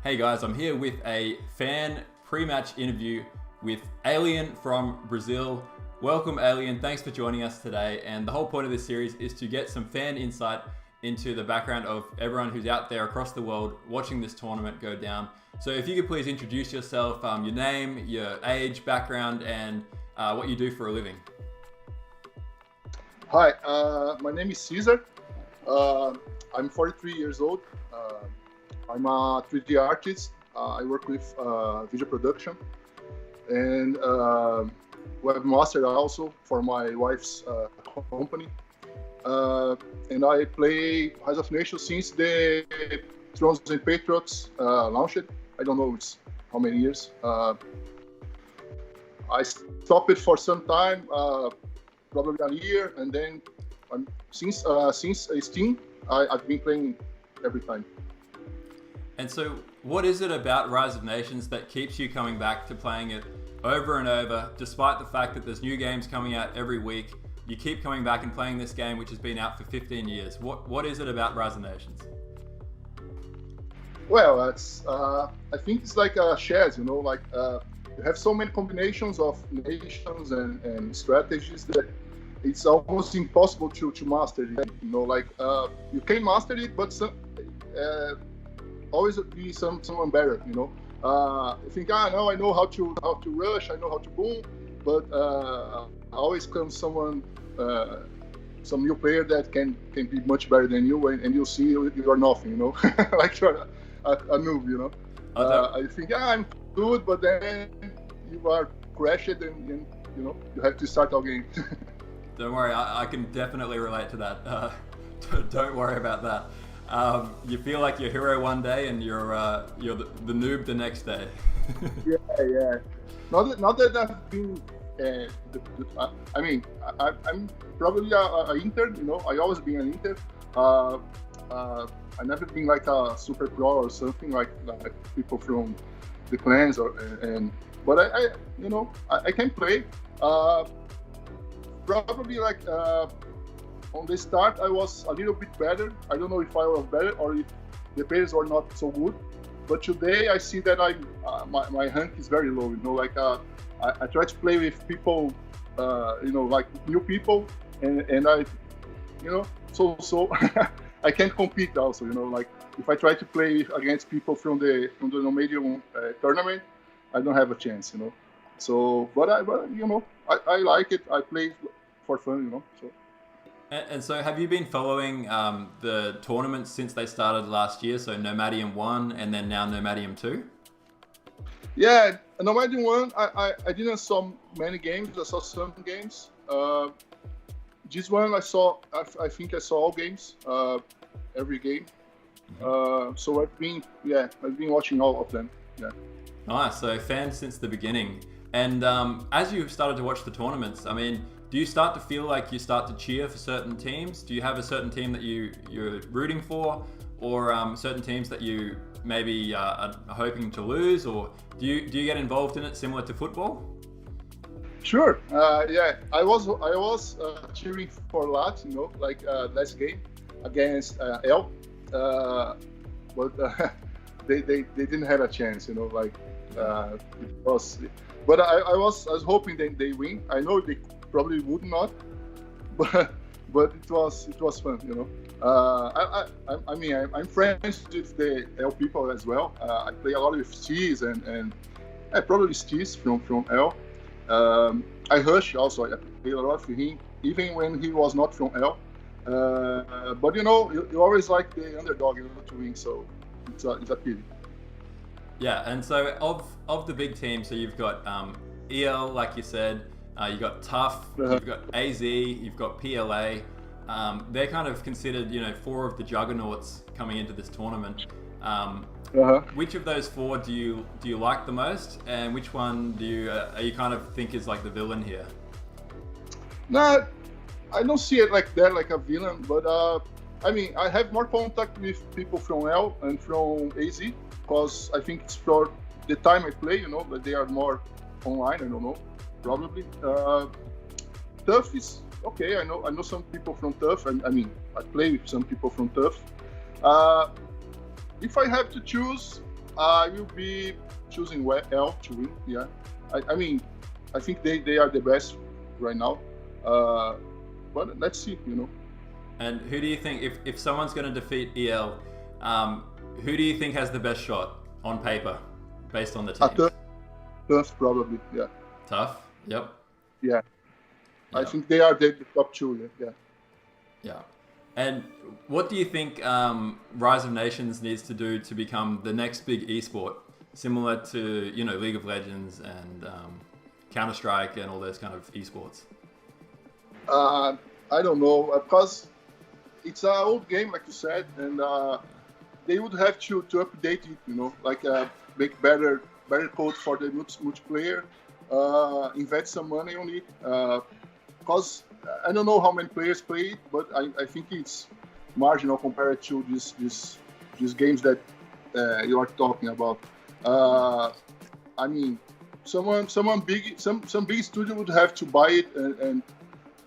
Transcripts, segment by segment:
Hey guys, I'm here with a fan pre-match interview with Alien from Brazil. Welcome Alien, thanks for joining us today. And the whole point of this series is to get some fan insight into the background of everyone who's out there across the world watching this tournament go down. So if you could please introduce yourself, your name, your age, background, and what you do for a living. Hi, my name is Cesar. I'm 43 years old. I'm a 3D artist. I work with video production and webmaster also for my wife's company. And I play Rise of Nations since the Thrones and Patriots launched. I don't know how many years. I stopped it for some time, probably a year, and then since Steam, I've been playing every time. And so what is it about Rise of Nations that keeps you coming back to playing it over and over, despite the fact that there's new games coming out every week? You keep coming back and playing this game, which has been out for 15 years. What is it about Rise of Nations? Well, it's I think it's like shares, you have so many combinations of nations and strategies that it's almost impossible to master it. You can master it, but always be someone better. I think now I know how to rush, I know how to boom, but always comes someone, some new player that can be much better than you, and you'll see you are nothing. Like you're a noob. I think I'm good, but then you are crashed and you have to start again. Don't worry, I can definitely relate to that. Don't worry about that. You feel like you're a hero one day and you're the noob the next day. yeah. Not that I've been. I'm probably a Inter. I always been an Inter. I never been like a super pro or something like people from the clans but I can play. Probably on the start I was a little bit better. I don't know if I was better or if the players were not so good. But today I see that my rank is very low. I try to play with people, like new people, and I, so I can't compete also. If I try to play against people from the Nomadium tournament, I don't have a chance. So, but I like it. I play for fun. So. And so have you been following the tournaments since they started last year? So Nomadium 1 and then now Nomadium 2? Yeah, Nomadium 1, I didn't saw many games. I saw some games. This one I think I saw all games, every game. So I've been watching all of them. Yeah. Nice, so fans since the beginning. And as you've started to watch the tournaments, do you start to feel like you start to cheer for certain teams? Do you have a certain team that you're rooting for, or certain teams that you maybe are hoping to lose, or do you get involved in it similar to football? Sure. Yeah, I was cheering for Lat, last game against L, but they didn't have a chance, it was. But I was hoping that they win. I know they probably would not, but it was fun, I'm friends with the L people as well. I play a lot with Steez and probably Steez from L. I Hush also. I play a lot with him, even when he was not from L. But you always like the underdog to win, so it's a pity. Yeah, and so of the big teams, so you've got EL, like you said, you've got Tough, you've got AZ, you've got PLA. They're kind of considered, four of the juggernauts coming into this tournament. Which of those four do you like the most, and which one do you kind of think is like the villain here? No, I don't see it like that, like a villain. But I have more contact with people from L and from AZ because I think it's for the time I play, but they are more online. I don't know, probably. Tough is okay. I know some people from Tough. I play with some people from Tough. If I have to choose, I will be choosing L to win. Yeah, I mean, I think they are the best right now. But let's see, And who do you think, if someone's going to defeat EL, who do you think has the best shot on paper, based on the team? Tough, probably. Yeah. Tough. Yep. Yeah. I think they are the top two. Yeah. Yeah. And what do you think Rise of Nations needs to do to become the next big esport, similar to League of Legends and Counter-Strike and all those kind of esports? I don't know, because it's an old game, like you said, and they would have to update it, like make better code for the multiplayer, invest some money on it, because I don't know how many players play it, but I think it's marginal compared to these games that you are talking about. I mean, some big studio would have to buy it and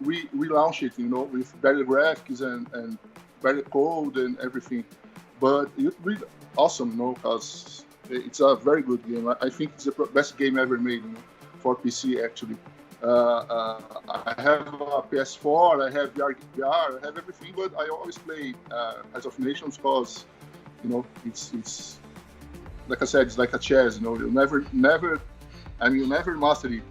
relaunch it, with better graphics and better code and everything. But it would be awesome, because it's a very good game. I think it's the best game ever made, for PC actually. I have a PS4, I have VR, I have everything, but I always play Rise of Nations because, it's like I said, it's like a chess. You'll never master it.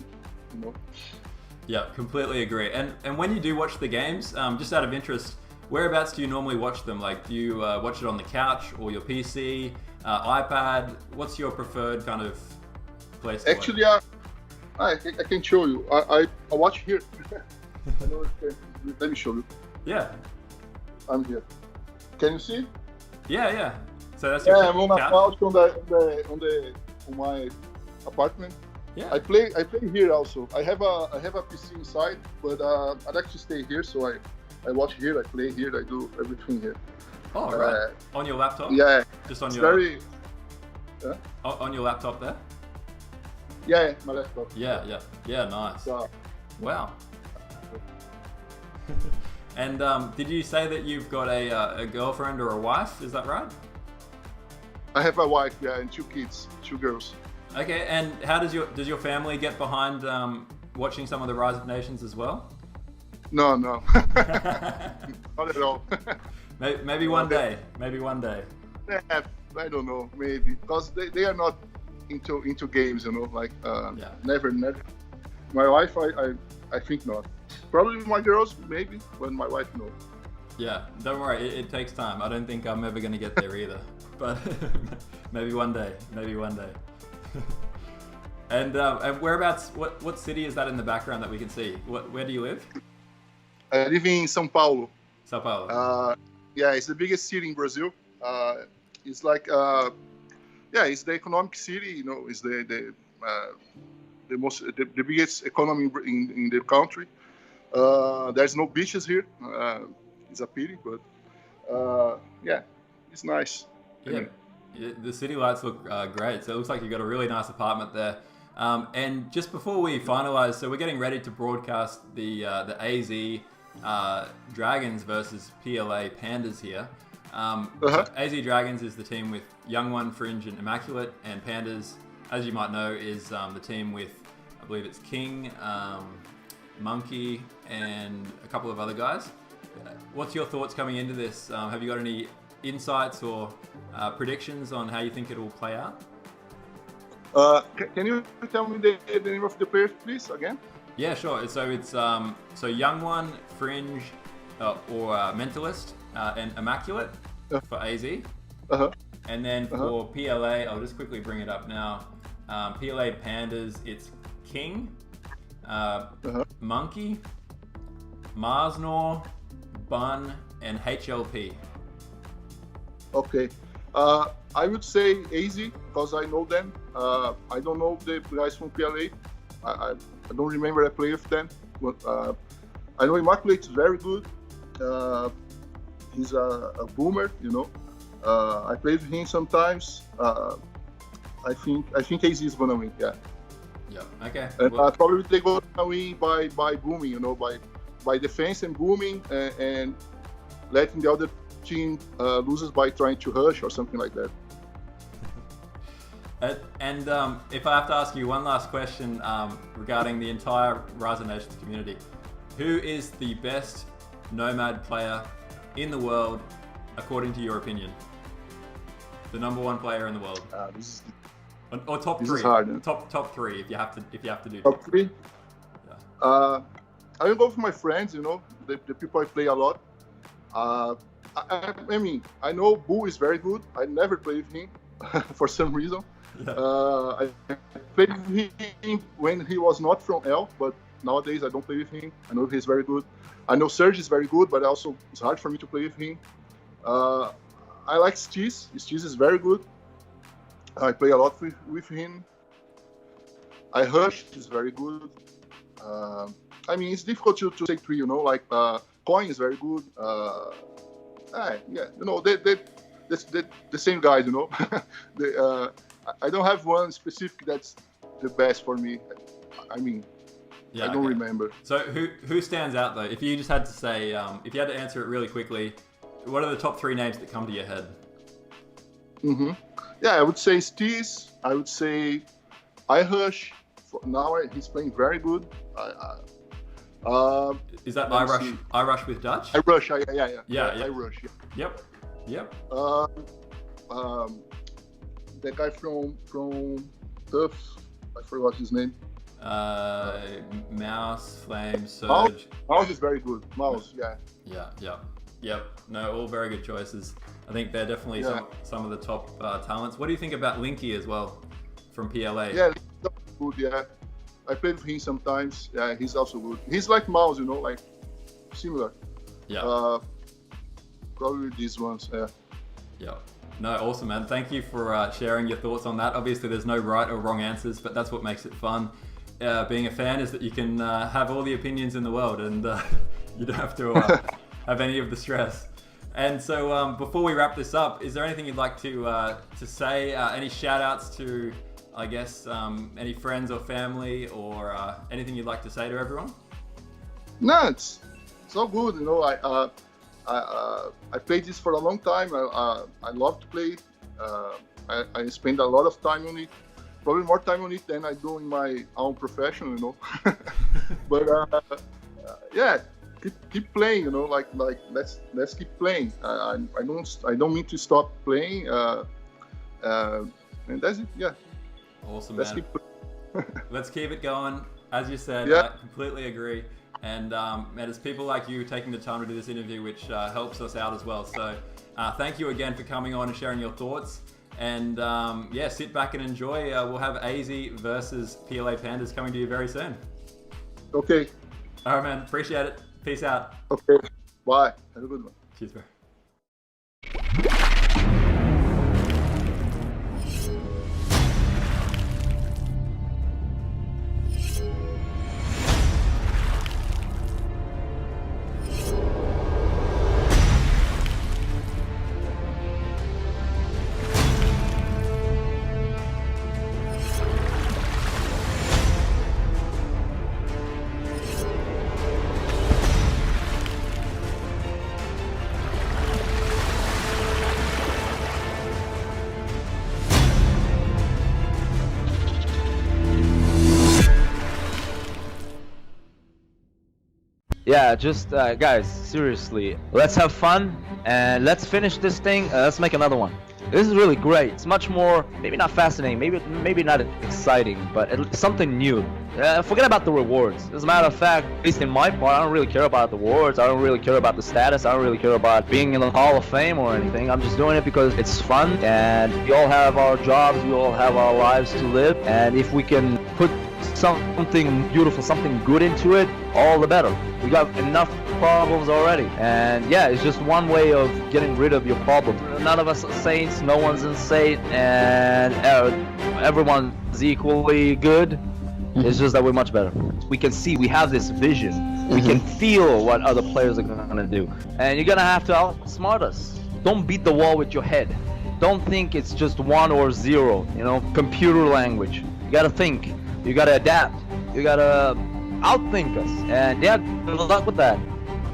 Yeah, completely agree. And when you do watch the games, just out of interest, whereabouts do you normally watch them? Like, do you watch it on the couch or your PC, iPad? What's your preferred kind of place to Actually, I can show you. I watch here. Let me show you. Yeah. I'm here. Can you see? Yeah. So that's your I'm on a couch on my apartment. Yeah. I play here also. I have a PC inside, but I like to stay here, so I watch here, I play here, I do everything here. Oh, right. On your laptop? Yeah. Just on on your laptop there? Yeah, my laptop. Yeah, nice. Wow. And did you say that you've got a girlfriend or a wife? Is that right? I have a wife, and 2 kids, 2 girls. Okay, and how does your family get behind watching some of the Rise of Nations as well? No, not at all. Maybe one day. Yeah, I don't know, maybe, because they are not into games, never. My wife, I think not. Probably my girls, maybe, but my wife, no. Yeah, don't worry, it takes time. I don't think I'm ever going to get there either, but maybe one day. And whereabouts? What city is that in the background that we can see? Where do you live? I live in São Paulo. São Paulo. Yeah, it's the biggest city in Brazil. It's like it's the economic city. It's the biggest economy in the country. There's no beaches here. It's a pity, but it's nice. Yeah. The city lights look great. So it looks like you've got a really nice apartment there. And just before we finalize, so we're getting ready to broadcast the AZ Dragons versus PLA Pandas here. AZ Dragons is the team with Young One, Fringe, and Immaculate, and Pandas, as you might know, is the team with, I believe it's King, Monkey, and a couple of other guys. What's your thoughts coming into this? Have you got any insights or predictions on how you think it will play out? Can you tell me the name of the players, please, again? Yeah, sure. So it's Young One, Fringe, or Mentalist, and Immaculate for AZ. And then for PLA, I'll just quickly bring it up now. PLA Pandas, it's King, Monkey, Marsnor, Bun, and HLP. Okay. I would say AZ because I know them. I don't know the guys from PLA. I don't remember I played with them. But I know Immaculate is very good. He's a boomer, I played with him sometimes. I think AZ is gonna win. Yeah. Yeah. Okay. And probably they gonna win by booming, by defense and booming and letting the other team loses by trying to rush or something like that. If I have to ask you one last question regarding the entire Rasa Nations community, who is the best Nomad player in the world, according to your opinion? The number one player in the world. Or top this three. Is hard, top three if you have to do top three. Yeah. I will go for my friends, the people I play a lot. I mean, I know Boo is very good. I never played with him for some reason. Yeah. I played with him when he was not from L, but nowadays I don't play with him. I know he's very good. I know Serge is very good, but also it's hard for me to play with him. I like Stiz. Stiz is very good. I play a lot with him. I Hush is very good. I mean, it's difficult to say three, Coin is very good. The same guys, I don't have one specific that's the best for me. I mean, I don't remember. So who stands out though? If you just had to say, if you had to answer it really quickly, what are the top three names that come to your head? Mm-hmm. Yeah, I would say Stiz. I would say Ihush. Now he's playing very good. Is that Irush with Dutch? Irush, yeah. Irush, yeah. Yep. That guy from Tough, I forgot his name. Mouse, Flame, Surge. Mouse is very good. Mouse, yeah. Yep. No, all very good choices. I think they're definitely some of the top talents. What do you think about Linky as well from PLA? Yeah, Linky's good, yeah. I played with him sometimes. Yeah, he's also good. He's like Mouse, like similar. Yeah. Probably these ones, yeah. Yeah. No, awesome, man. Thank you for sharing your thoughts on that. Obviously, there's no right or wrong answers, but that's what makes it fun. Being a fan is that you can have all the opinions in the world, and you don't have to have any of the stress. And so, before we wrap this up, is there anything you'd like to say? Any shout-outs to, I guess, any friends or family, or anything you'd like to say to everyone? No, it's all good. I played this for a long time. I love to play it. I spend a lot of time on it. Probably more time on it than I do in my own profession, But yeah, keep playing, Like let's keep playing. I don't mean to stop playing. And that's it. Yeah. Awesome, let's man. Let's keep it going. As you said, yeah. I completely agree. And it's people like you taking the time to do this interview, which helps us out as well. So thank you again for coming on and sharing your thoughts. And sit back and enjoy. We'll have AZ versus PLA Pandas coming to you very soon. Okay. All right, man. Appreciate it. Peace out. Okay. Bye. Have a good one. Cheers, bro. Yeah, just guys, seriously, let's have fun and let's finish this thing. Let's make another one. This is really great. It's much more, maybe not fascinating, maybe not exciting, but it's something new. Forget about the rewards. As a matter of fact, at least in my part, I don't really care about the rewards. I don't really care about the status. I don't really care about being in the Hall of Fame or anything. I'm just doing it because it's fun, and we all have our jobs, we all have our lives to live, and if we can put something beautiful, something good into it, all the better. We got enough problems already, and yeah, it's just one way of getting rid of your problems. None of us are saints, no one's insane, and everyone's equally good. It's just that we're much better. We can see, we have this vision. We can feel what other players are gonna do, and you're gonna have to outsmart us. Don't beat the wall with your head. Don't think it's just 1 or 0, computer language. You gotta think. You gotta adapt. You gotta outthink us. And yeah, good luck with that.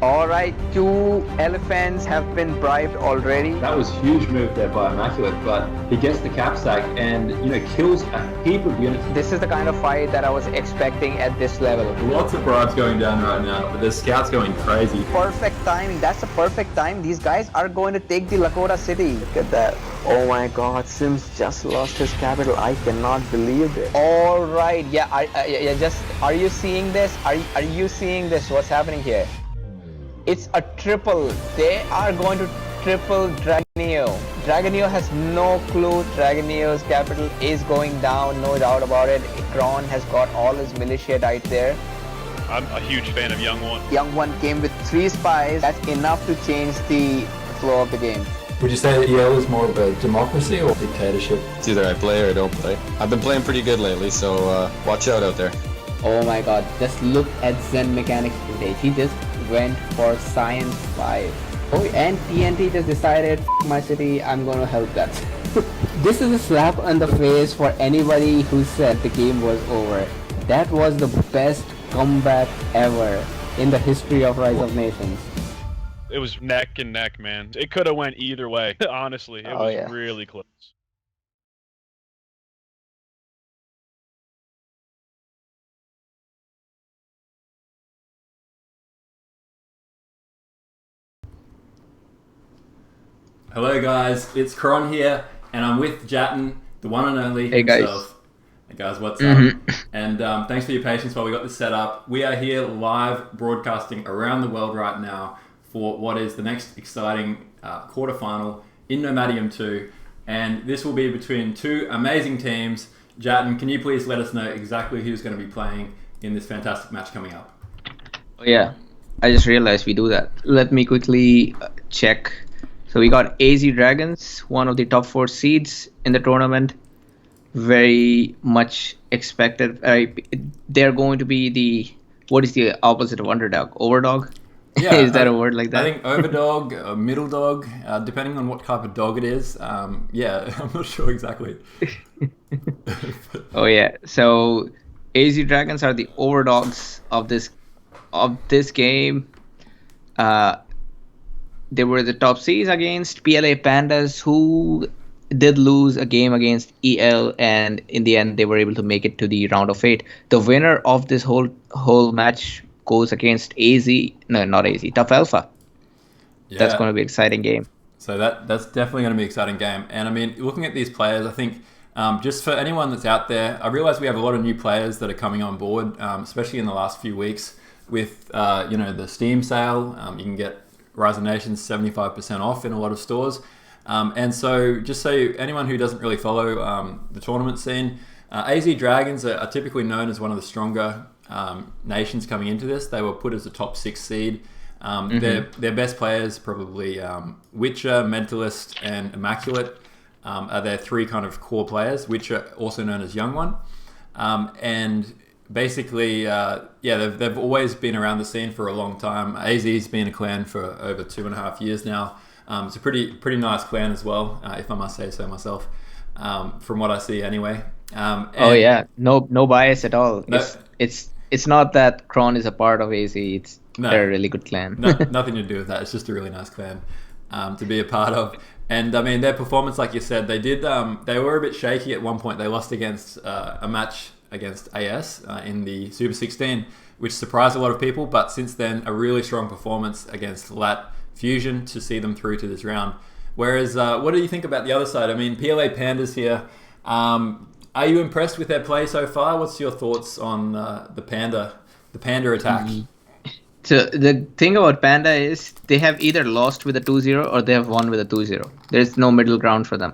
All right, 2 elephants have been bribed already. That was a huge move there by Immaculate, but he gets the cap stack and, kills a heap of units. This is the kind of fight that I was expecting at this level. Lots of bribes going down right now, but there's scouts going crazy. Perfect timing. That's the perfect time. These guys are going to take the Lakota city. Look at that. Oh my God, Sims just lost his capital. I cannot believe it. All right, yeah, are you seeing this? Are you seeing this? What's happening here? It's a triple. They are going to triple Dragonio. Dragonio has no clue. Dragonio's capital is going down, no doubt about it. Kron has got all his militia right there. I'm a huge fan of Young One. Young One came with 3 spies. That's enough to change the flow of the game. Would you say that EL is more of a democracy or dictatorship? It's either I play or I don't play. I've been playing pretty good lately, so watch out there. Oh my God, just look at Zen Mechanics footage. He just went for Science 5. Oh, and TNT just decided, F my city, I'm gonna help that. This is a slap on the face for anybody who said the game was over. That was the best comeback ever in the history of Rise of Nations. It was neck and neck, man. It could have went either way. Honestly, it was really close. Hello guys, it's Kron here, and I'm with Jatin, the one and only himself. Hey guys, what's up? And thanks for your patience while we got this set up. We are here live broadcasting around the world right now for what is the next exciting quarterfinal in Nomadium 2, and this will be between 2 amazing teams. Jatin, can you please let us know exactly who's going to be playing in this fantastic match coming up? Oh yeah, I just realized we do that. Let me quickly check. So we got AZ Dragons, one of the top 4 seeds in the tournament. Very much expected. They're going to be what is the opposite of underdog? Overdog? Yeah, is that a word like that? I think overdog, middle dog, depending on what type of dog it is. Yeah, I'm not sure exactly. Oh yeah, so AZ Dragons are the overdogs of this game. They were the top seeds against PLA Pandas, who did lose a game against EL, and in the end they were able to make it to the round of 8. The winner of this whole match goes against Tough Alpha. Yeah. That's going to be an exciting game. So that's definitely going to be an exciting game. And I mean, looking at these players, I think just for anyone that's out there, I realize we have a lot of new players that are coming on board, especially in the last few weeks with the Steam sale. You can get Rise of Nations 75% off in a lot of stores. And so just so anyone who doesn't really follow the tournament scene, AZ Dragons are typically known as one of the stronger nations coming into this. They were put as a top 6 seed. Their best players, probably Witcher, Mentalist, and Immaculate, are their 3 kind of core players, Witcher also known as Young One. And basically, they've always been around the scene for a long time. AZ's been a clan for over 2.5 years now. It's a pretty nice clan as well, if I must say so myself, from what I see anyway. No bias at all. No, it's not that Kron is a part of AZ. They're a really good clan. Nothing to do with that. It's just a really nice clan to be a part of. And I mean, their performance, like you said, they were a bit shaky at one point. They lost against a match against AS in the Super 16, which surprised a lot of people. But since then, a really strong performance against Lat Fusion to see them through to this round. Whereas, what do you think about the other side? I mean, PLA Pandas here. Are you impressed with their play so far? What's your thoughts on the Panda attack? So the thing about Panda is they have either lost with a 2-0 or they have won with a 2-0. There's no middle ground for them.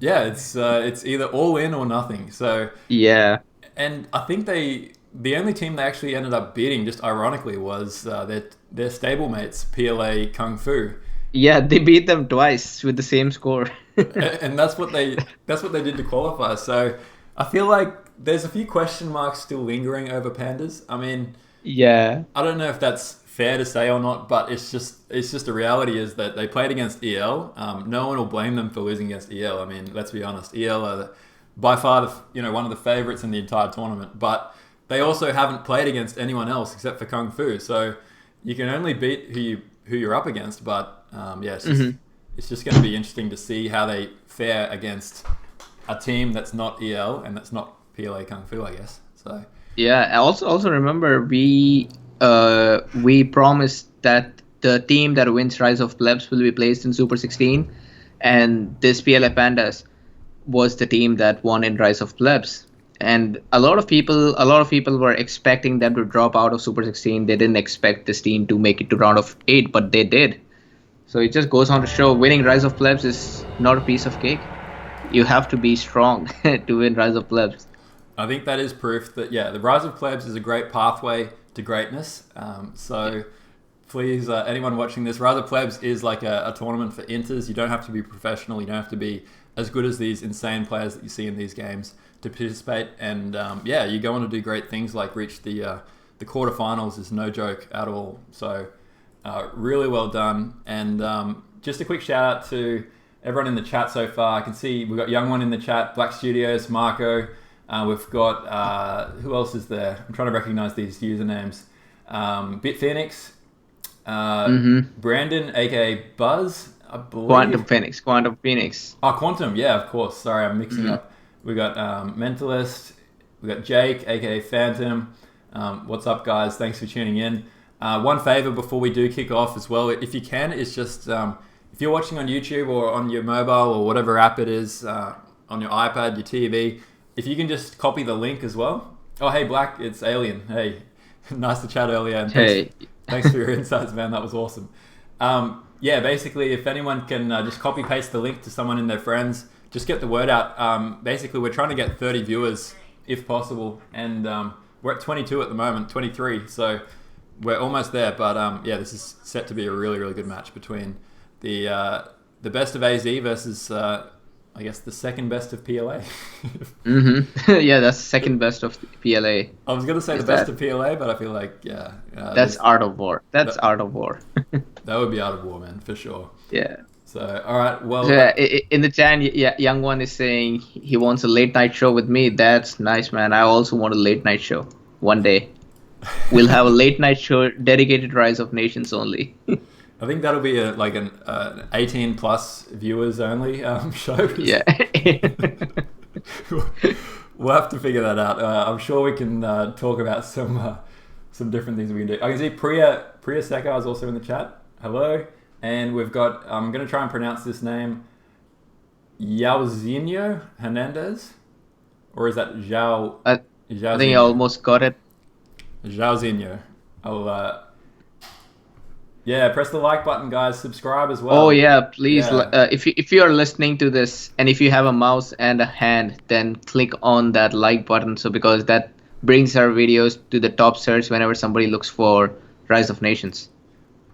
Yeah, it's either all in or nothing. So yeah, and I think the only team they actually ended up beating, just ironically, was their stablemates PLA Kung Fu. Yeah, they beat them twice with the same score. And that's what they did to qualify. So I feel like there's a few question marks still lingering over Pandas. I mean, yeah, I don't know if that's fair to say or not, but it's just a reality is that they played against EL. No one will blame them for losing against EL. I mean, let's be honest, EL are by far one of the favorites in the entire tournament, but they also haven't played against anyone else except for Kung Fu. So you can only beat who you're up against, but it's just going to be interesting to see how they fare against a team that's not EL and that's not PLA Kung Fu, I guess. So yeah, also remember we promised that the team that wins Rise of Plebs will be placed in Super 16, and this PLA Pandas was the team that won in Rise of Plebs. And a lot of people were expecting them to drop out of Super 16. They didn't expect this team to make it to round of 8, but they did. So it just goes on to show winning Rise of Plebs is not a piece of cake. You have to be strong to win Rise of Plebs. I think that is proof that, the Rise of Plebs is a great pathway to greatness. Please, anyone watching this, Rise of Plebs is like a tournament for inters. You don't have to be professional. You don't have to be as good as these insane players that you see in these games to participate. And you go on to do great things like reach the quarterfinals is no joke at all. So really well done. And just a quick shout out to everyone in the chat so far. I can see we've got Young One in the chat, Black Studios, Marco. We've got, who else is there? I'm trying to recognize these usernames. Bit Phoenix, Brandon, aka Buzz, I believe. Quantum Phoenix. Oh, Quantum, yeah, of course. Sorry, I'm mixing up. We got Mentalist, we got Jake, aka Phantom. What's up, guys? Thanks for tuning in. One favor before we do kick off as well, if you can, is just if you're watching on YouTube or on your mobile or whatever app it is, on your iPad, your TV, if you can just copy the link as well. Oh, hey, Black, it's Alien. Hey, nice to chat earlier. And thanks for your insights, man. That was awesome. Basically, if anyone can just copy paste the link to someone in their friends, just get the word out. Basically, we're trying to get 30 viewers if possible, and we're at 22 at the moment, 23. So we're almost there. But this is set to be a really, really good match between the best of AZ versus I guess the second best of PLA. Yeah, that's second best of PLA. I was going to say the best of PLA, but I feel like, that's Art of War. That's Art of War. That would be Art of War, man, for sure. Yeah. So, all right, well... in the chat, Young One is saying he wants a late night show with me. That's nice, man. I also want a late night show one day. We'll have a late night show dedicated to Rise of Nations only. I think that'll be an 18 plus viewers only show. Yeah. We'll have to figure that out. I'm sure we can talk about some different things we can do. I can see Priya Sekar is also in the chat. Hello. And we've got, I'm going to try and pronounce this name, Yaozinho Hernandez? Or is that Zhao? I think I almost got it. Zhaozinho. I'll... press the like button, guys. Subscribe as well. Oh yeah, please. Yeah. If you are listening to this and if you have a mouse and a hand, then click on that like button. So because that brings our videos to the top search whenever somebody looks for Rise of Nations.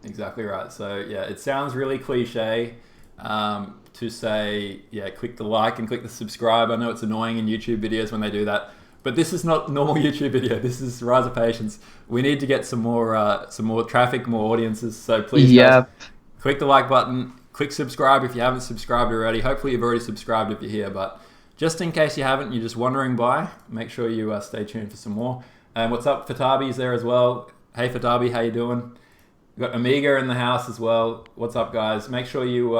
Exactly right. So it sounds really cliche to say click the like and click the subscribe. I know it's annoying in YouTube videos when they do that. But this is not normal YouTube video. This is Rise of Patience. We need to get some more traffic, more audiences. So please, guys, click the like button, click subscribe if you haven't subscribed already. Hopefully you've already subscribed if you're here. But just in case you haven't, you're just wandering by, make sure you stay tuned for some more. And what's up? Fatabi's there as well. Hey Fatabi, how you doing? We've got Amiga in the house as well. What's up, guys? Make sure you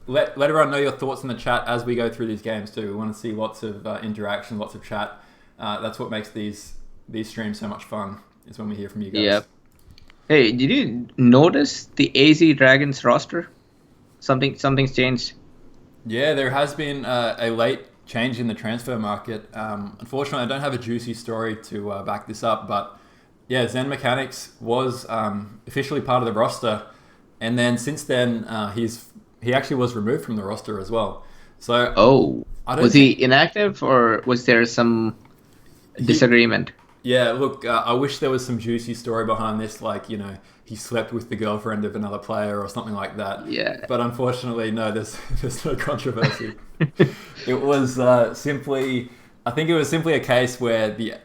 let everyone know your thoughts in the chat as we go through these games too. We want to see lots of interaction, lots of chat. That's what makes these streams so much fun, is when we hear from you guys. Yep. Hey, did you notice the AZ Dragons roster? Something's changed. Yeah, there has been a late change in the transfer market. Unfortunately, I don't have a juicy story to back this up, but yeah, Zen Mechanics was officially part of the roster, and then since then he actually was removed from the roster as well. So was he inactive or was there some disagreement? Yeah, look, I wish there was some juicy story behind this, like, he slept with the girlfriend of another player or something like that. Yeah. But unfortunately, no, there's no controversy. It was simply a case where the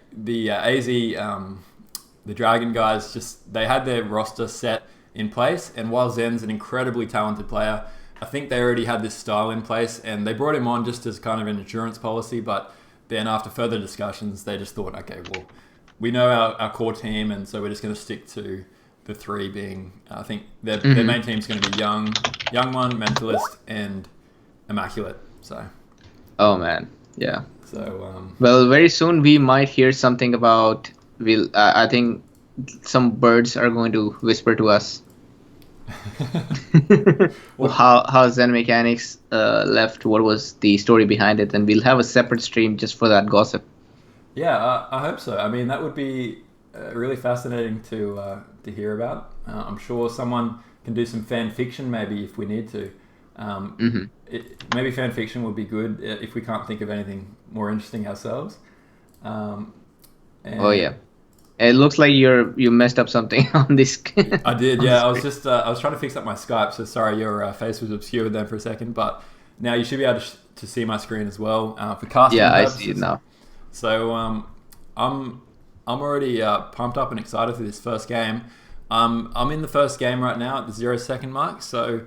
AZ, the Dragon guys, they had their roster set in place, and while Zen's an incredibly talented player, I think they already had this style in place, and they brought him on just as kind of an insurance policy, but then after further discussions, they just thought, okay, well, we know our core team, and so we're just going to stick to the three being, I think their main team's going to be Young One, Mentalist, and Immaculate. So. Oh man, yeah. So. Well, very soon we might hear something about. I think some birds are going to whisper to us. How Zen Mechanics left, what was the story behind it, and we'll have a separate stream just for that gossip. Yeah, I hope so. I mean, that would be really fascinating to hear about. I'm sure someone can do some fan fiction maybe if we need to. Maybe fan fiction would be good if we can't think of anything more interesting ourselves. Oh yeah. It looks like you messed up something on this. I did, yeah. I was just I was trying to fix up my Skype, so sorry your face was obscured there for a second, but now you should be able to see my screen as well for casting purposes. I see it now. So I'm already pumped up and excited for this first game. I'm in the first game right now at the 0 second mark, so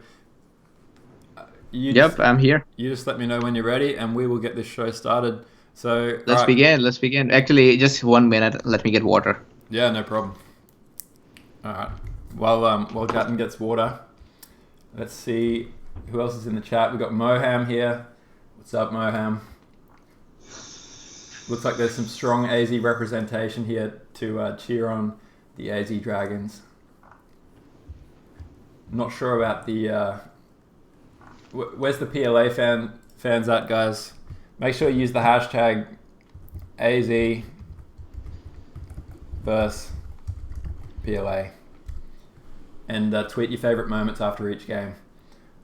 I'm here. You just let me know when you're ready, and we will get this show started. So let's begin. Actually, just 1 minute. Let me get water. Yeah, no problem. All right. While Gatton gets water, let's see who else is in the chat. We've got Moham here. What's up, Moham? Looks like there's some strong AZ representation here to cheer on the AZ Dragons. Not sure about the... where's the PLA fans at, guys? Make sure you use the hashtag AZ versus PLA and tweet your favorite moments after each game.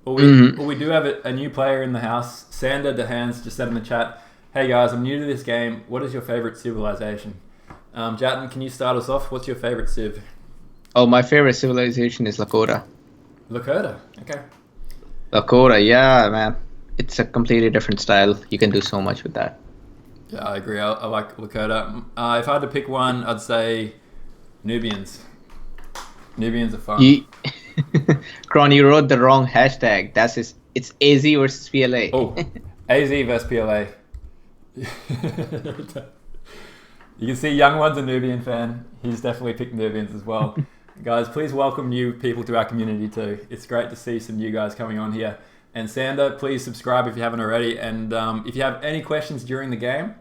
We do have a new player in the house. Sander DeHans just said in the chat, "Hey guys, I'm new to this game. What is your favorite civilization?" Jatin, can you start us off? What's your favorite civ? Oh, my favorite civilization is Lakota. Lakota, okay. Lakota, yeah, man. It's a completely different style. You can do so much with that. Yeah, I agree. I like Lakota. If I had to pick one, I'd say Nubians. Nubians are fun. Kron, you wrote the wrong hashtag. It's AZ versus PLA. Oh, AZ versus PLA. You can see Young One's a Nubian fan. He's definitely picked Nubians as well. Guys, please welcome new people to our community too. It's great to see some new guys coming on here. And Sander, please subscribe if you haven't already. And if you have any questions during the game,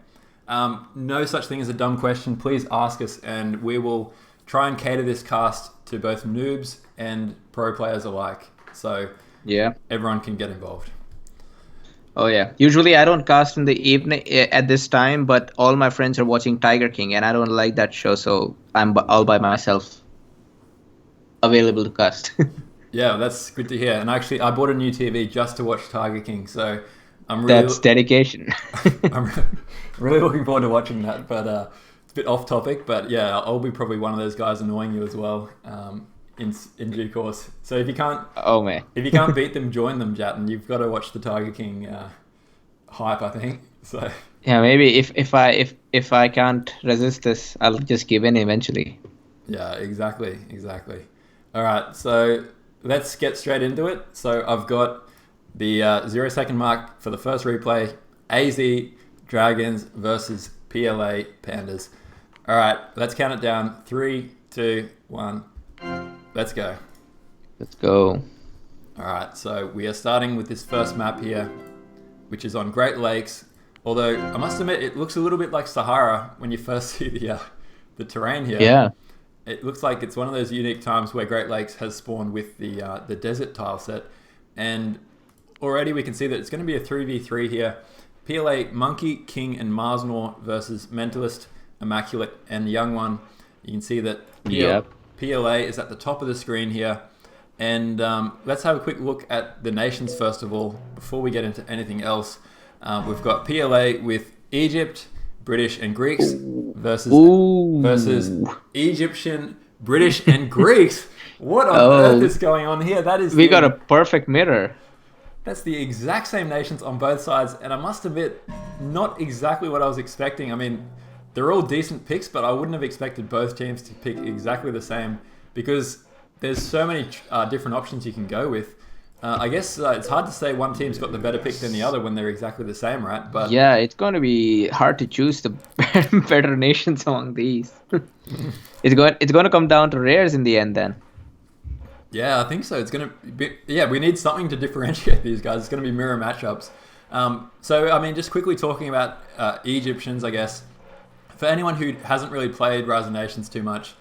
no such thing as a dumb question. Please ask us, and we will try and cater this cast to both noobs and pro players alike. So yeah, everyone can get involved. Oh yeah. Usually I don't cast in the evening at this time, but all my friends are watching Tiger King, and I don't like that show, so I'm all by myself, available to cast. Yeah, that's good to hear. And actually, I bought a new TV just to watch Tiger King, so I'm really... That's dedication. I'm really looking forward to watching that, but it's a bit off topic. But yeah, I'll be probably one of those guys annoying you as well in due course. So if you can't... Oh, man. If you can't beat them, join them, Jatin. You've got to watch the Tiger King hype, I think. So yeah, maybe if I can't resist this, I'll just give in eventually. Yeah, exactly. All right, so... let's get straight into it. So I've got the 0 second mark for the first replay. AZ Dragons versus PLA Pandas. All right, let's count it down. 3, 2, 1. Let's go. Let's go. All right, so we are starting with this first map here, which is on Great Lakes. Although I must admit, it looks a little bit like Sahara when you first see the terrain here. Yeah. It looks like it's one of those unique times where Great Lakes has spawned with the desert tile set. And already we can see that it's going to be a 3v3 here. PLA, Monkey, King, and Marsnor versus Mentalist, Immaculate, and Young One. You can see that PLA is at the top of the screen here. And let's have a quick look at the nations first of all, before we get into anything else. We've got PLA with Egypt, British, and Greeks versus Egyptian, British, and Greeks. What on earth is going on here? We got a perfect mirror. That's the exact same nations on both sides, and I must admit, not exactly what I was expecting. I mean, they're all decent picks, but I wouldn't have expected both teams to pick exactly the same because there's so many different options you can go with. I guess it's hard to say one team's got the better pick than the other when they're exactly the same, right? But yeah, it's going to be hard to choose the better nations among these. It's going to come down to rares in the end then. Yeah, I think so. It's going to be, yeah, we need something to differentiate these guys. It's going to be mirror matchups. So, I mean, just quickly talking about Egyptians, I guess. For anyone who hasn't really played Rise of Nations too much,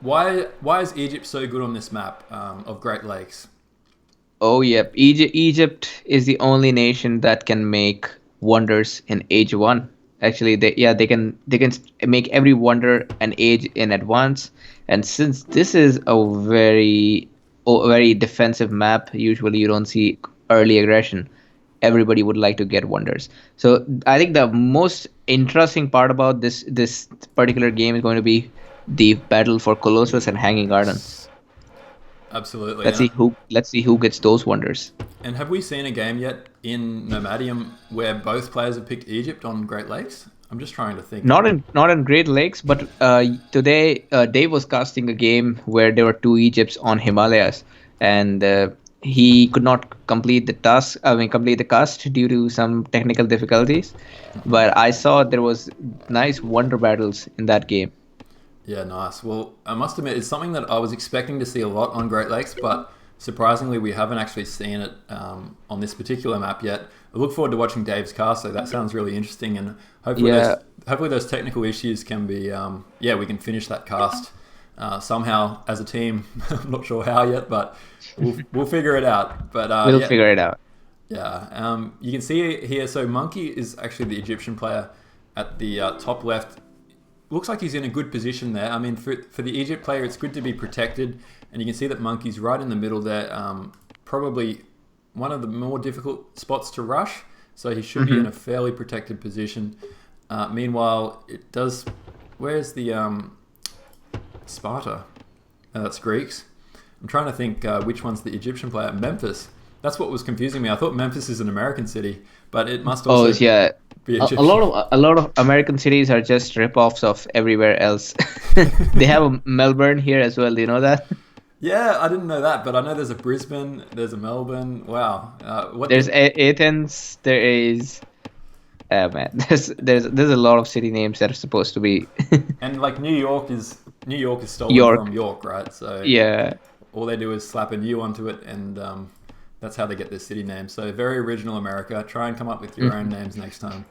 why is Egypt so good on this map of Great Lakes? Oh, yep. Egypt is the only nation that can make wonders in Age 1. Actually, they can make every wonder an age in advance. And since this is a very defensive map, usually you don't see early aggression. Everybody would like to get wonders. So I think the most interesting part about this particular game is going to be the battle for Colossus and Hanging Gardens. Absolutely. Let's see who gets those wonders. And have we seen a game yet in Nomadium where both players have picked Egypt on Great Lakes? I'm just trying to think. Not in Great Lakes, but today Dave was casting a game where there were two Egypts on Himalayas, and he could not complete the cast due to some technical difficulties. But I saw there was nice wonder battles in that game. Yeah, nice. Well, I must admit, it's something that I was expecting to see a lot on Great Lakes, but surprisingly, we haven't actually seen it on this particular map yet. I look forward to watching Dave's cast, so that sounds really interesting, and hopefully those technical issues can be, we can finish that cast somehow as a team. I'm not sure how yet, but we'll figure it out. But we'll figure it out. Yeah, you can see here, so Monkey is actually the Egyptian player at the top left. Looks like he's in a good position there. I mean, for the Egypt player, it's good to be protected. And you can see that Monkey's right in the middle there. Probably one of the more difficult spots to rush. So he should be in a fairly protected position. Meanwhile, it does... Where's the Sparta? Oh, that's Greeks. I'm trying to think which one's the Egyptian player. Memphis. That's what was confusing me. I thought Memphis is an American city, but it must also... Oh, yeah. A lot of American cities are just rip-offs of everywhere else. They have a Melbourne here as well. Do you know that? Yeah, I didn't know that, but I know there's a Brisbane, there's a Melbourne. Wow. There's Athens. There is. Man, there's a lot of city names that are supposed to be. And like New York is stolen from York, right? So yeah. All they do is slap a new onto it, and that's how they get their city name. So very original, America. Try and come up with your own names next time.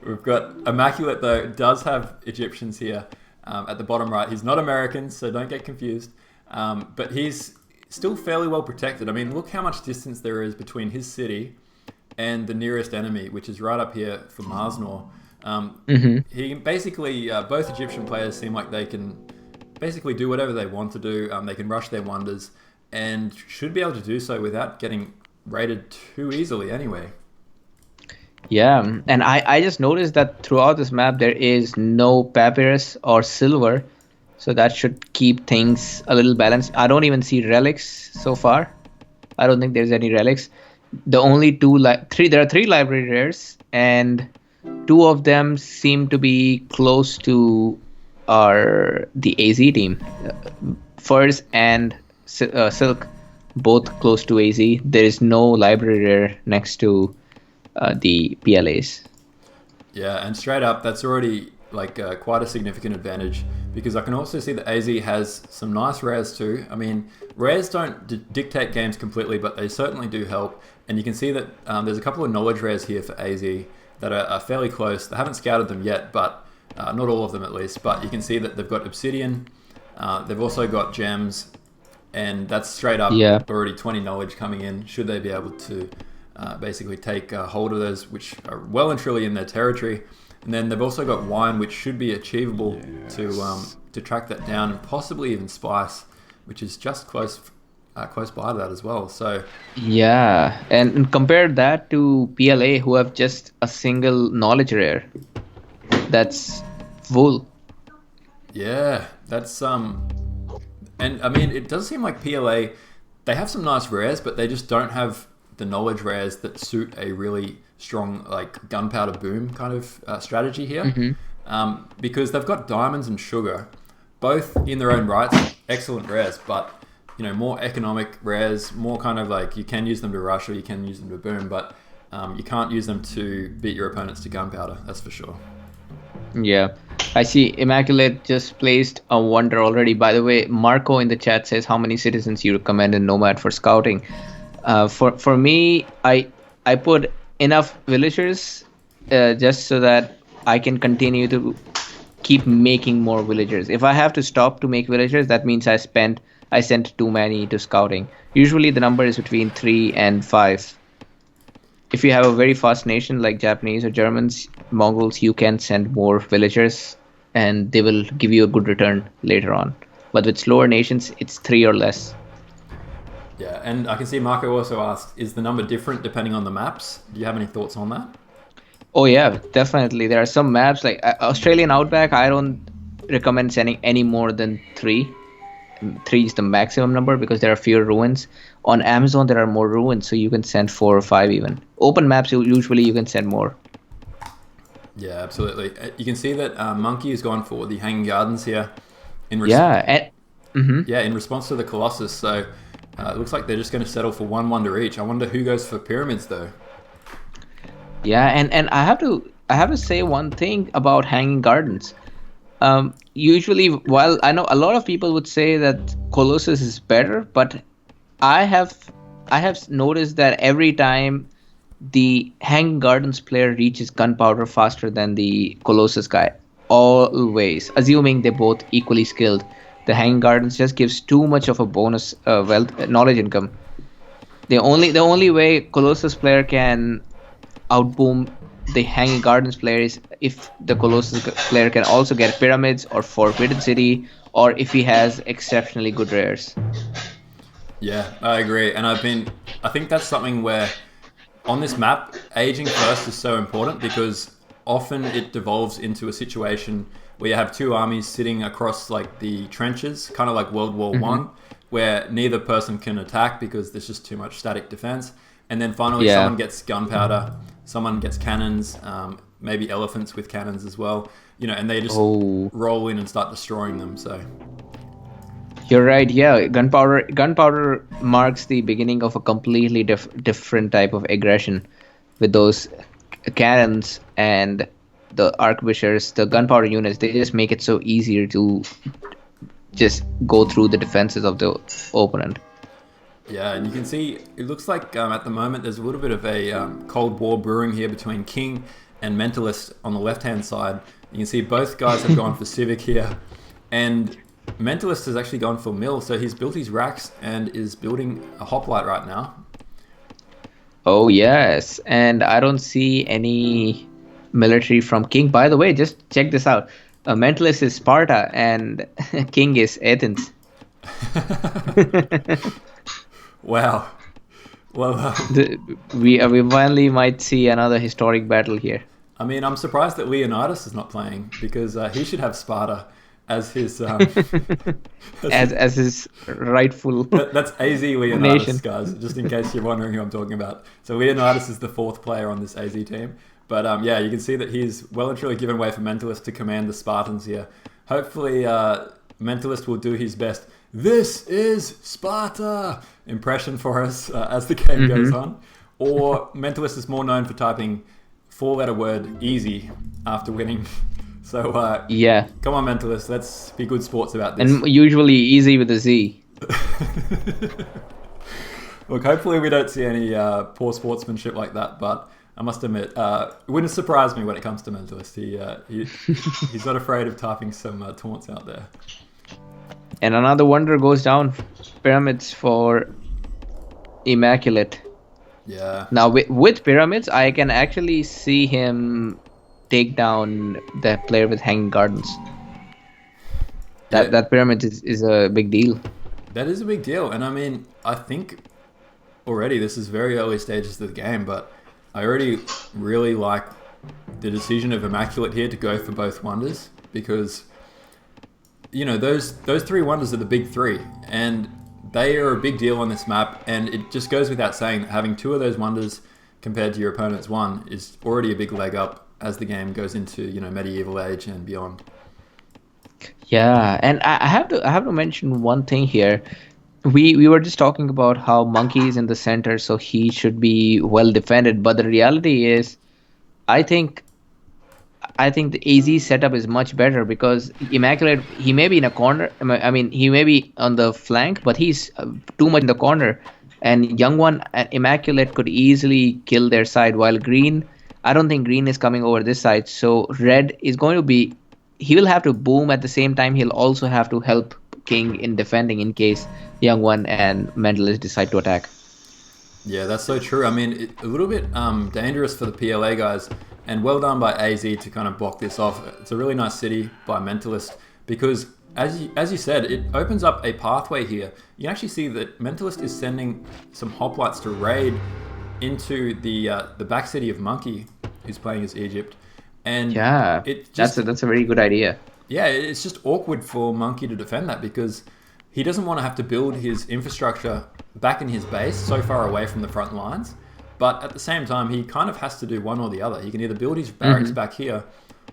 We've got Immaculate, though, does have Egyptians here at the bottom right. He's not American, so don't get confused. But he's still fairly well protected. I mean, look how much distance there is between his city and the nearest enemy, which is right up here for Marsnor. He basically, both Egyptian players seem like they can basically do whatever they want to do. They can rush their wonders, and should be able to do so without getting raided too easily anyway. Yeah, and I just noticed that throughout this map there is no papyrus or silver, so that should keep things a little balanced. I don't even see relics so far. I don't think there's any relics. The only there are three library rares, and two of them seem to be close to the AZ team. Furs and Silk, both close to AZ. There is no library rare next to the PLAs. Yeah, and straight up, that's already like quite a significant advantage, because I can also see that AZ has some nice rares too. I mean, rares don't dictate games completely, but they certainly do help. And you can see that there's a couple of knowledge rares here for AZ that are fairly close. They haven't scouted them yet, but not all of them at least. But you can see that they've got Obsidian. They've also got gems. And that's straight up already 20 knowledge coming in, should they be able to basically take hold of those, which are well and truly in their territory. And then they've also got wine, which should be achievable to track that down, and possibly even spice, which is just close by that as well. So yeah, and compare that to PLA, who have just a single knowledge rare. That's full. Yeah, that's and I mean, it does seem like PLA, they have some nice rares, but they just don't have the knowledge rares that suit a really strong, like, gunpowder boom kind of strategy here. Because they've got diamonds and sugar, both in their own rights, excellent rares, but more economic rares, more kind of like you can use them to rush or you can use them to boom, but you can't use them to beat your opponents to gunpowder, that's for sure. Yeah, I see Immaculate just placed a wonder already. By the way, Marco in the chat says how many citizens you recommend in Nomad for scouting. For me, I put enough villagers just so that I can continue to keep making more villagers. If I have to stop to make villagers, that means I sent too many to scouting. Usually the number is between 3 and 5. If you have a very fast nation like Japanese or Germans, Mongols, you can send more villagers and they will give you a good return later on. But with slower nations, it's 3 or less. Yeah, and I can see Marco also asked, is the number different depending on the maps? Do you have any thoughts on that? Oh yeah, definitely. There are some maps like Australian Outback, I don't recommend sending any more than 3. 3 is the maximum number because there are fewer ruins. On Amazon, there are more ruins, so you can send 4 or 5 even. Open maps, usually you can send more. Yeah, absolutely. You can see that Monkey has gone for the Hanging Gardens here. In response to the Colossus. So it looks like they're just going to settle for 1 wonder each. I wonder who goes for pyramids though. Yeah, and I have to say one thing about Hanging Gardens. Usually, while I know a lot of people would say that Colossus is better, but I have noticed that every time the Hanging Gardens player reaches gunpowder faster than the Colossus guy, always, assuming they're both equally skilled, the Hanging Gardens just gives too much of a bonus knowledge income. The only way Colossus player can outboom the Hanging Gardens player is if the Colossus player can also get pyramids or Forbidden City, or if he has exceptionally good rares. Yeah, I agree. And I think that's something where on this map, aging first is so important because often it devolves into a situation where you have 2 armies sitting across like the trenches, kind of like World War One, where neither person can attack because there's just too much static defense. And then finally someone gets gunpowder, someone gets cannons, maybe elephants with cannons as well, and they just roll in and start destroying them. So you're right. Yeah, gunpowder marks the beginning of a completely different type of aggression with those cannons and the arquebusiers, the gunpowder units. They just make it so easier to just go through the defenses of the opponent. Yeah, and you can see it looks like at the moment there's a little bit of a Cold War brewing here between King and Mentalist on the left-hand side. You can see both guys have gone for Civic here, and Mentalist has actually gone for Mill, so he's built his racks and is building a hoplite right now. Oh yes, and I don't see any military from King. By the way, just check this out. Mentalist is Sparta and King is Athens. Wow. Well, we finally might see another historic battle here. I mean, I'm surprised that Leonidas is not playing because he should have Sparta as his as his rightful. That's AZ Leonidas, nation. Guys. Just in case you're wondering who I'm talking about. So Leonidas is the 4th player on this AZ team, but yeah, you can see that he's well and truly given way for Mentalist to command the Spartans here. Hopefully, Mentalist will do his best. This is Sparta impression for us as the game goes on. Or Mentalist is more known for typing 4-letter word easy after winning. So yeah, come on Mentalist, let's be good sports about this. And usually easy with a Z. Look, hopefully we don't see any poor sportsmanship like that, but I must admit, it wouldn't surprise me when it comes to Mentalist. He's not afraid of typing some taunts out there. And another wonder goes down, pyramids for Immaculate. Yeah. Now with pyramids, I can actually see him take down the player with Hanging Gardens. That pyramid is a big deal. That is a big deal, and I mean, I think already this is very early stages of the game, but I already really like the decision of Immaculate here to go for both wonders because those 3 wonders are the big 3, and they are a big deal on this map, and it just goes without saying that having 2 of those wonders compared to your opponent's 1 is already a big leg up as the game goes into medieval age and beyond. Yeah, and I have to mention one thing here. we were just talking about how Monkey is in the center, so he should be well defended. But the reality is, I think the AZ setup is much better because Immaculate, he may be in a corner. I mean, he may be on the flank, but he's too much in the corner. And Young One and Immaculate could easily kill their side, while Green, I don't think Green is coming over this side. So Red is going to be, he will have to boom at the same time. He'll also have to help King in defending in case Young One and Mentalist decide to attack. Yeah, that's so true. I mean, a little bit dangerous for the PLA guys, and well done by AZ to kind of block this off. It's a really nice city by Mentalist because, as you said, it opens up a pathway here. You can actually see that Mentalist is sending some hoplites to raid into the back city of Monkey, who's playing as Egypt. And yeah, that's a very good idea. Yeah, it's just awkward for Monkey to defend that because he doesn't want to have to build his infrastructure back in his base so far away from the front lines. But at the same time, he kind of has to do one or the other. He can either build his barracks back here,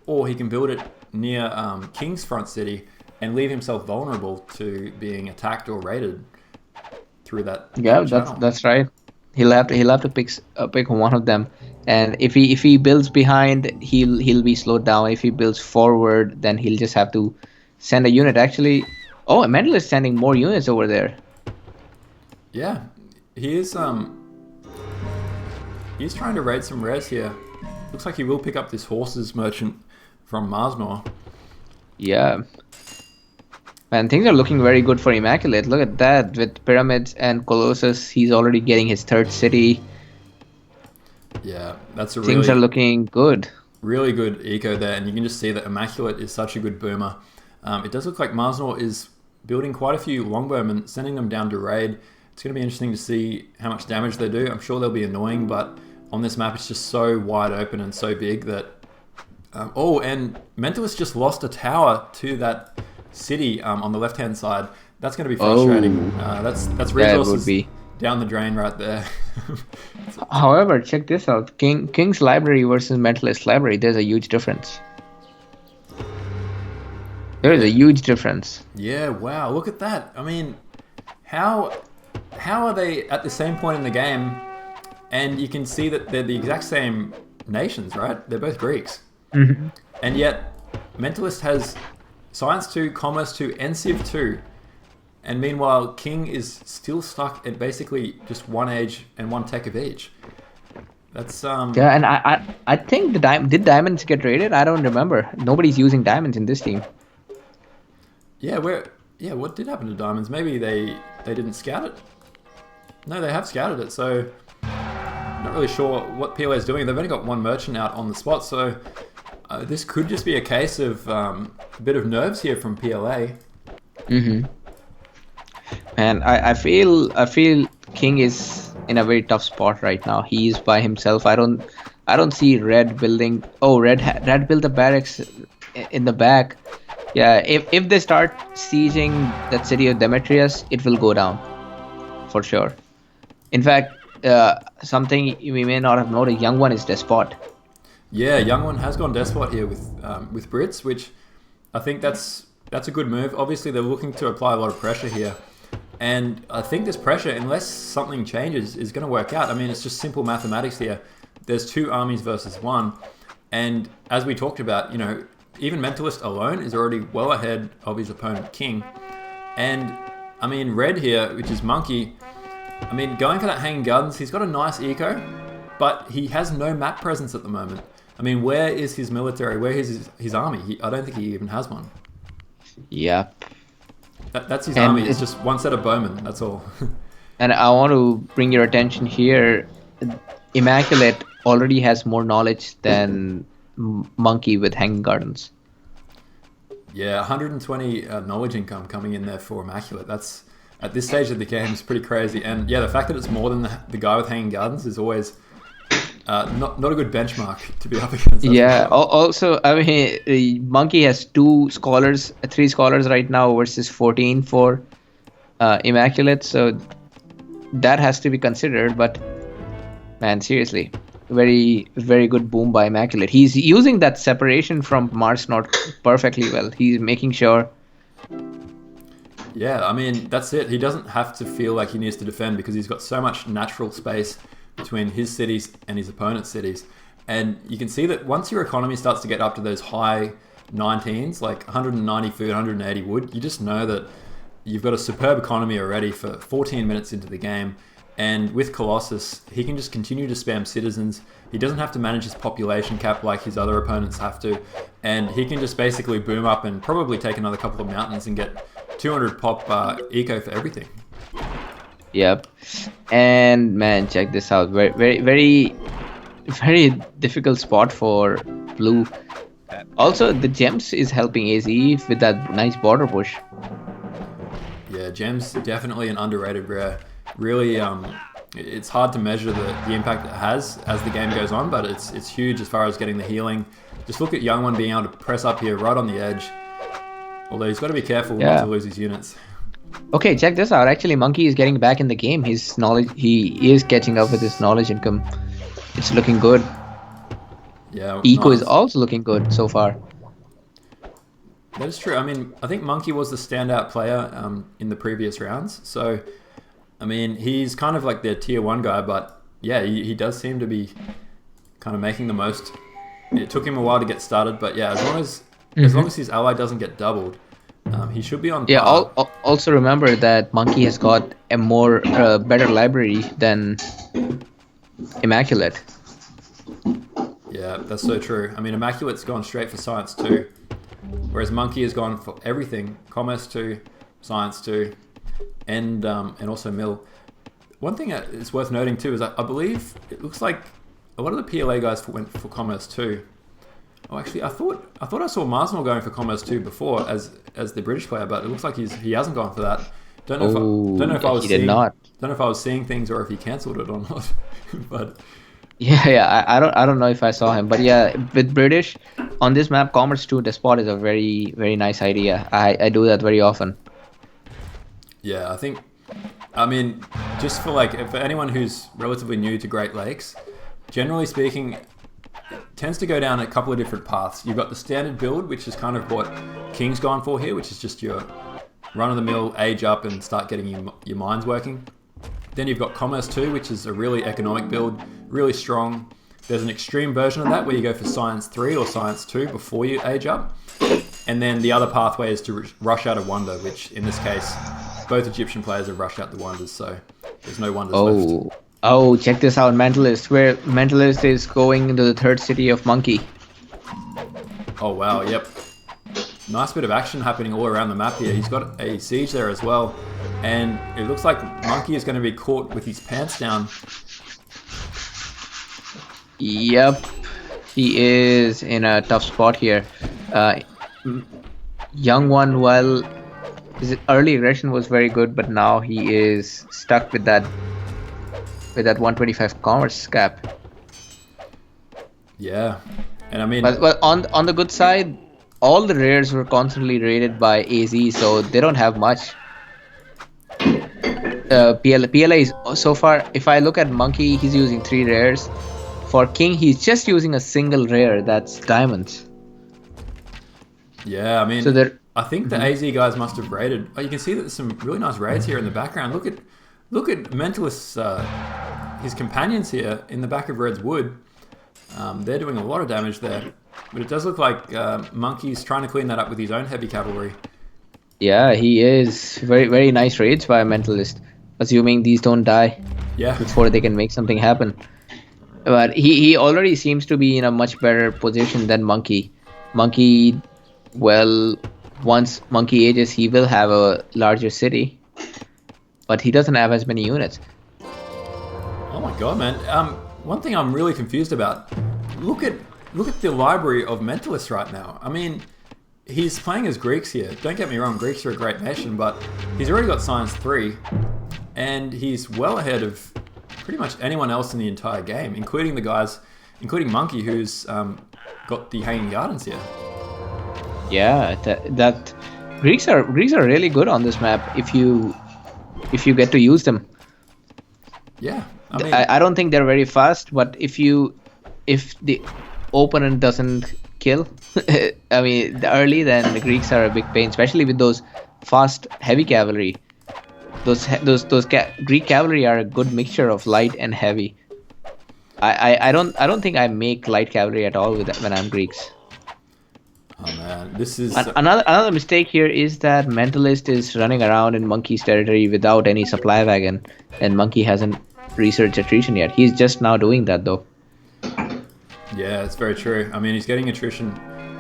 or he can build it near King's front city and leave himself vulnerable to being attacked or raided through that. Yeah, that's right. He'll have to pick one of them. And if he builds behind, he'll be slowed down. If he builds forward, then he'll just have to send a unit. Actually, oh, a Mental is sending more units over there. Yeah, he's trying to raid some res here. Looks like he will pick up this horses merchant from Marsnor. Yeah. Man, things are looking very good for Immaculate. Look at that. With Pyramids and Colossus, he's already getting his third city. Yeah, that's a things are looking good. Really good eco there, and you can just see that Immaculate is such a good boomer. It does look like Marsnor is building quite a few longbowmen, sending them down to raid. It's going to be interesting to see how much damage they do. I'm sure they'll be annoying, but on this map, it's just so wide open and so big that... oh, and Mentalist just lost a tower to that city on the left-hand side. That's going to be frustrating. That's resources down the drain right there. However, check this out. King's library versus Mentalist library, there's a huge difference. There is a huge difference. Yeah, wow, look at that. I mean, how are they at the same point in the game? And you can see that they're the exact same nations, right? They're both Greeks. Mm-hmm. And yet, Mentalist has Science 2, Commerce 2, and Civ 2. And meanwhile, King is still stuck at basically just one age and one tech of each. That's Yeah, and I think did diamonds get raided? I don't remember. Nobody's using diamonds in this team. Yeah, what did happen to diamonds? Maybe they didn't scout it? No, they have scouted it, so not really sure what PLA is doing. They've only got one merchant out on the spot, so this could just be a case of a bit of nerves here from PLA. Mm-hmm. And I feel King is in a very tough spot right now. He's by himself. I don't see Red building. Oh, Red built the barracks in the back. Yeah, if they start sieging that city of Demetrius, it will go down for sure. In fact, something we may not have noticed, Young One is Despot. Yeah, Young One has gone Despot here with Brits, which I think that's a good move. Obviously, they're looking to apply a lot of pressure here. And I think this pressure, unless something changes, is going to work out. I mean, it's just simple mathematics here. There's two armies versus one. And as we talked about, even Mentalist alone is already well ahead of his opponent, King. And, I mean, Red here, which is Monkey, I mean, going for that Hanging Gardens, he's got a nice eco, but he has no map presence at the moment. I mean, where is his military? Where is his army? I don't think he even has one. Yep. That's his army. It's just one set of bowmen. That's all. And I want to bring your attention here. Immaculate already has more knowledge than Monkey with Hanging Gardens. Yeah, 120 knowledge income coming in there for Immaculate. That's, at this stage of the game, is pretty crazy. And yeah, the fact that it's more than the guy with Hanging Gardens is always not a good benchmark to be up against. Yeah, also, I mean, Monkey has 3 scholars right now versus 14 for Immaculate. So that has to be considered. But man, seriously, very, very good boom by Immaculate. He's using that separation from Mars North perfectly well. He's making sure. Yeah, I mean, that's it. He doesn't have to feel like he needs to defend because he's got so much natural space between his cities and his opponent's cities. And you can see that once your economy starts to get up to those high 19s, like 190 food, 180 wood, you just know that you've got a superb economy already for 14 minutes into the game. And with Colossus, he can just continue to spam citizens. He doesn't have to manage his population cap like his other opponents have to. And he can just basically boom up and probably take another couple of mountains and get 200 pop eco for everything. Yep. And man, check this out. Very, very, very, very difficult spot for blue. Also, the gems is helping AZ with that nice border push. Yeah, gems definitely an underrated rare. Really, it's hard to measure the impact it has as the game goes on, but it's huge as far as getting the healing. Just look at Young One being able to press up here right on the edge. Although he's got to be careful not to lose his units. Okay, check this out. Actually, Monkey is getting back in the game. His knowledge, he is catching up with his knowledge income. It's looking good. Yeah, Eco is also looking good so far. That is true. I mean, I think Monkey was the standout player in the previous rounds. So, I mean, he's kind of like their tier 1 guy, but yeah, he does seem to be kind of making the most. It took him a while to get started, but yeah, as long as his ally doesn't get doubled, he should be on par. Yeah, also remember that Monkey has got a more better library than Immaculate. Yeah, that's so true. I mean, Immaculate's gone straight for Science 2, whereas Monkey has gone for everything. Commerce 2, Science 2, and also Mill. One thing that is worth noting too is I believe it looks like a lot of the PLA guys went for Commerce 2. Oh, actually, I thought I saw Marsmore going for Commerce 2 before as the British player, but it looks like he hasn't gone for that. Don't know if I was seeing things or if he cancelled it or not. But yeah, I don't know if I saw him, but yeah, with British on this map, Commerce 2 Despot is a very, very nice idea. I do that very often. Yeah, I mean, just for anyone who's relatively new to Great Lakes, generally speaking, it tends to go down a couple of different paths. You've got the standard build, which is kind of what King's gone for here, which is just your run-of-the-mill age up and start getting your mines working. Then you've got Commerce 2, which is a really economic build, really strong. There's an extreme version of that where you go for Science 3 or Science 2 before you age up. And then the other pathway is to rush out of Wonder, which in this case, both Egyptian players have rushed out the Wonders, so there's no Wonders left. Oh, check this out, Mentalist, where Mentalist is going into the third city of Monkey. Oh wow, yep. Nice bit of action happening all around the map here. He's got a siege there as well. And it looks like Monkey is going to be caught with his pants down. Yep, he is in a tough spot here. Young One, well, his early aggression was very good, but now he is stuck with that 125 commerce cap. Yeah, and I mean, but on the good side, all the rares were constantly raided by AZ, so they don't have much. PLA is so far. If I look at Monkey, he's using 3 rares. For King, he's just using a single rare. That's diamonds. Yeah, I mean, so I think the AZ guys must have raided. Oh, you can see that there's some really nice raids here in the background. Look at Mentalist's his companions here in the back of Red's Wood. They're doing a lot of damage there, but it does look like Monkey's trying to clean that up with his own heavy cavalry. Yeah, he is. Very, very nice raids by Mentalist, assuming these don't die before they can make something happen. But he already seems to be in a much better position than Monkey. Monkey, well, once Monkey ages, he will have a larger city, but he doesn't have as many units. Oh my god, man. One thing I'm really confused about, look at the library of Mentalists right now. I mean, he's playing as Greeks here. Don't get me wrong, Greeks are a great nation, but he's already got Science 3, and he's well ahead of pretty much anyone else in the entire game, including Monkey, who's got the Hanging Gardens here. Yeah, that Greeks are really good on this map if you get to use them. Yeah, I mean, I don't think they're very fast, but if the opponent doesn't kill, I mean, early, then the Greeks are a big pain, especially with those fast heavy cavalry. Those Greek cavalry are a good mixture of light and heavy. I don't think I make light cavalry at all when I'm Greeks. Oh man, this is Another mistake here is that Mentalist is running around in Monkey's territory without any supply wagon, and Monkey hasn't researched attrition yet. He's just now doing that though. Yeah, it's very true. I mean, he's getting attrition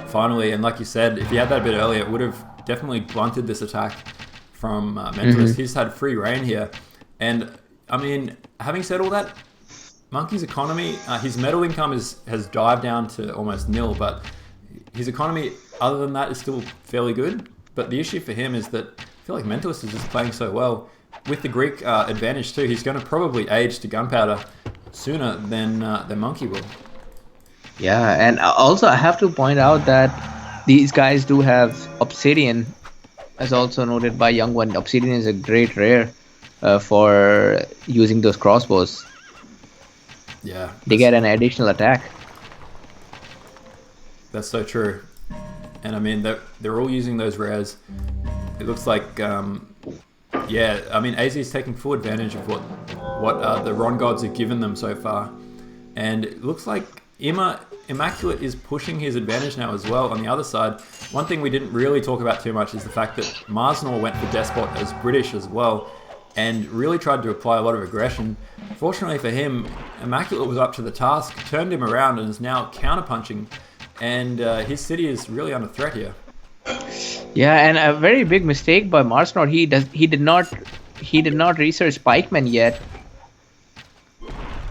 finally, and like you said, if he had that a bit earlier, it would have definitely blunted this attack from Mentalist. He's had free reign here, and I mean, having said all that, Monkey's economy, his metal income has dived down to almost nil, but his economy, other than that, is still fairly good. But the issue for him is that I feel like Mentalist is just playing so well. With the Greek advantage too, he's going to probably age to gunpowder sooner than Monkey will. Yeah, and also I have to point out that these guys do have obsidian, as also noted by Young One. Obsidian is a great rare for using those crossbows. Yeah. They get an additional attack. That's so true. And I mean, they're all using those rares. It looks like, yeah, I mean, AZ is taking full advantage of what the Ron gods have given them so far. And it looks like Immaculate is pushing his advantage now as well on the other side. One thing we didn't really talk about too much is the fact that Marsnor went for Despot as British as well and really tried to apply a lot of aggression. Fortunately for him, Immaculate was up to the task, turned him around, and is now counterpunching. And his city is really under threat here. Yeah, and a very big mistake by Marsnor. He did not research pikemen yet.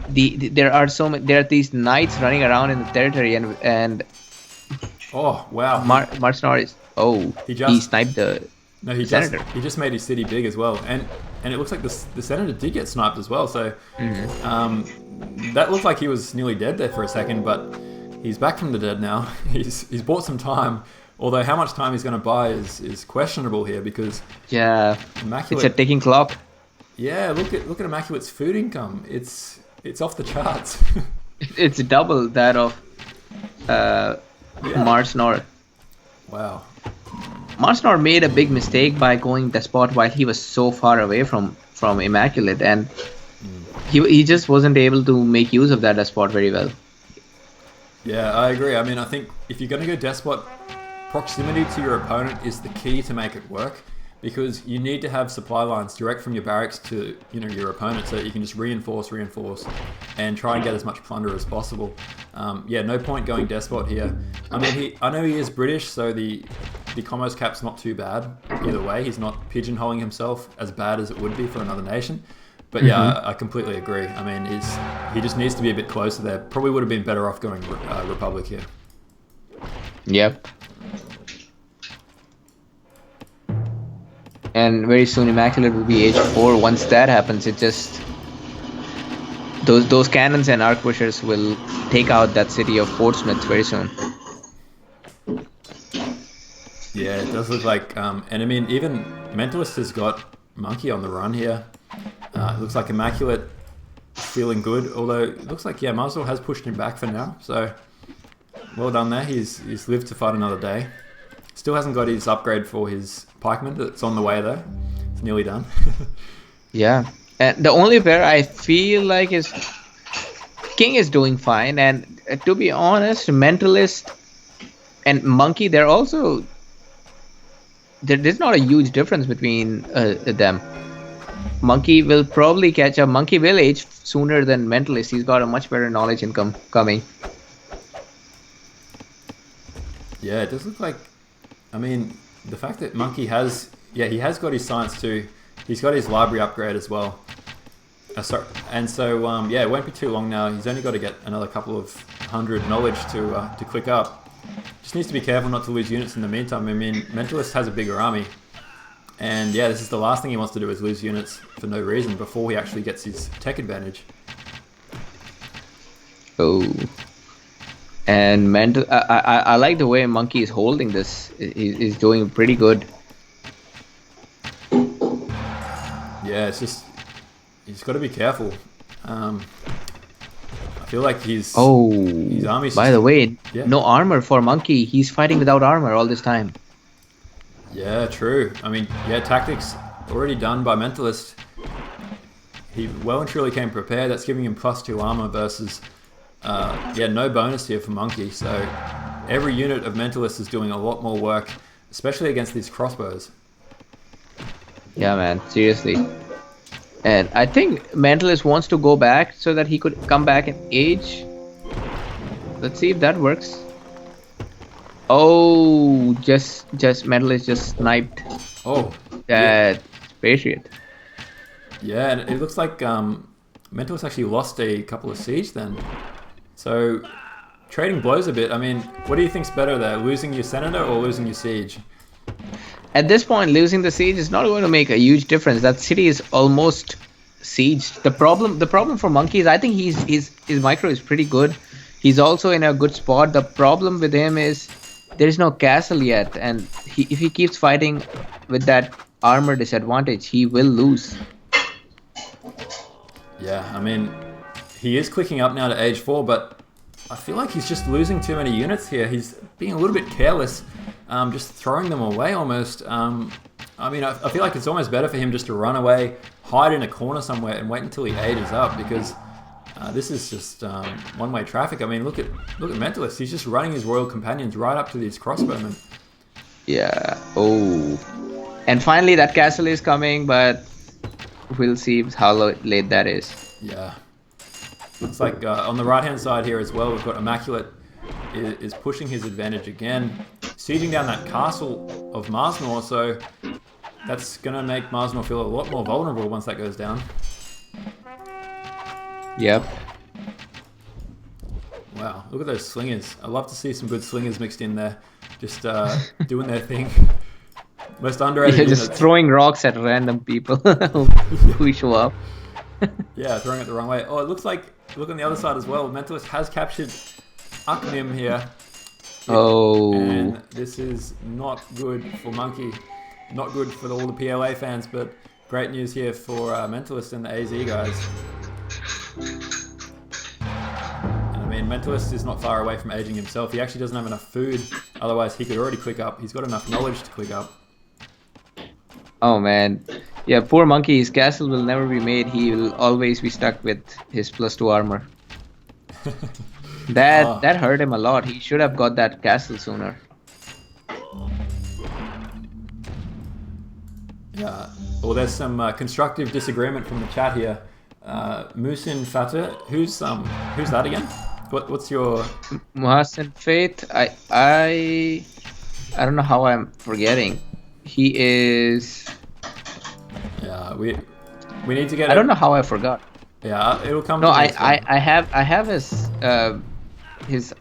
There are these knights running around in the territory, and oh wow, Marsnor is he sniped the senator. He just made his city big as well, and it looks like the senator did get sniped as well. So that looked like he was nearly dead there for a second, but he's back from the dead now. He's bought some time, although how much time he's going to buy is questionable here because Immaculate, it's a ticking clock. Yeah, look at Immaculate's food income. It's off the charts. It's double that of Marsnor. Wow. Marsnor made a big mistake by going Despot while he was so far away from Immaculate, and he just wasn't able to make use of that Despot very well. Yeah, I agree. I mean, I think if you're going to go Despot, proximity to your opponent is the key to make it work, because you need to have supply lines direct from your barracks to your opponent so that you can just reinforce, and try and get as much plunder as possible. Yeah, no point going Despot here. I mean, I know he is British, so the commerce cap's not too bad either way. He's not pigeonholing himself as bad as it would be for another nation. But yeah, I completely agree. I mean, he just needs to be a bit closer there. Probably would have been better off going Republic here. Yep. And very soon Immaculate will be age 4. Once that happens, it just those cannons and arquebusiers will take out that city of Portsmouth very soon. Yeah, it does look like, and I mean, even Mentalist has got Monkey on the run here. It looks like Immaculate feeling good, although it looks like, yeah, Marsnor has pushed him back for now, so well done there. He's lived to fight another day. Still hasn't got his upgrade for his pikeman. That's on the way though. It's nearly done. Yeah, and the only pair I feel like is King is doing fine, and to be honest, Mentalist and Monkey, they're also there's not a huge difference between them. Monkey will probably catch up. Monkey will age sooner than Mentalist. He's got a much better knowledge income coming. Yeah, it does look like, I mean, the fact that Monkey has, he has got his science too. He's got his library upgrade as well. And so, yeah, it won't be too long now. He's only got to get another couple of 100 knowledge to click up. Just needs to be careful not to lose units in the meantime. I mean, Mentalist has a bigger army. And yeah, this is the last thing he wants to do is lose units for no reason before he actually gets his tech advantage. Oh. And I like the way Monkey is holding this. He's doing pretty good. Yeah, it's just, he's got to be careful. I feel like his army's by the way, no armor for Monkey. He's fighting without armor all this time. Yeah, true. I mean, yeah, tactics already done by Mentalist. He well and truly came prepared. That's giving him +2 armor versus, no bonus here for Monkey. So every unit of Mentalist is doing a lot more work, especially against these crossbows. Yeah, man, seriously. And I think Mentalist wants to go back so that he could come back and age. Let's see if that works. Oh, just Mentalist just sniped. Oh, that Patriot. Yeah, and it looks like Mentalist actually lost a couple of siege then. So trading blows a bit. I mean, what do you think's better there, losing your senator or losing your siege? At this point, losing the siege is not going to make a huge difference. That city is almost sieged. The problem for Monkey is I think his micro is pretty good. He's also in a good spot. The problem with him is there is no castle yet, and if he keeps fighting with that armor disadvantage, he will lose. Yeah, I mean, he is clicking up now to age 4, but I feel like he's just losing too many units here. He's being a little bit careless, just throwing them away almost. I mean, I feel like it's almost better for him just to run away, hide in a corner somewhere, and wait until he ages up, because this is just one-way traffic. I mean, look at Mentalist. He's just running his royal companions right up to these crossbowmen. Yeah. Oh. And finally, that castle is coming, but we'll see how late that is. Yeah. It's like on the right-hand side here as well, we've got Immaculate is pushing his advantage again, sieging down that castle of Marsnor, so that's going to make Marsnor feel a lot more vulnerable once that goes down. Yep. Wow, look at those slingers. I love to see some good slingers mixed in there, just doing their thing. Most underrated units. Just throwing rocks at random people who show up. Yeah, throwing it the wrong way. Oh, it looks like, look on the other side as well, Mentalist has captured Aknim here. Oh. And this is not good for Monkey. Not good for all the PLA fans, but great news here for Mentalist and the AZ guys. And I mean, Mentalist is not far away from aging himself. He actually doesn't have enough food, otherwise he could already click up. He's got enough knowledge to click up. Oh man. Yeah, poor Monkey, his castle will never be made. He will always be stuck with his +2 armor. That hurt him a lot. He should have got that castle sooner. Yeah. Well, there's some constructive disagreement from the chat here. Musin Fateh, who's that again? What's your Muhassin Faith? I don't know how I'm forgetting. He is. Yeah, we need to get. I don't know how I forgot. Yeah, it'll come. No, I have his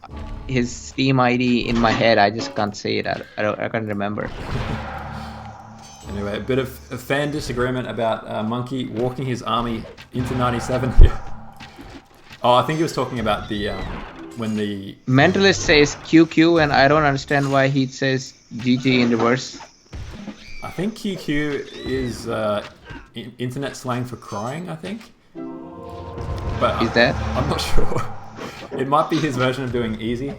Steam ID in my head. I just can't say it. I can't remember. Anyway, a bit of a fan disagreement about Monkey walking his army into 97 here. Oh, I think he was talking about the when the Mentalist says QQ, and I don't understand why he says GG in reverse. I think QQ is internet slang for crying, I think. But is that? I'm not sure. It might be his version of doing easy.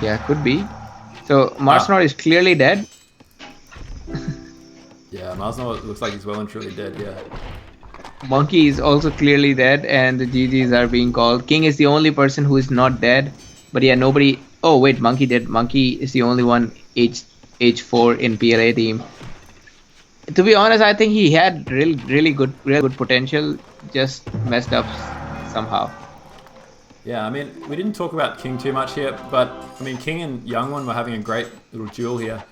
Yeah, could be. So Marsnor is clearly dead. Yeah, Marsnor looks like he's well and truly dead, yeah. Monkey is also clearly dead, and the GGs are being called. King is the only person who is not dead. But yeah, nobody... Oh, wait, Monkey dead. Monkey is the only one age 4 in PLA team. To be honest, I think he had really good potential, just messed up somehow. Yeah, I mean, we didn't talk about King too much here, but I mean, King and Young One were having a great little duel here.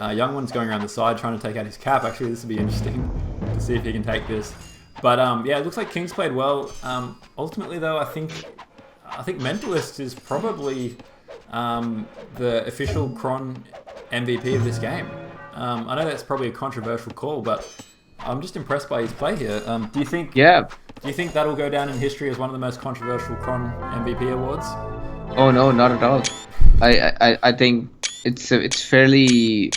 Young One's going around the side trying to take out his cap. Actually, this will be interesting to see if he can take this. But yeah, it looks like King's played well. Ultimately, though, I think Mentalist is probably the official Cron MVP of this game. I know that's probably a controversial call, but I'm just impressed by his play here. Do you think? Yeah. Do you think that'll go down in history as one of the most controversial Cron MVP awards? Oh no, not at all. I think it's fairly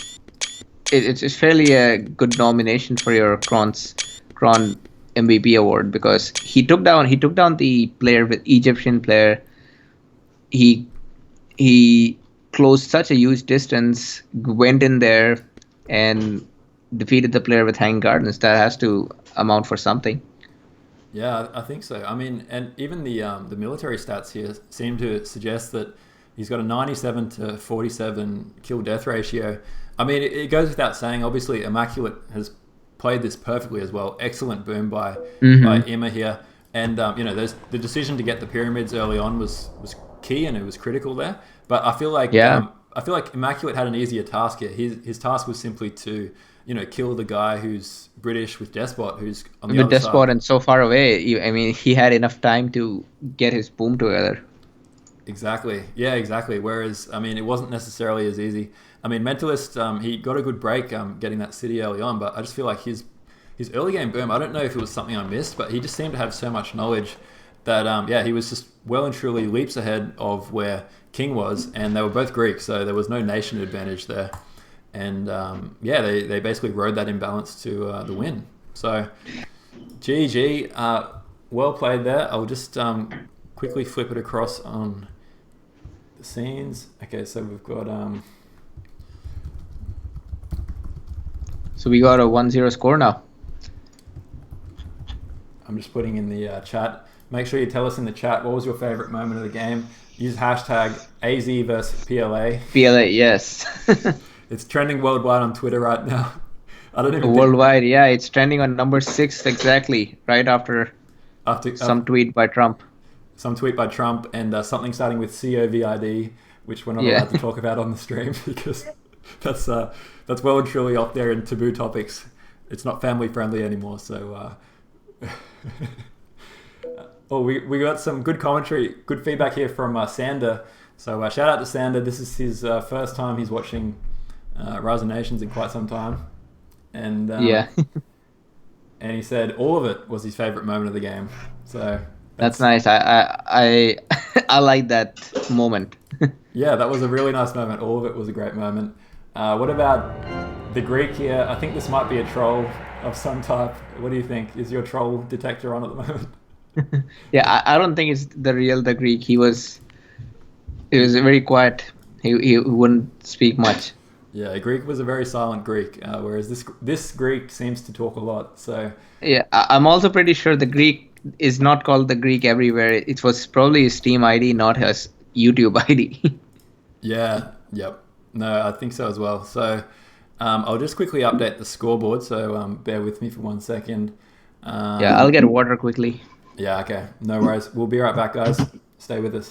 a good nomination for your Cron MVP award, because he took down the player with Egyptian player. He closed such a huge distance, went in there, and defeated the player with Hanging Gardens. That has to amount for something. Yeah, I think so. I mean, and even the military stats here seem to suggest that he's got a 97 to 47 kill death ratio. I mean, it goes without saying. Obviously, Immaculate has played this perfectly as well. Excellent boom by Ima here, and the decision to get the pyramids early on was key, and it was critical there. But I feel like Immaculate had an easier task here. His task was simply to kill the guy who's British with Despot, who's on the other side. And so far away. I mean, he had enough time to get his boom together. Exactly. Yeah, exactly. Whereas, I mean, it wasn't necessarily as easy. I mean, Mentalist, he got a good break getting that city early on, but I just feel like his early game boom, I don't know if it was something I missed, but he just seemed to have so much knowledge that, he was just well and truly leaps ahead of where King was, and they were both Greek, so there was no nation advantage there. And, they basically rode that imbalance to the win. So, GG, well played there. I'll just quickly flip it across on the scenes. Okay, so we've got... So we got a 1-0 score now. I'm just putting in the chat. Make sure you tell us in the chat what was your favorite moment of the game. Use hashtag AZ versus PLA. PLA, yes. It's trending worldwide on Twitter right now. I don't even worldwide, yeah, it's trending on number 6 exactly, right after some tweet by Trump. Some tweet by Trump and something starting with COVID, which we're not allowed to talk about on the stream because that's well and truly up there in taboo topics. It's not family friendly anymore. So, we got some good commentary, good feedback here from Sander. So shout out to Sander. This is his first time he's watching Rise of Nations in quite some time, and and he said all of it was his favorite moment of the game. So that's nice. I like that moment. Yeah, that was a really nice moment. All of it was a great moment. What about the Greek here? I think this might be a troll of some type. What do you think? Is your troll detector on at the moment? Yeah, I don't think it's the Greek. He was very quiet. He wouldn't speak much. Yeah, Greek was a very silent Greek, whereas this Greek seems to talk a lot. So yeah, I'm also pretty sure the Greek is not called the Greek everywhere. It was probably his Steam ID, not his YouTube ID. Yeah, yep. No, I think so as well. So I'll just quickly update the scoreboard. So bear with me for 1 second. Yeah, I'll get water quickly. Yeah, okay. No worries. We'll be right back, guys. Stay with us.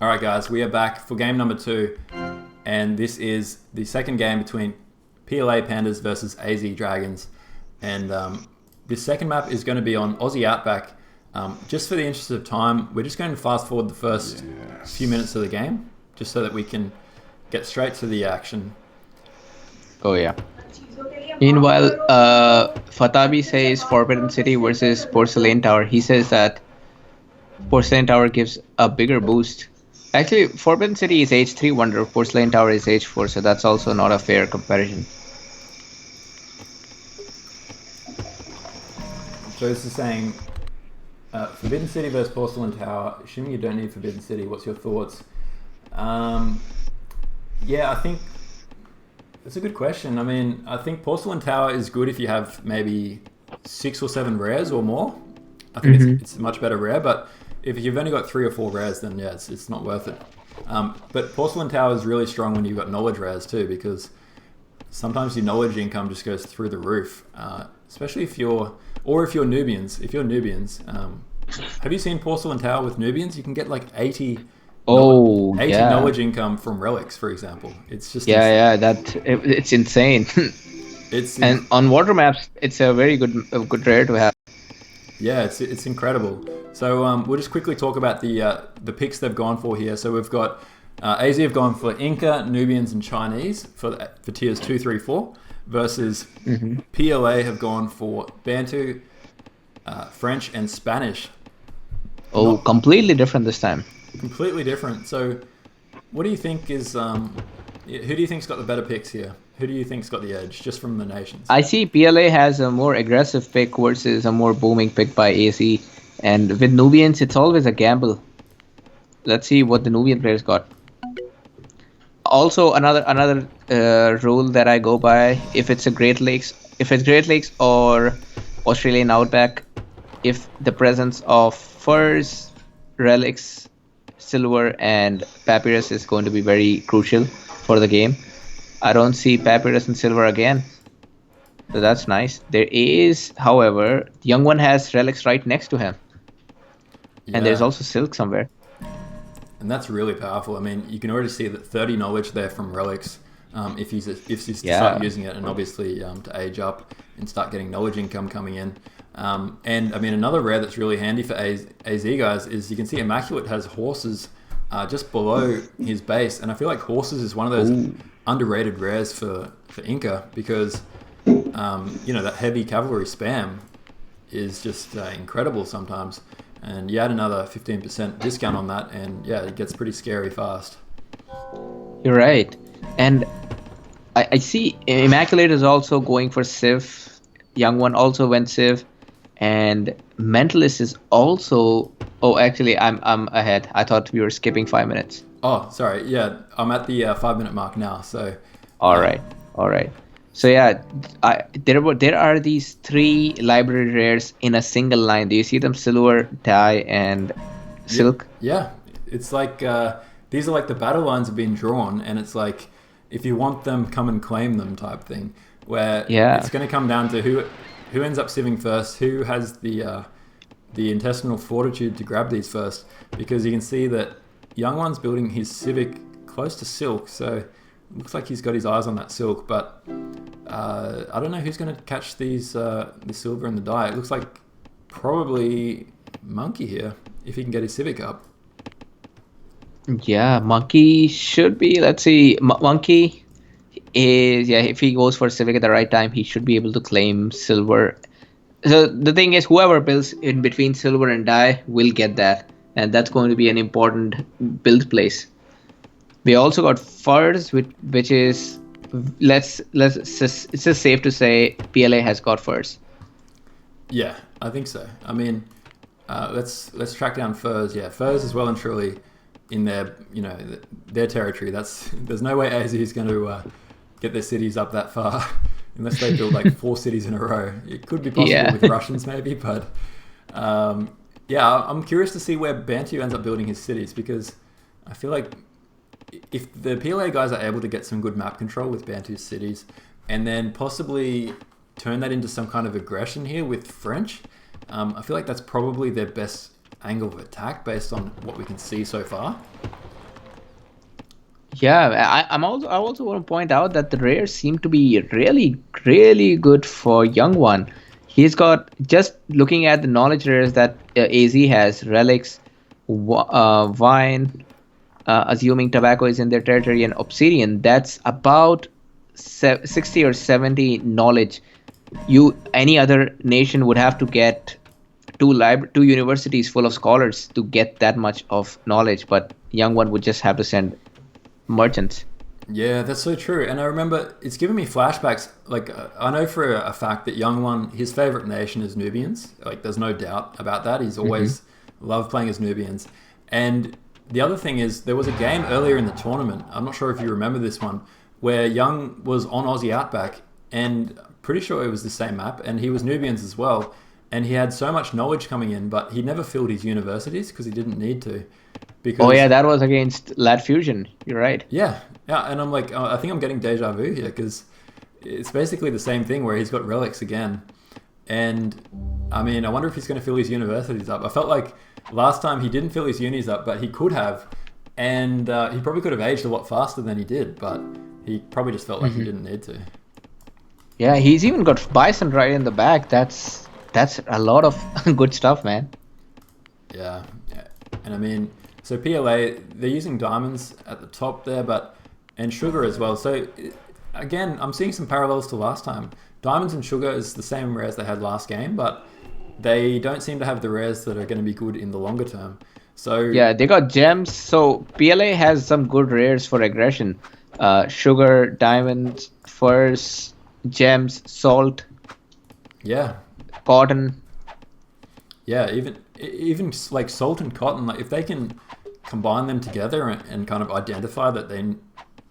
All right, guys, we are back for game number 2, and this is the second game between PLA Pandas versus AZ Dragons. And this second map is going to be on Aussie Outback. Just for the interest of time, we're just going to fast forward the first few minutes of the game, just so that we can get straight to the action. Oh, yeah. Meanwhile, Fatabi says Forbidden City versus Porcelain Tower. He says that Porcelain Tower gives a bigger boost. Actually, Forbidden City is H3 Wonder, Porcelain Tower is H4, so that's also not a fair comparison. So this is saying Forbidden City versus Porcelain Tower. Assuming you don't need Forbidden City, what's your thoughts? Yeah, I think it's a good question. I mean, I think Porcelain Tower is good if you have maybe 6 or 7 rares or more. I think it's a much better rare, but if you've only got 3 or 4 rares, then yeah, it's not worth it. But Porcelain Tower is really strong when you've got knowledge rares too, because sometimes your knowledge income just goes through the roof, especially if you're Nubians. If you're Nubians, have you seen Porcelain Tower with Nubians? You can get like 80 knowledge income from relics, for example. It's just it's insane. And on water maps, it's a very good rare to have. Yeah, it's incredible. So we'll just quickly talk about the picks they've gone for here. So we've got AZ have gone for Inca, Nubians, and Chinese for tiers 2, 3, 4, versus PLA have gone for Bantu, French, and Spanish. Completely different this time. Completely different. So what do you think is who do you think's got the better picks here? Who do you think's got the edge, just from the nations? I see PLA has a more aggressive pick versus a more booming pick by AC. And with Nubians, it's always a gamble. Let's see what the Nubian players got. Also, another rule that I go by, if it's Great Lakes or Australian Outback, if the presence of furs, relics, silver, and papyrus is going to be very crucial for the game. I don't see papyrus and silver again, so that's nice. There is, however, young one has relics right next to him, and there's also silk somewhere. And that's really powerful. I mean, you can already see that 30 knowledge there from relics, if you start using it, and obviously to age up and start getting knowledge income coming in. And I mean, another rare that's really handy for AZ guys is you can see Immaculate has horses just below his base, and I feel like horses is one of those underrated rares for Inca, because that heavy cavalry spam is just incredible sometimes. And you add another 15% discount on that, and yeah, it gets pretty scary fast. You're right. And I see Immaculate is also going for Civ. Young one also went Civ. And Mentalist is also... Oh, actually, I'm ahead. I thought we were skipping 5 minutes. Oh, sorry. Yeah, I'm at the 5-minute mark now, so... All right. So yeah, there are these 3 library rares in a single line. Do you see them? Silver, dye, and silk? Yeah. It's like, these are like the battle lines have been drawn, and it's like, if you want them, come and claim them type thing. Where it's going to come down to who ends up civing first, who has the intestinal fortitude to grab these first. Because you can see that Young One's building his civic close to silk, so it looks like he's got his eyes on that silk, but I don't know who's going to catch these the silver and the dye. It looks like probably Monkey here, if he can get his civic up. Yeah, Monkey should be. Let's see. Monkey is, if he goes for civic at the right time, he should be able to claim silver. So the thing is, whoever builds in between silver and dye will get that, and that's going to be an important build place. We also got furs, which is it's just safe to say PLA has got furs. Yeah, I think so. I mean, let's track down furs. Yeah, furs is well and truly in their territory. There's no way AZ is going to get their cities up that far unless they build like 4 cities in a row. It could be possible with Russians maybe, but I'm curious to see where Bantu ends up building his cities, because I feel like if the PLA guys are able to get some good map control with Bantu's cities, and then possibly turn that into some kind of aggression here with French, I feel like that's probably their best angle of attack based on what we can see so far. Yeah, I also want to point out that the rares seem to be really, really good for Young One. He's got, just looking at the knowledge rares that AZ has, relics, wine, assuming tobacco is in their territory, and obsidian, that's about 60 or 70 knowledge, any other nation would have to get two universities full of scholars to get that much of knowledge, but young one would just have to send merchants. Yeah, that's so true. And I remember it's given me flashbacks. Like, I know for a fact that young one, his favorite nation is Nubians. Like, there's no doubt about that. He's always loved playing as Nubians. And the other thing is, there was a game earlier in the tournament, I'm not sure if you remember this one, where Young was on Aussie Outback, and pretty sure it was the same map, and he was Nubians as well. And he had so much knowledge coming in, but he never filled his universities because he didn't need to. Oh yeah, that was against Lat Fusion. You're right. Yeah, and I'm like, I think I'm getting deja vu here because it's basically the same thing where he's got relics again. And I mean, I wonder if he's going to fill his universities up. I felt like last time he didn't fill his unis up, but he could have. And he probably could have aged a lot faster than he did, but he probably just felt like he didn't need to. Yeah, he's even got Bison right in the back. That's a lot of good stuff, man. Yeah. And I mean, so PLA, they're using diamonds at the top there, and sugar as well. So again, I'm seeing some parallels to last time. Diamonds and sugar is the same rares they had last game, but they don't seem to have the rares that are going to be good in the longer term. So yeah, they got gems. So PLA has some good rares for aggression. Sugar, diamonds, furs, gems, salt. Yeah. Cotton. Yeah, even like salt and cotton, like if they can combine them together and kind of identify that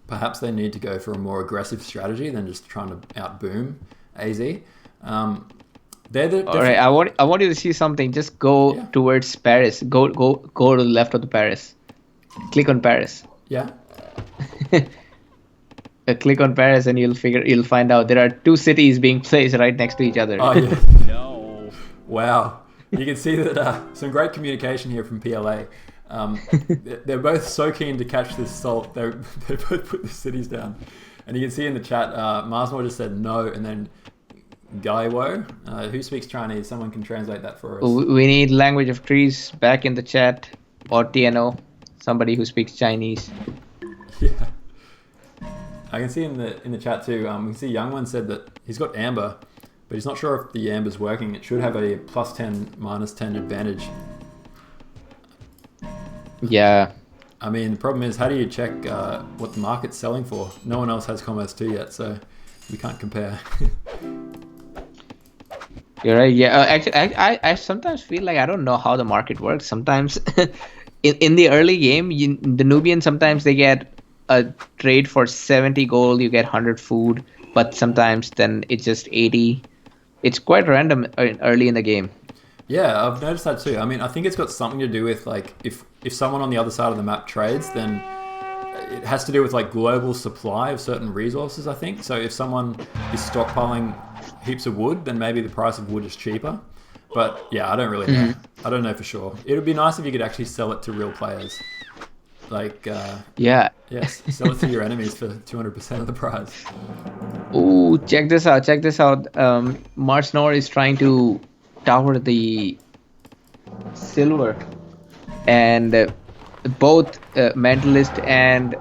perhaps they need to go for a more aggressive strategy than just trying to outboom AZ. All right, I want you to see something. Just go towards Paris. Go to the left of the Paris. Click on Paris. Yeah. Click on Paris and you'll find out there are two cities being placed right next to each other. Oh yeah. No. Wow. You can see that some great communication here from PLA. They're both so keen to catch this salt. They both put the cities down. And you can see in the chat, Marsmore just said no, and then Gaiwo, who speaks Chinese? Someone can translate that for us. We need language of trees back in the chat, or TNO, somebody who speaks Chinese. Yeah. I can see in the chat too, we can see Young One said that he's got Amber, but he's not sure if the Amber's working. It should have a +10, -10 advantage. Yeah. I mean, the problem is, how do you check what the market's selling for? No one else has Commerce 2 yet, so we can't compare. You're right. Yeah. Actually, I sometimes feel like I don't know how the market works. Sometimes, in the early game, the Nubians sometimes they get a trade for 70 gold. You get 100 food, but sometimes then it's just 80. It's quite random early in the game. Yeah, I've noticed that too. I mean, I think it's got something to do with like if someone on the other side of the map trades, then it has to do with like global supply of certain resources, I think. So if someone is stockpiling heaps of wood, then maybe the price of wood is cheaper. But yeah, I don't really know. I don't know for sure. It would be nice if you could actually sell it to real players. Like, yeah. Yes, sell it to your enemies for 200% of the price. Ooh, check this out. Mars Nor is trying to tower the silver, and both Mentalist and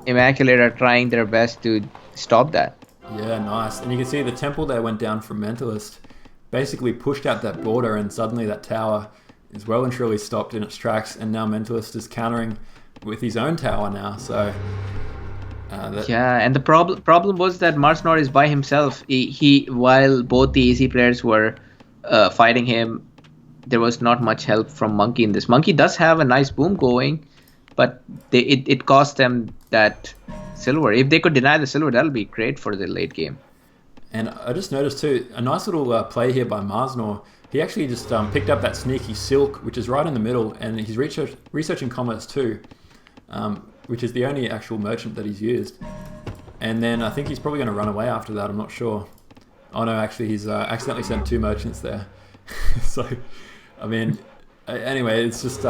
Immaculate are trying their best to stop that. Yeah, nice. And you can see the temple there went down from Mentalist, basically pushed out that border, and suddenly that tower is well and truly stopped in its tracks, and now Mentalist is countering with his own tower now. So yeah, and the problem was that Mars Nor is by himself. He while both the easy players were fighting him, there was not much help from Monkey in this. Monkey does have a nice boom going, but it cost them that silver. If they could deny the silver, that'll be great for the late game. And I just noticed too, a nice little play here by Marsnor. He actually just picked up that sneaky silk, which is right in the middle, and he's researching Commerce 2, which is the only actual merchant that he's used. And then I think he's probably going to run away after that, I'm not sure. Oh no, actually he's accidentally sent 2 merchants there. So, I mean, anyway, it's just,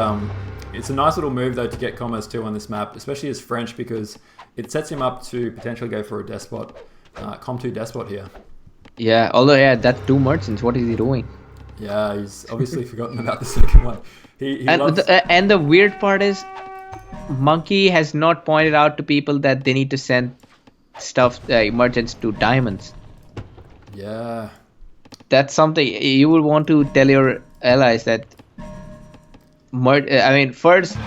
it's a nice little move though to get Commerce 2 on this map, especially as French, because it sets him up to potentially go for a despot, Com2 despot here. Yeah, although yeah, that's 2 merchants, what is he doing? Yeah, he's obviously forgotten about the second one. And the weird part is, Monkey has not pointed out to people that they need to send stuff merchants to diamonds. Yeah. That's something you would want to tell your allies that. First,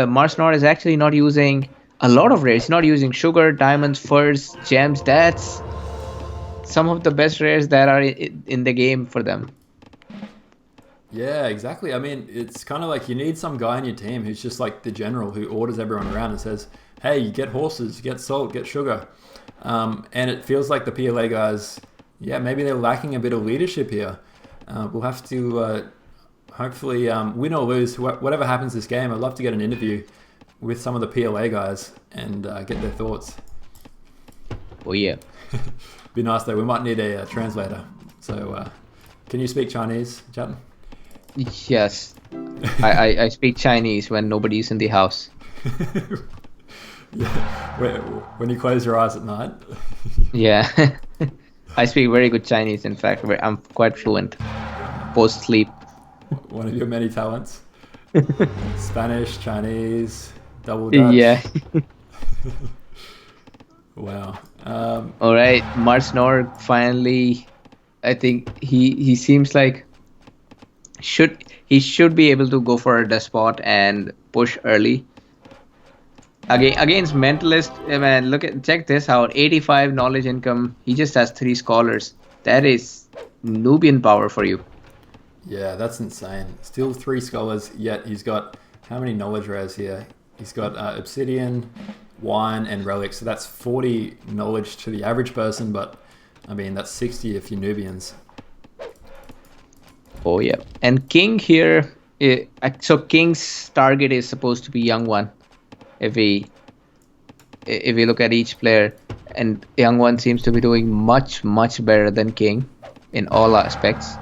Mars Nord is actually not using a lot of rares. He's not using sugar, diamonds, furs, gems. That's some of the best rares that are in the game for them. Yeah, exactly. I mean, it's kind of like you need some guy on your team who's just like the general who orders everyone around and says, hey, get horses, get salt, get sugar. And it feels like the PLA guys, yeah, maybe they're lacking a bit of leadership here. We'll have to hopefully win or lose, whatever happens this game. I'd love to get an interview with some of the PLA guys and get their thoughts. Oh, yeah. Be nice though. We might need a translator. So can you speak Chinese, Jatin? Yes. I speak Chinese when nobody's in the house. Yeah, when you close your eyes at night. Yeah. I speak very good Chinese, in fact. I'm quite fluent post-sleep. One of your many talents. Spanish, Chinese, double Dutch. Yeah. Wow. All right, Mars Nord finally, I think he seems like he should be able to go for a despot and push early. Against mentalist, man, check this out. 85 knowledge income. He just has 3 scholars. That is Nubian power for you. Yeah, that's insane. Still 3 scholars, yet he's got how many knowledge rares here? He's got obsidian, wine, and relics. So that's 40 knowledge to the average person, but I mean that's 60 if you're Nubians. Oh yeah, and King here. So King's target is supposed to be Young One. If we look at each player, and Young One seems to be doing much better than King in all aspects.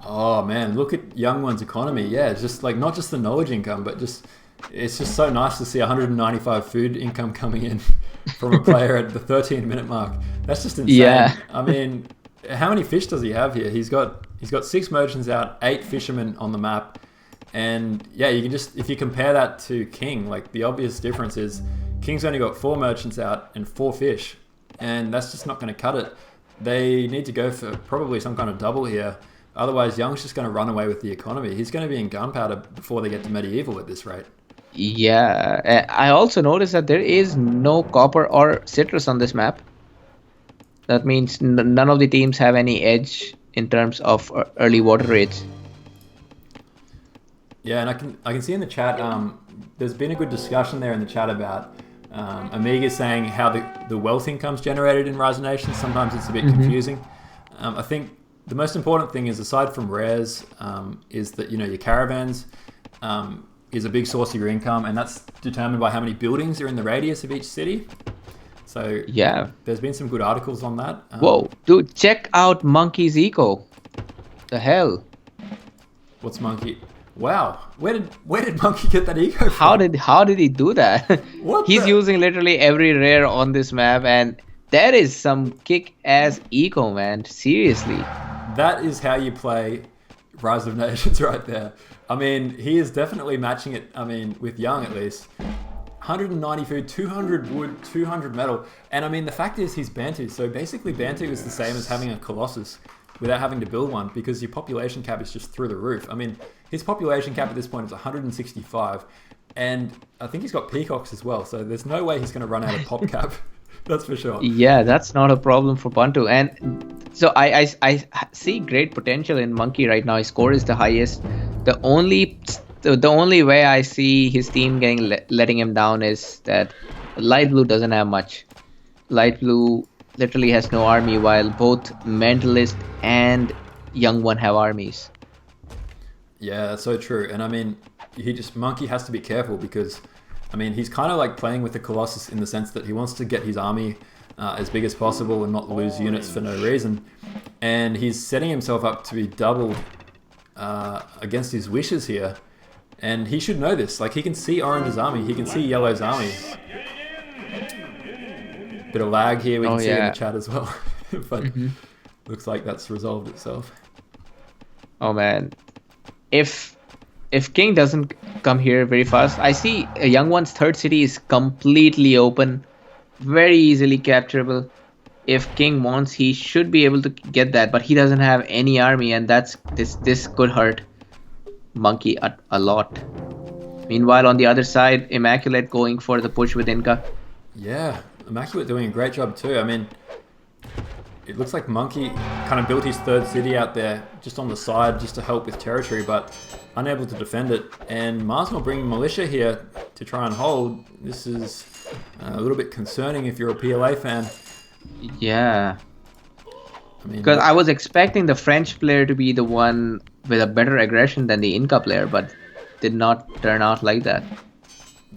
Oh man, look at Young One's economy. Yeah, it's just like not just the knowledge income, but it's just so nice to see 195 food income coming in from a player at the 13-minute mark. That's just insane. Yeah. I mean, how many fish does he have here? He's got 6 merchants out, 8 fishermen on the map. And yeah, you can just, if you compare that to King, like the obvious difference is King's only got 4 merchants out and 4 fish. And that's just not going to cut it. They need to go for probably some kind of double here. Otherwise, Young's just going to run away with the economy. He's going to be in gunpowder before they get to medieval at this rate. Yeah, I also noticed that there is no copper or citrus on this map. That means none of the teams have any edge in terms of early water rates. Yeah, and I can see in the chat, there's been a good discussion there in the chat about Amiga saying how the wealth income's generated in Rise of Nations. Sometimes it's a bit confusing. I think the most important thing is, aside from rares, is that your caravans is a big source of your income, and that's determined by how many buildings are in the radius of each city. So yeah, there's been some good articles on that. Whoa, dude, check out Monkey's eco. The hell? What's Monkey? Wow, where did Monkey get that eco from? How did he do that? He's using literally every rare on this map, and that is some kick-ass eco, man. Seriously. That is how you play Rise of Nations right there. I mean, he is definitely matching it, with Young at least. 190 food, 200 wood, 200 metal. And I mean, the fact is he's Bantu. So basically Bantu is the same as having a Colossus without having to build one, because your population cap is just through the roof. I mean, his population cap at this point is 165. And I think he's got peacocks as well. So there's no way he's going to run out of pop cap. That's for sure. Yeah, that's not a problem for Bantu. And so I see great potential in Monkey right now. His score is the highest. The only way I see his team letting him down is that Light Blue doesn't have much. Light Blue literally has no army, while both Mentalist and Young One have armies. Yeah, that's so true. And I mean, Monkey has to be careful, because he's kind of like playing with the Colossus in the sense that he wants to get his army as big as possible and not lose units for no reason. And he's setting himself up to be doubled against his wishes here. And he should know this. Like, he can see Orange's army, he can see Yellow's army. Bit of lag here, we can see in the chat as well. But looks like that's resolved itself. Oh man. If King doesn't come here very fast, I see Young One's third city is completely open. very easily capturable. If King wants, he should be able to get that, but he doesn't have any army, and this could hurt Monkey a lot. Meanwhile, on the other side, Immaculate going for the push with Inca. Yeah, Immaculate doing a great job too. I mean, it looks like Monkey kind of built his third city out there just on the side just to help with territory, but unable to defend it. And Marsnor bringing militia here to try and hold. This is a little bit concerning if you're a PLA fan. Yeah. I mean, because I was expecting the French player to be the one with a better aggression than the Inca player, but did not turn out like that.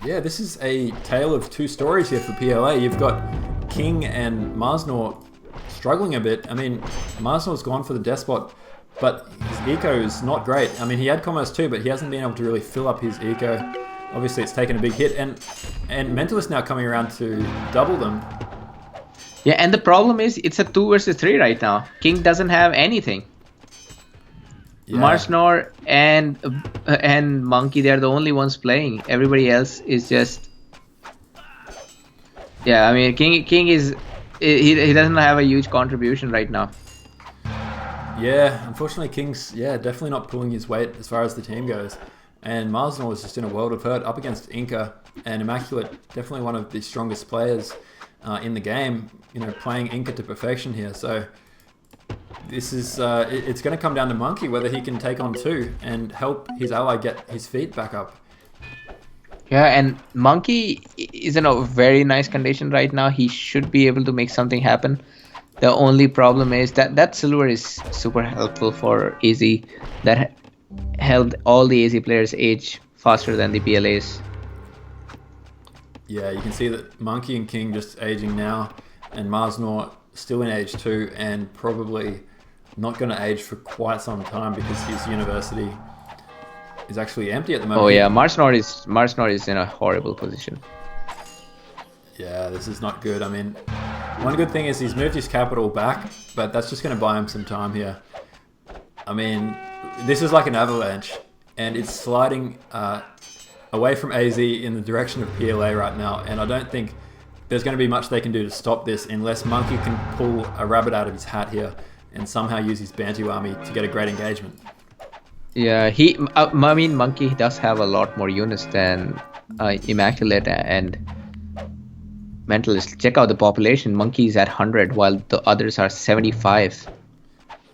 Yeah, this is a tale of two stories here for PLA. You've got King and Marsnor struggling a bit. I mean, Marsnor's gone for the Despot, but his eco is not great. I mean, he had Commerce too, but he hasn't been able to really fill up his eco. Obviously, it's taken a big hit, and Mentalist now coming around to double them. Yeah, and the problem is it's a 2 versus 3 right now. King doesn't have anything. Yeah. Marsnor and Monkey, they're the only ones playing. Everybody else is just... Yeah, I mean, King is... He doesn't have a huge contribution right now. Yeah, unfortunately King's definitely not pulling his weight as far as the team goes. And Marsnor was just in a world of hurt up against Inca, and Immaculate, definitely one of the strongest players in the game, you know, playing Inca to perfection here. So this is it's going to come down to Monkey whether he can take on 2 and help his ally get his feet back up. Yeah, and Monkey is in a very nice condition right now. He should be able to make something happen. The only problem is that silver is super helpful for AZ. That helped all the AZ players age faster than the PLAs. Yeah, you can see that Monkey and King just aging now, and Marsnor still in age 2 and probably not going to age for quite some time because his university is actually empty at the moment. Oh yeah, Marsnor is in a horrible position. Yeah, this is not good. I mean, one good thing is he's moved his capital back, but that's just going to buy him some time here. I mean, this is like an avalanche, and it's sliding away from AZ in the direction of PLA right now, and I don't think there's going to be much they can do to stop this unless Monkey can pull a rabbit out of his hat here and somehow use his Bantu army to get a great engagement. Yeah, I mean, Monkey does have a lot more units than Immaculate and Mentalist. Check out the population. Monkey's at 100 while the others are 75.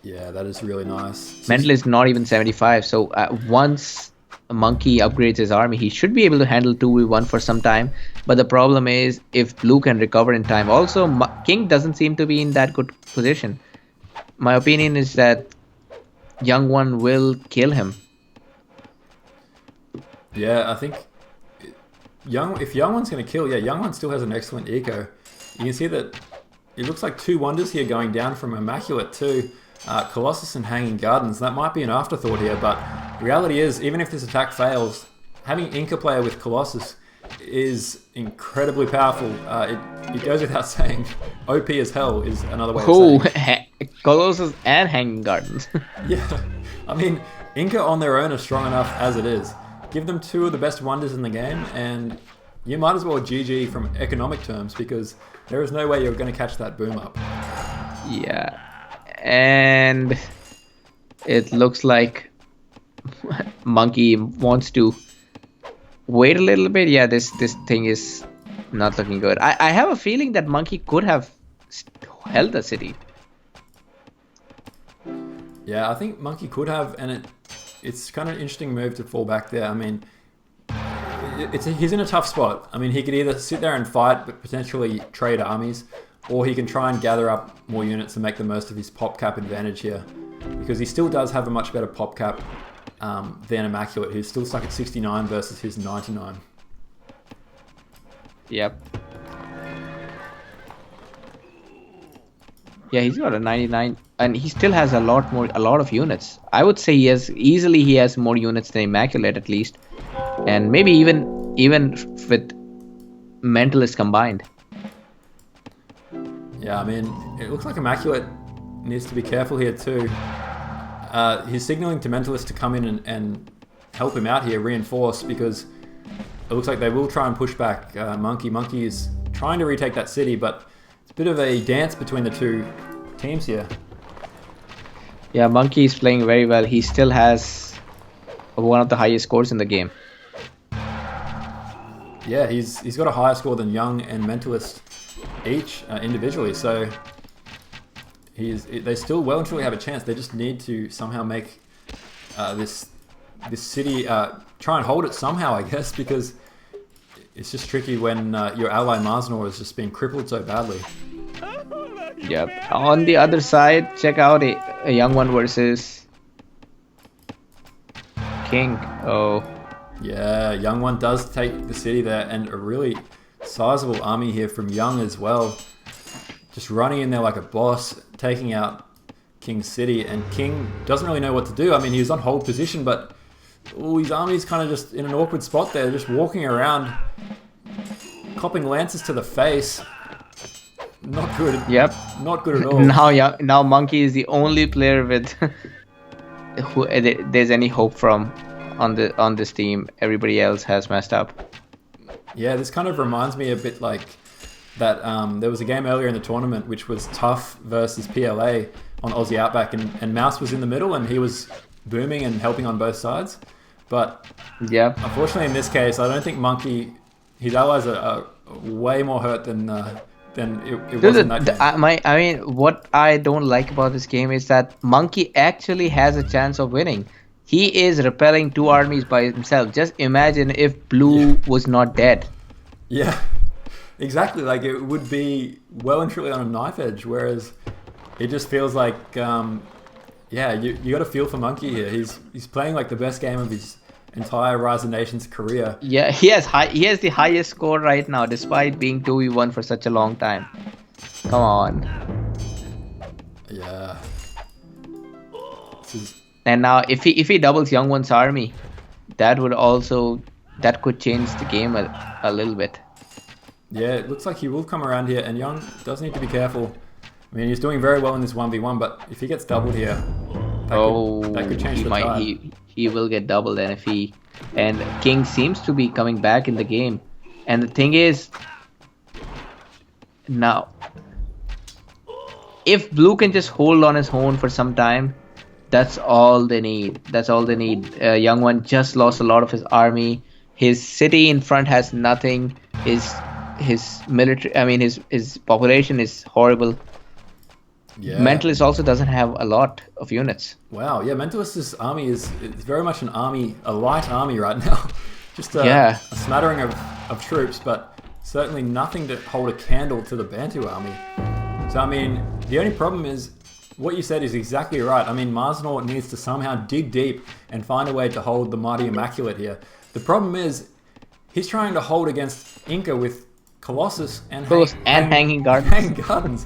Yeah, that is really nice. Mentalist not even 75. So once Monkey upgrades his army, he should be able to handle 2v1 for some time. But the problem is if Blue can recover in time. Also, King doesn't seem to be in that good position. My opinion is that Young One will kill him. Yeah, I think if Young One's going to kill, Young One still has an excellent eco. You can see that it looks like 2 wonders here going down from Immaculate to Colossus and Hanging Gardens. That might be an afterthought here, but the reality is, even if this attack fails, having Inca player with Colossus is incredibly powerful. It goes without saying, OP as hell is another way of saying it. Colossus and Hanging Gardens. Yeah, I mean, Inca on their own are strong enough as it is. Give them 2 of the best wonders in the game, and you might as well GG from economic terms, because there is no way you're going to catch that boom up. Yeah, and it looks like Monkey wants to wait a little bit. Yeah, this thing is not looking good. I have a feeling that Monkey could have held the city. Yeah, I think Monkey could have, and it's kind of an interesting move to fall back there. I mean, he's in a tough spot. I mean, he could either sit there and fight, but potentially trade armies, or he can try and gather up more units and make the most of his pop cap advantage here, because he still does have a much better pop cap than Immaculate, who's still stuck at 69 versus his 99. Yep. Yeah, he's got a 99, and he still has a lot of units. I would say he has more units than Immaculate at least, and maybe even with Mentalist combined. Yeah, I mean, it looks like Immaculate needs to be careful here too. He's signaling to Mentalist to come in and help him out here, reinforce, because it looks like they will try and push back Monkey. Monkey is trying to retake that city, but it's a bit of a dance between the two teams here. Yeah, Monkey is playing very well. He still has one of the highest scores in the game. Yeah, he's got a higher score than Young and Mentalist each individually, so they still well and truly have a chance. They just need to somehow make this city try and hold it somehow, I guess, because it's just tricky when your ally Marsnor has just been crippled so badly. Yep. On the other side, check out a young one versus King. Oh. Yeah, Young One does take the city there, and a really sizable army here from Young as well. Just running in there like a boss, taking out King's city, and King doesn't really know what to do. I mean, he was on hold position, but his army's kind of just in an awkward spot there, just walking around, copping lances to the face. Not good. Yep. Not good at all. Now Monkey is the only player with who there's any hope from on this team. Everybody else has messed up. Yeah, this kind of reminds me a bit like that. There was a game earlier in the tournament which was Tough versus PLA on Aussie Outback, and Mouse was in the middle and he was booming and helping on both sides. But yeah, unfortunately in this case, I don't think Monkey, his allies are way more hurt than it was in that game. I mean, what I don't like about this game is that Monkey actually has a chance of winning. He is repelling two armies by himself. Just imagine if Blue was not dead. Yeah, exactly. Like, it would be well and truly on a knife edge, whereas it just feels like, yeah, you got to feel for Monkey here. He's playing like the best game of his entire Rise of Nations career. Yeah, he has the highest score right now, despite being 2v1 for such a long time. Come on. Yeah. And now, if he doubles Young One's army, that could change the game a little bit. Yeah, it looks like he will come around here, and Young does need to be careful. I mean, he's doing very well in this 1v1, but if he gets doubled here, that could change the tide. He will get doubled, and King seems to be coming back in the game. And the thing is, now, if Blue can just hold on his own for some time, that's all they need. Young One just lost a lot of his army. His city in front has nothing. His military, I mean, his population is horrible. Yeah. Mentalist also doesn't have a lot of units. Wow, yeah, Mentalist's army is very much a light army right now. Just a smattering of troops, but certainly nothing to hold a candle to the Bantu army. So, I mean, the only problem is, what you said is exactly right. I mean, Marsnor needs to somehow dig deep and find a way to hold the Mighty Immaculate here. The problem is, he's trying to hold against Inca with Colossus and Hanging Gardens.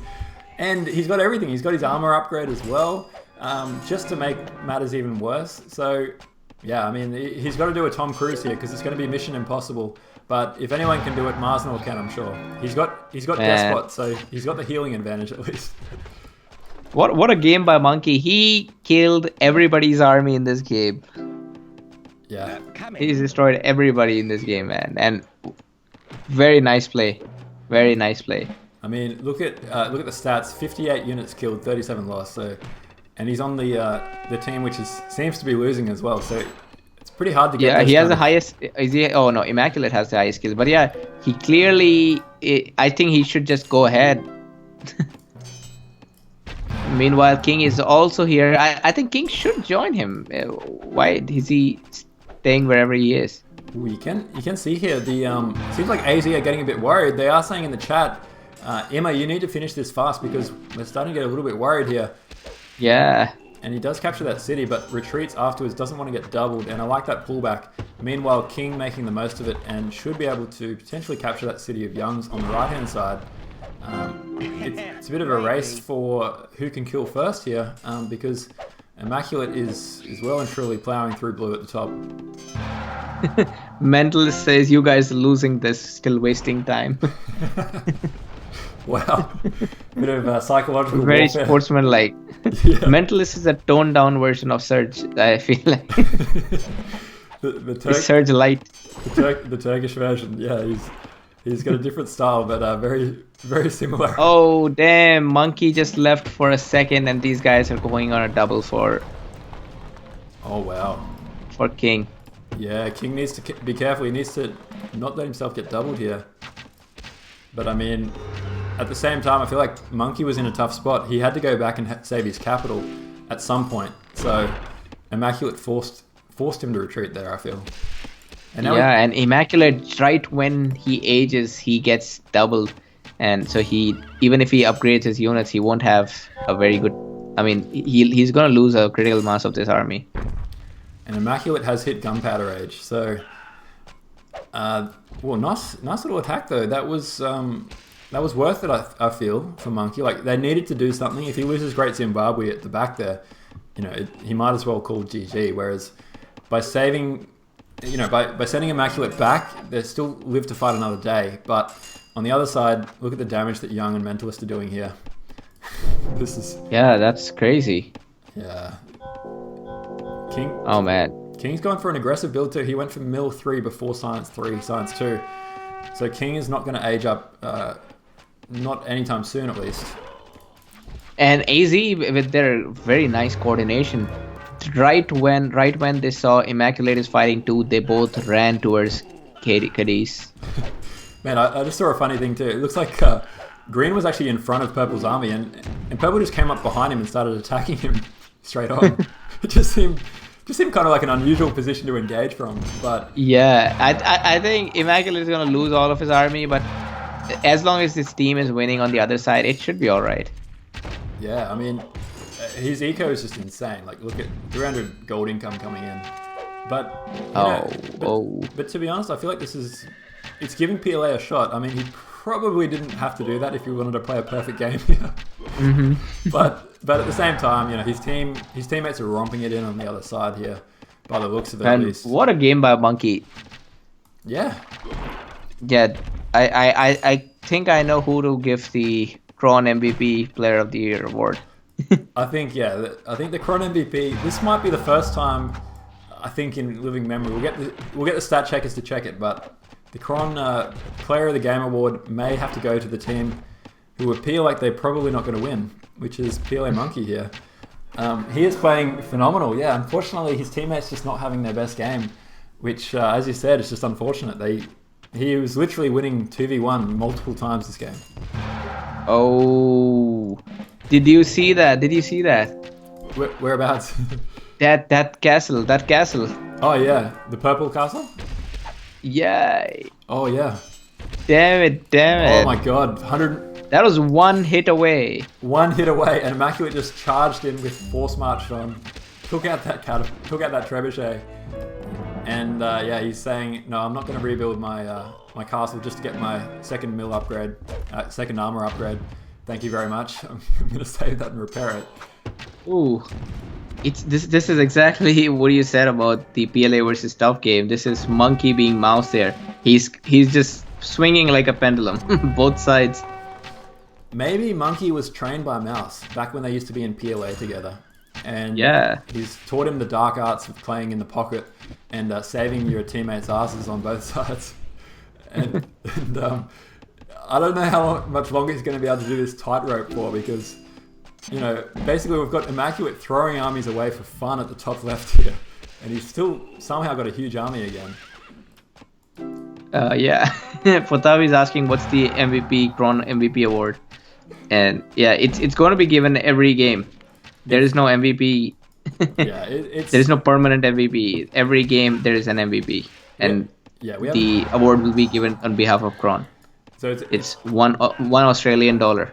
And he's got everything. He's got his armor upgrade as well, just to make matters even worse. So, yeah, I mean, he's got to do a Tom Cruise here, because it's going to be mission impossible. But if anyone can do it, Marsnor can, I'm sure. He's got Despot, so he's got the healing advantage at least. What a game by Monkey. He killed everybody's army in this game. Yeah. He's destroyed everybody in this game, man. And very nice play. Very nice play. I mean, look at the stats. 58 units killed, 37 lost. So, and he's on the team which seems to be losing as well. So it's pretty hard to get. Yeah, he has the highest. Oh no, Immaculate has the highest kills. But yeah, he clearly. I think he should just go ahead. Meanwhile, King is also here. I think King should join him. Why is he staying wherever he is? Ooh, you can see here the seems like AZ are getting a bit worried. They are saying in the chat, Emma, you need to finish this fast because we're starting to get a little bit worried here. Yeah. And he does capture that city, but retreats afterwards, doesn't want to get doubled, and I like that pullback. Meanwhile, King making the most of it and should be able to potentially capture that city of Young's on the right-hand side. It's a bit of a race for who can kill first here, because Immaculate is well and truly plowing through Blue at the top. Mentalist says you guys are losing this, still wasting time. Wow. Bit of psychological very warfare. Sportsmanlike. Yeah. Mentalist is a toned down version of Surge, I feel like. the Surge Light. The Turkish version, yeah. He's got a different style, but very, very similar. Oh, damn. Monkey just left for a second, and these guys are going on a double for wow. King. Yeah, King needs to be careful. He needs to not let himself get doubled here. But I mean, at the same time, I feel like Monkey was in a tough spot. He had to go back and save his capital at some point. So Immaculate forced him to retreat there, I feel. And and Immaculate, right when he ages, he gets doubled. And so even if he upgrades his units, he won't have a very good... I mean, he's going to lose a critical mass of this army. And Immaculate has hit Gunpowder Age, so... well, nice little attack, though. That was worth it, I feel, for Monkey. Like, they needed to do something. If he loses Great Zimbabwe at the back there, he might as well call GG. Whereas by saving... by sending Immaculate back, they still live to fight another day. But on the other side, look at the damage that Young and Mentalist are doing here. This is... Yeah, that's crazy. Yeah. King... Oh, man. King's gone for an aggressive build too. He went for Mill 3 before Science 3, Science 2. So King is not going to age up, not anytime soon at least. And AZ, with their very nice coordination, right when they saw Immaculate is fighting too, they both ran towards Cadiz. Man, I just saw a funny thing too. It looks like Green was actually in front of Purple's army, and Purple just came up behind him and started attacking him straight on. It just seemed kind of like an unusual position to engage from, but... Yeah, I think Immaculate is going to lose all of his army, but as long as his team is winning on the other side, it should be alright. Yeah, I mean, his eco is just insane. Like, look at 300 gold income coming in. But, but to be honest, I feel like it's giving PLA a shot. I mean, he probably didn't have to do that if he wanted to play a perfect game here. Mm-hmm. But at the same time, his teammates are romping it in on the other side here, by the looks of it, and at least. What a game by Monkey. Yeah. Yeah, I think I know who to give the Kron MVP Player of the Year award. I think the Kron MVP. This might be the first time, I think, in living memory. We'll get the stat checkers to check it, but the Kron Player of the Game award may have to go to the team who appear like they're probably not going to win, which is PLA Monkey here. He is playing phenomenal. Yeah, unfortunately, his teammates just not having their best game, which, as you said, is just unfortunate. He was literally winning 2v1 multiple times this game. Oh, did you see that? Whereabouts? that castle. Oh yeah, the purple castle? Yeah. Oh yeah. Damn it. Oh my god, 100... That was one hit away. One hit away, and Immaculate just charged in with force march on, took out that trebuchet, and yeah, he's saying, no, I'm not going to rebuild my my castle just to get my second mill upgrade, second armor upgrade. Thank you very much. I'm going to save that and repair it. Ooh, this is exactly what you said about the PLA versus Tough game. This is Monkey being mouse there. He's just swinging like a pendulum, both sides. Maybe Monkey was trained by Mouse back when they used to be in PLA together. And yeah, he's taught him the dark arts of playing in the pocket and saving your teammates' asses on both sides. And I don't know how much longer he's going to be able to do this tightrope for, because, basically we've got Immaculate throwing armies away for fun at the top left here. And he's still somehow got a huge army again. Yeah. Potavi is asking what's the MVP, Kron MVP award. And yeah, it's going to be given every game. There is no MVP. Yeah, there is no permanent MVP. Every game there is an MVP, and the award will be given on behalf of Kron. So it's one Australian dollar.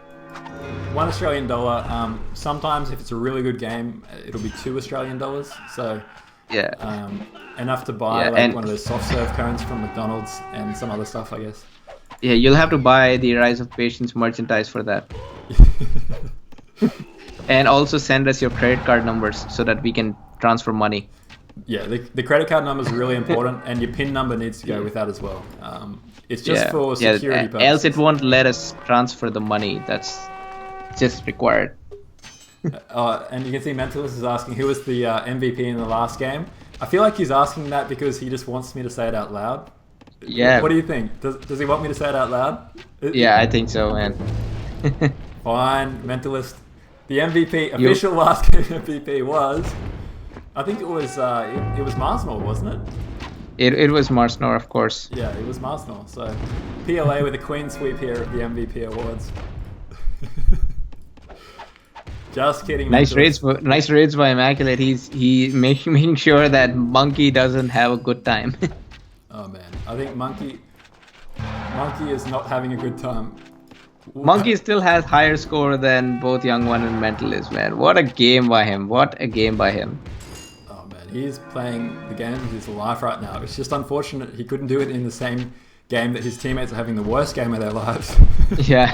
$1 Australian. Sometimes if it's a really good game, it'll be $2 Australian. So yeah, enough to buy one of those soft serve cones from McDonald's and some other stuff, I guess. Yeah, you'll have to buy the Rise of Patience merchandise for that. And also send us your credit card numbers so that we can transfer money. Yeah, the credit card number is really important, and your PIN number needs to go with that as well. It's just for security purposes. Else it won't let us transfer the money. That's just required. And you can see Mentalist is asking who was the MVP in the last game. I feel like he's asking that because he just wants me to say it out loud. Yeah. What do you think? Does he want me to say it out loud? Yeah, I think so, man. Fine, mentalist. The MVP, official last game MVP was, I think it was Marsnor, wasn't it? It was Marsnor, of course. Yeah, it was Marsnor. So PLA with a clean sweep here at the MVP awards. Just kidding. Nice raids by Immaculate. He making sure that Monkey doesn't have a good time. Oh man, I think Monkey is not having a good time. Monkey still has higher score than both Young One and Mentalist, man. What a game by him. What a game by him. Oh man, he's playing the game of his life right now. It's just unfortunate he couldn't do it in the same game that his teammates are having the worst game of their lives. Yeah.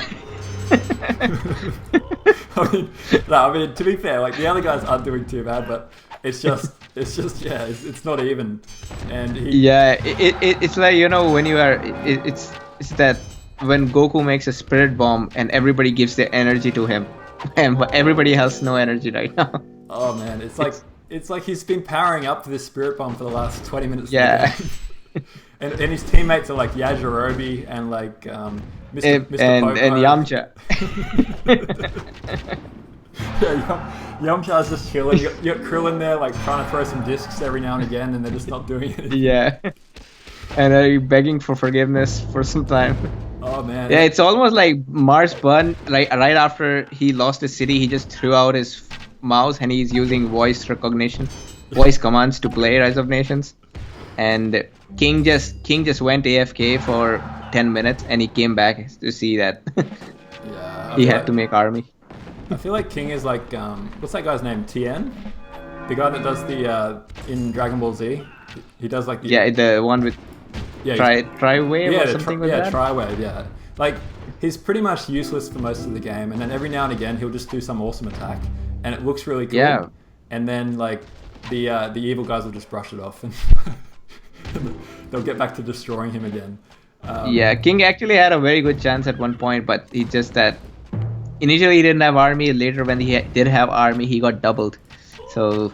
I mean, to be fair, like the other guys aren't doing too bad, but it's just it's not even. And it's like, you know, when you are, it's that when Goku makes a spirit bomb and everybody gives their energy to him, and everybody has no energy right now. Oh man, it's like he's been powering up to this spirit bomb for the last 20 minutes. Yeah. Of the game. and his teammates are like Yajirobe and like Mr. Popo. And Yamcha. Yeah, Yamcha's just chilling. You got Krillin there, like trying to throw some discs every now and again, and they're just not doing it. Yeah. And begging for forgiveness for some time. Oh man. Yeah, it's almost like Mars Bun. Like right after he lost his city, he just threw out his mouse and he's using voice recognition, voice commands to play Rise of Nations. And King just went AFK for 10 minutes and he came back to see that Yeah. he had to make army. I feel like King is like what's that guy's name? Tien? The guy that does the in Dragon Ball Z. He does like the one with Tri-Wave or something like that? Yeah, Tri-Wave, yeah. Like, he's pretty much useless for most of the game, and then every now and again he'll just do some awesome attack, and it looks really good. Yeah. And then, like, the evil guys will just brush it off, and they'll get back to destroying him again. Yeah, King actually had a very good chance at one point, but he just that... Initially he didn't have army, later when he did have army, he got doubled. So,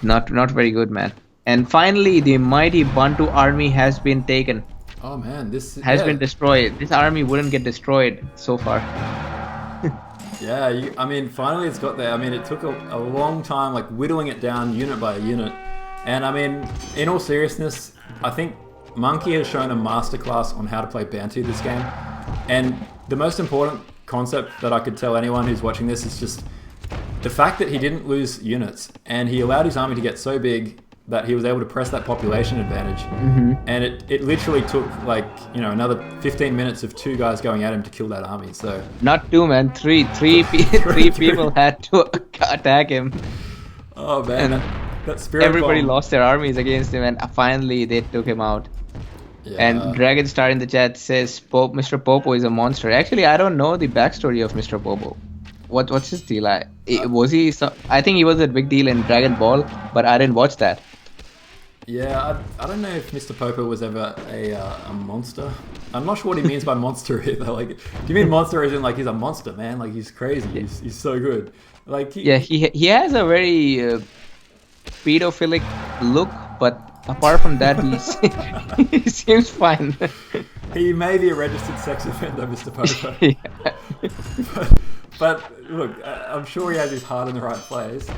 not very good, man. And finally, the mighty Bantu army has been taken. Oh man, this has been destroyed. This army wouldn't get destroyed so far. Yeah, I mean, finally it's got there. I mean, it took a long time, like whittling it down unit by unit. And I mean, in all seriousness, I think Monkey has shown a masterclass on how to play Bantu this game. And the most important concept that I could tell anyone who's watching this is just the fact that he didn't lose units and he allowed his army to get so big that he was able to press that population advantage. Mm-hmm. And it literally took like, you know, another 15 minutes of two guys going at him to kill that army. So not two, man, three people had to attack him. Oh man, and that spirit everybody bomb. lost their armies against him, and finally they took him out. Yeah. And Dragon Star in the chat says Mr. Popo is a monster. Actually, I don't know the backstory of Mr. Popo. What's his deal? I think he was a big deal in Dragon Ball, but I didn't watch that. Yeah, I don't know if Mr. Popo was ever a monster. I'm not sure what he means by monster either. Like, do you mean monster as in like he's a monster, man? Like he's crazy. He's so good. Like he has a very pedophilic look, but apart from that, he seems fine. He may be a registered sex offender, Mr. Popo. Yeah. But look, I'm sure he has his heart in the right place.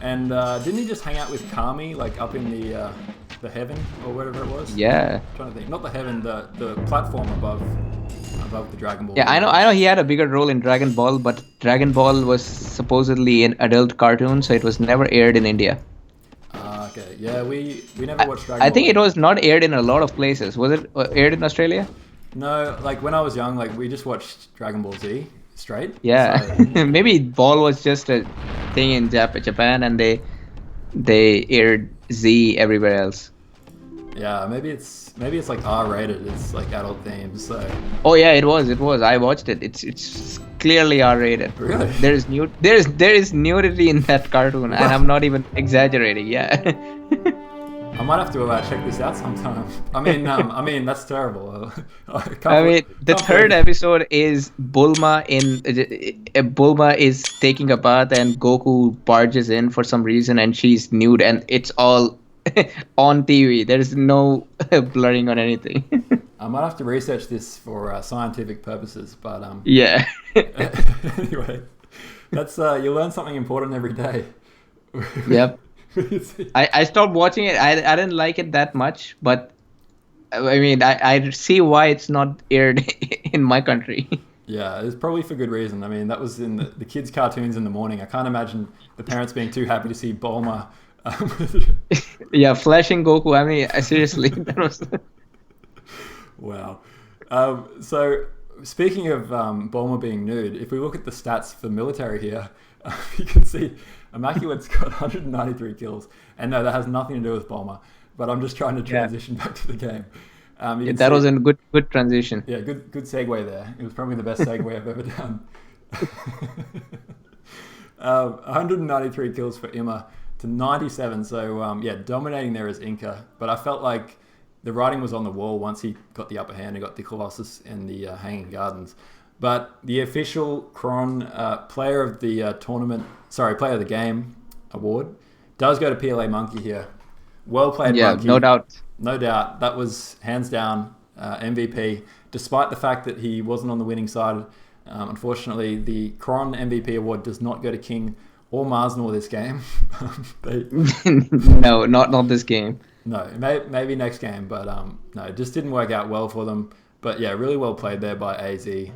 And didn't he just hang out with Kami, like up in the heaven or whatever it was? Yeah. I'm trying to think, not the heaven, the platform above the Dragon Ball. Yeah, I know he had a bigger role in Dragon Ball, but Dragon Ball was supposedly an adult cartoon, so it was never aired in India. Okay. Yeah, we never watched Dragon Ball. I think it was not aired in a lot of places. Was it aired in Australia? No, like when I was young, like we just watched Dragon Ball Z straight. Yeah, so... maybe Ball was just a thing in Japan, and they aired Z everywhere else. Yeah, maybe it's like R-rated. It's like adult themes. So. Oh yeah, it was. I watched it. It's clearly R-rated. Really? There is nudity in that cartoon, and I'm not even exaggerating. Yeah. I might have to check this out sometime. I mean that's terrible. The third episode is Bulma is taking a bath and Goku barges in for some reason and she's nude and it's all on TV. There's no blurring on anything. I might have to research this for scientific purposes, but Yeah. anyway, that's you learn something important every day. Yep. I stopped watching it. I didn't like it that much, but I mean, I see why it's not aired in my country. Yeah, it's probably for good reason. I mean, that was in the kids' cartoons in the morning. I can't imagine the parents being too happy to see Bulma. Yeah, flashing Goku. I mean, seriously, that was. Wow. So, speaking of Bulma being nude, if we look at the stats for military here, you can see Immaculate's got 193 kills. And no, that has nothing to do with Bulma. But I'm just trying to transition back to the game. Yeah, that was a good transition. Yeah, good segue there. It was probably the best segue I've ever done. 193 kills for Imma to 97. So, yeah, dominating there as Inca. But I felt like the writing was on the wall once he got the upper hand and got the Colossus and the Hanging Gardens. But the official Kron Player of the Player of the Game award does go to PLA Monkey here. Well played, yeah, Monkey. No doubt. No doubt. That was hands down MVP, despite the fact that he wasn't on the winning side. Unfortunately, the Kron MVP award does not go to King or Marsnor this game. No, not this game. No, maybe next game, but no, it just didn't work out well for them. But yeah, really well played there by AZ. If you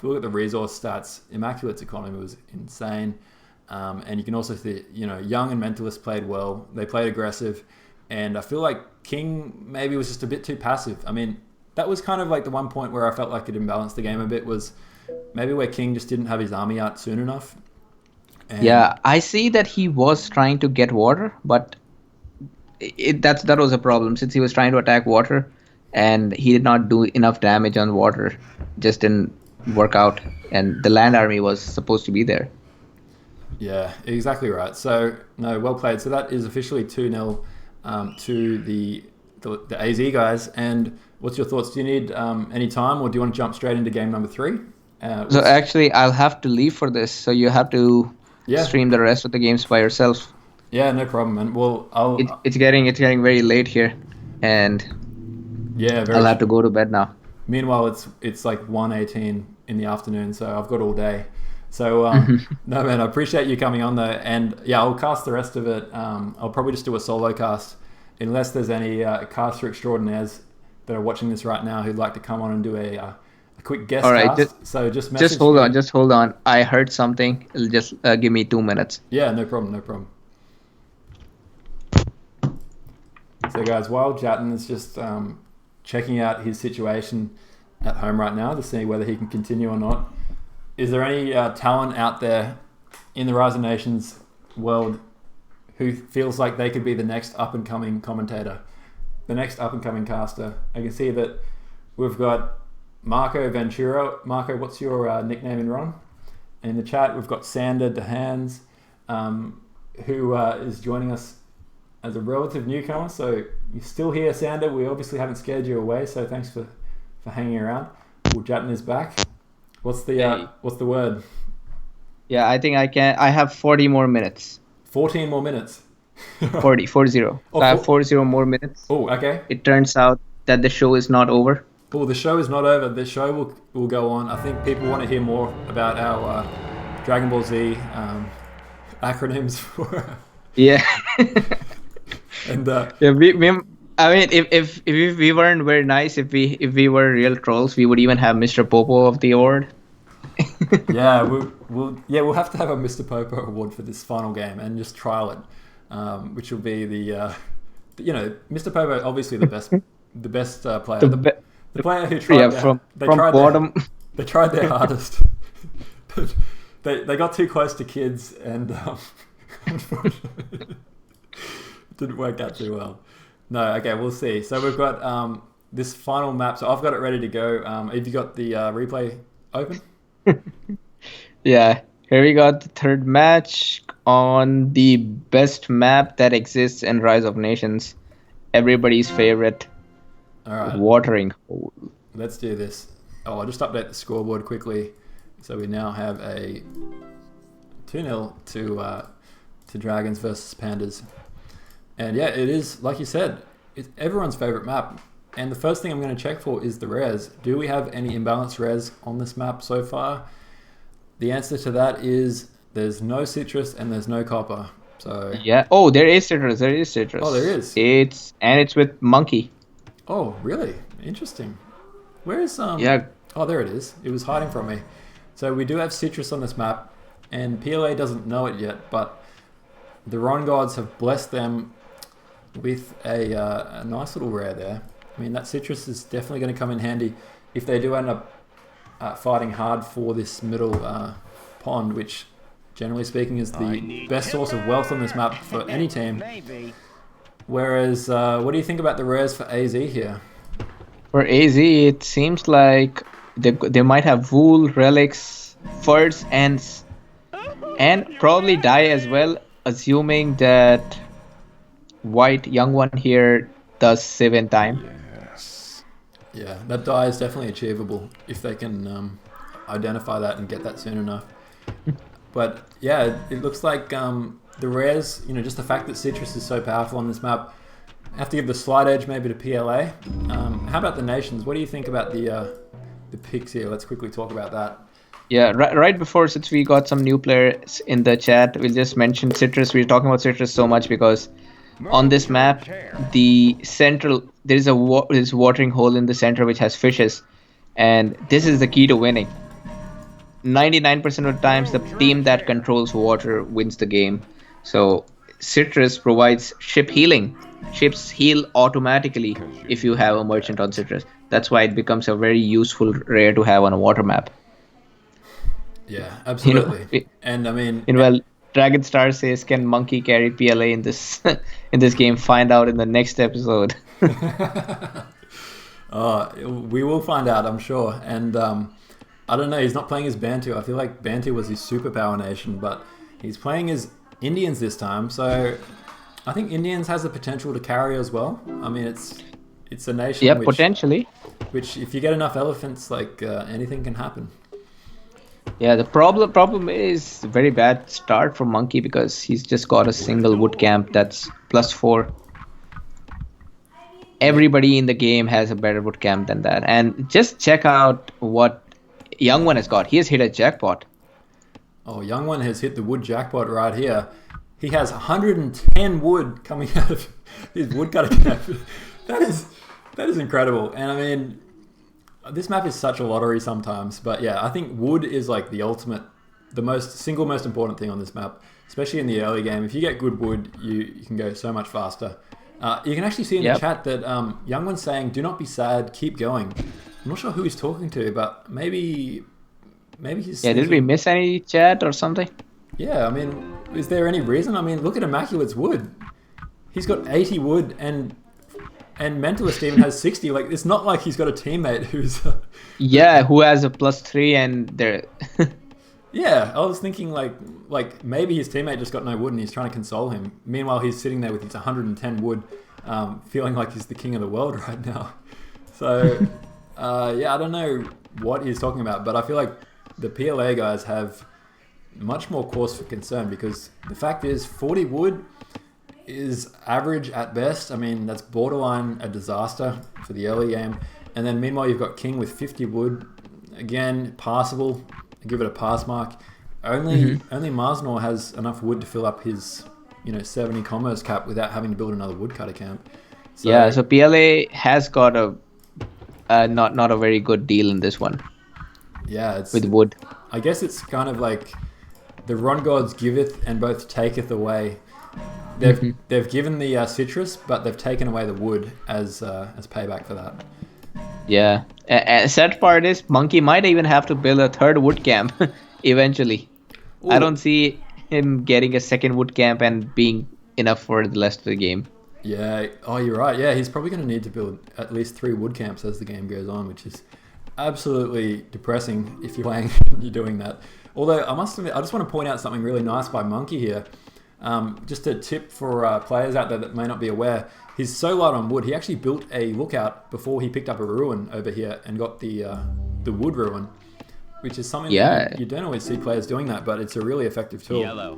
look at the resource stats, Immaculate's economy was insane. And you can also see, Young and Mentalist played well. They played aggressive. And I feel like King maybe was just a bit too passive. I mean, that was kind of like the one point where I felt like it imbalanced the game a bit, was maybe where King just didn't have his army out soon enough. And yeah, I see that he was trying to get water, but that was a problem, since he was trying to attack water and he did not do enough damage on water. Just didn't work out, and the land army was supposed to be there. Yeah, exactly right. So, no, well played. So that is officially 2-0 to the AZ guys. And what's your thoughts? Do you need any time, or do you want to jump straight into game number 3? So actually, I'll have to leave for this, so you have to stream the rest of the games by yourself. Yeah, no problem, man. Well, it's getting very late here, and I'll have to go to bed now. Meanwhile, it's like 1:18 in the afternoon, so I've got all day. So no, man, I appreciate you coming on though, and yeah, I'll cast the rest of it. I'll probably just do a solo cast, unless there's any caster extraordinaires that are watching this right now who'd like to come on and do a quick guest cast. Just hold on. I heard something. Just give me 2 minutes. Yeah, no problem. So guys, while Jatin is just checking out his situation at home right now to see whether he can continue or not, is there any talent out there in the Rise of Nations world who feels like they could be the next up-and-coming commentator, the next up-and-coming caster? I can see that we've got Marco Ventura. Marco, what's your nickname in Ron? In the chat, we've got Sander DeHands, who is joining us as a relative newcomer. So you're still here, Sander. We obviously haven't scared you away, so thanks for hanging around. Well, Jatin is back. What's the word? Yeah, I think I have 40 more minutes. 14 more minutes. 40. I have 40 more minutes. Oh, okay. It turns out that the show is not over. Oh, the show is not over. The show will go on. I think people want to hear more about our Dragon Ball Z acronyms for. Yeah. And I mean, if we weren't very nice, if we were real trolls, we would even have Mr. Popo of the award. Yeah, we'll have to have a Mr. Popo award for this final game and just trial it, which will be the Mr. Popo, obviously the best player, the player who tried. Yeah, from bottom. They tried their hardest, but they got too close to kids, and unfortunately, it didn't work out too well. No, okay, we'll see. So we've got this final map. So I've got it ready to go. Have you got the replay open? Yeah, here we got the third match on the best map that exists in Rise of Nations. Everybody's favorite. All right. Watering Hole. Let's do this. I'll just update the scoreboard quickly. So we now have a 2-0 to Dragons versus Pandas. And yeah, it is, like you said, it's everyone's favorite map. And the first thing I'm going to check for is the res. Do we have any imbalanced res on this map so far? The answer to that is there's no citrus and there's no copper. So yeah. Oh, there is citrus. There is citrus. Oh, there is. It's with monkey. Oh, really? Interesting. Where is Yeah. Oh, there it is. It was hiding from me. So we do have citrus on this map, and PLA doesn't know it yet, but the Ron gods have blessed them with a nice little rare there. I mean, that citrus is definitely going to come in handy if they do end up fighting hard for this middle pond, which, generally speaking, is the best source of wealth on this map for any team. Whereas, what do you think about the rares for AZ here? For AZ, it seems like they might have wool, relics, furs, and probably dye as well, assuming that white young one here does save in time. Yes. Yeah, that dye is definitely achievable if they can identify that and get that soon enough. But yeah, it looks like the rares, just the fact that citrus is so powerful on this map, I have to give the slight edge maybe to PLA. How about the nations? What do you think about the picks here? Let's quickly talk about that. Yeah, right before, since we got some new players in the chat, we'll just mention citrus. We're talking about citrus so much because on this map, the central, there's a watering hole in the center which has fishes, and this is the key to winning. 99% of the times, the team that controls water wins the game. So citrus provides ship healing. Ships heal automatically if you have a merchant on citrus. That's why it becomes a very useful rare to have on a water map. Yeah, absolutely. And I mean, well, Dragon Star says, "Can Monkey carry PLA in this in this game?" Find out in the next episode. We will find out, I'm sure. And I don't know. He's not playing as Bantu. I feel like Bantu was his superpower nation, but he's playing as Indians this time. So I think Indians has the potential to carry as well. I mean, it's a nation. Yeah, potentially. Which, if you get enough elephants, like anything can happen. Yeah, the problem is very bad start for Monkey because he's just got a single wood camp that's +4. Everybody in the game has a better wood camp than that. And just check out what Young One has got. He has hit a jackpot. Oh, Young One has hit the wood jackpot right here. He has 110 wood coming out of his woodcutter camp. That is incredible. And I mean, this map is such a lottery sometimes, but yeah, I think wood is like the ultimate, the single most important thing on this map, especially in the early game. If you get good wood, you can go so much faster. You can actually see in the chat that Young One's saying, "Do not be sad, keep going." I'm not sure who he's talking to, but maybe he's thinking, did we miss any chat or something? Yeah, I mean, is there any reason? I mean, look at Immaculate's wood. He's got 80 wood and Mentalist even has 60. Like, it's not like he's got a teammate who's who has a +3 and they're Yeah, I was thinking like maybe his teammate just got no wood and he's trying to console him. Meanwhile, he's sitting there with his 110 wood, feeling like he's the king of the world right now. So I don't know what he's talking about, but I feel like the PLA guys have much more cause for concern because the fact is 40 wood is average at best. I mean, that's borderline a disaster for the early game. And then meanwhile, you've got King with 50 wood. Again, passable. I give it a pass mark. Only Marsnor has enough wood to fill up his 70 commerce cap without having to build another woodcutter camp. So PLA has got a not a very good deal in this one. Yeah, it's with wood. I guess it's kind of like the Ron gods giveth and both taketh away. They've given the citrus, but they've taken away the wood as payback for that. Yeah. Sad part is Monkey might even have to build a third wood camp eventually. Ooh. I don't see him getting a second wood camp and being enough for the rest of the game. Yeah. Oh, you're right. Yeah, he's probably going to need to build at least 3 wood camps as the game goes on, which is absolutely depressing if you're playing and you're doing that. Although I must admit, I just want to point out something really nice by Monkey here. Just a tip for players out there that may not be aware, he's so light on wood, he actually built a lookout before he picked up a ruin over here and got the wood ruin, which is something that you don't always see players doing that, but it's a really effective tool.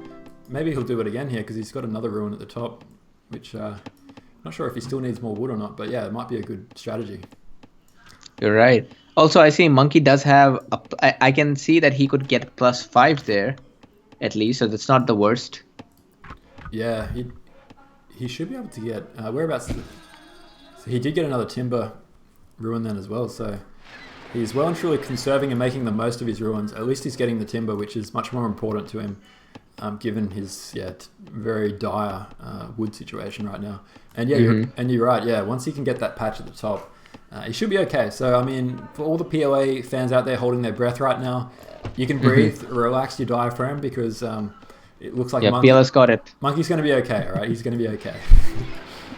Maybe he'll do it again here because he's got another ruin at the top. which not sure if he still needs more wood or not, but yeah, it might be a good strategy. You're right. Also, I see Monkey does have I can see that he could get +5 there, at least, so that's not the worst. Yeah, he should be able to get whereabouts. So he did get another timber ruin then as well. So he's well and truly conserving and making the most of his ruins. At least he's getting the timber, which is much more important to him, given his very dire wood situation right now. And yeah, you're right. Yeah, once he can get that patch at the top, he should be okay. So I mean, for all the PLA fans out there holding their breath right now, you can breathe, relax your diaphragm, because it looks like PLA's got it. Monkey's going to be okay, all right? He's going to be okay.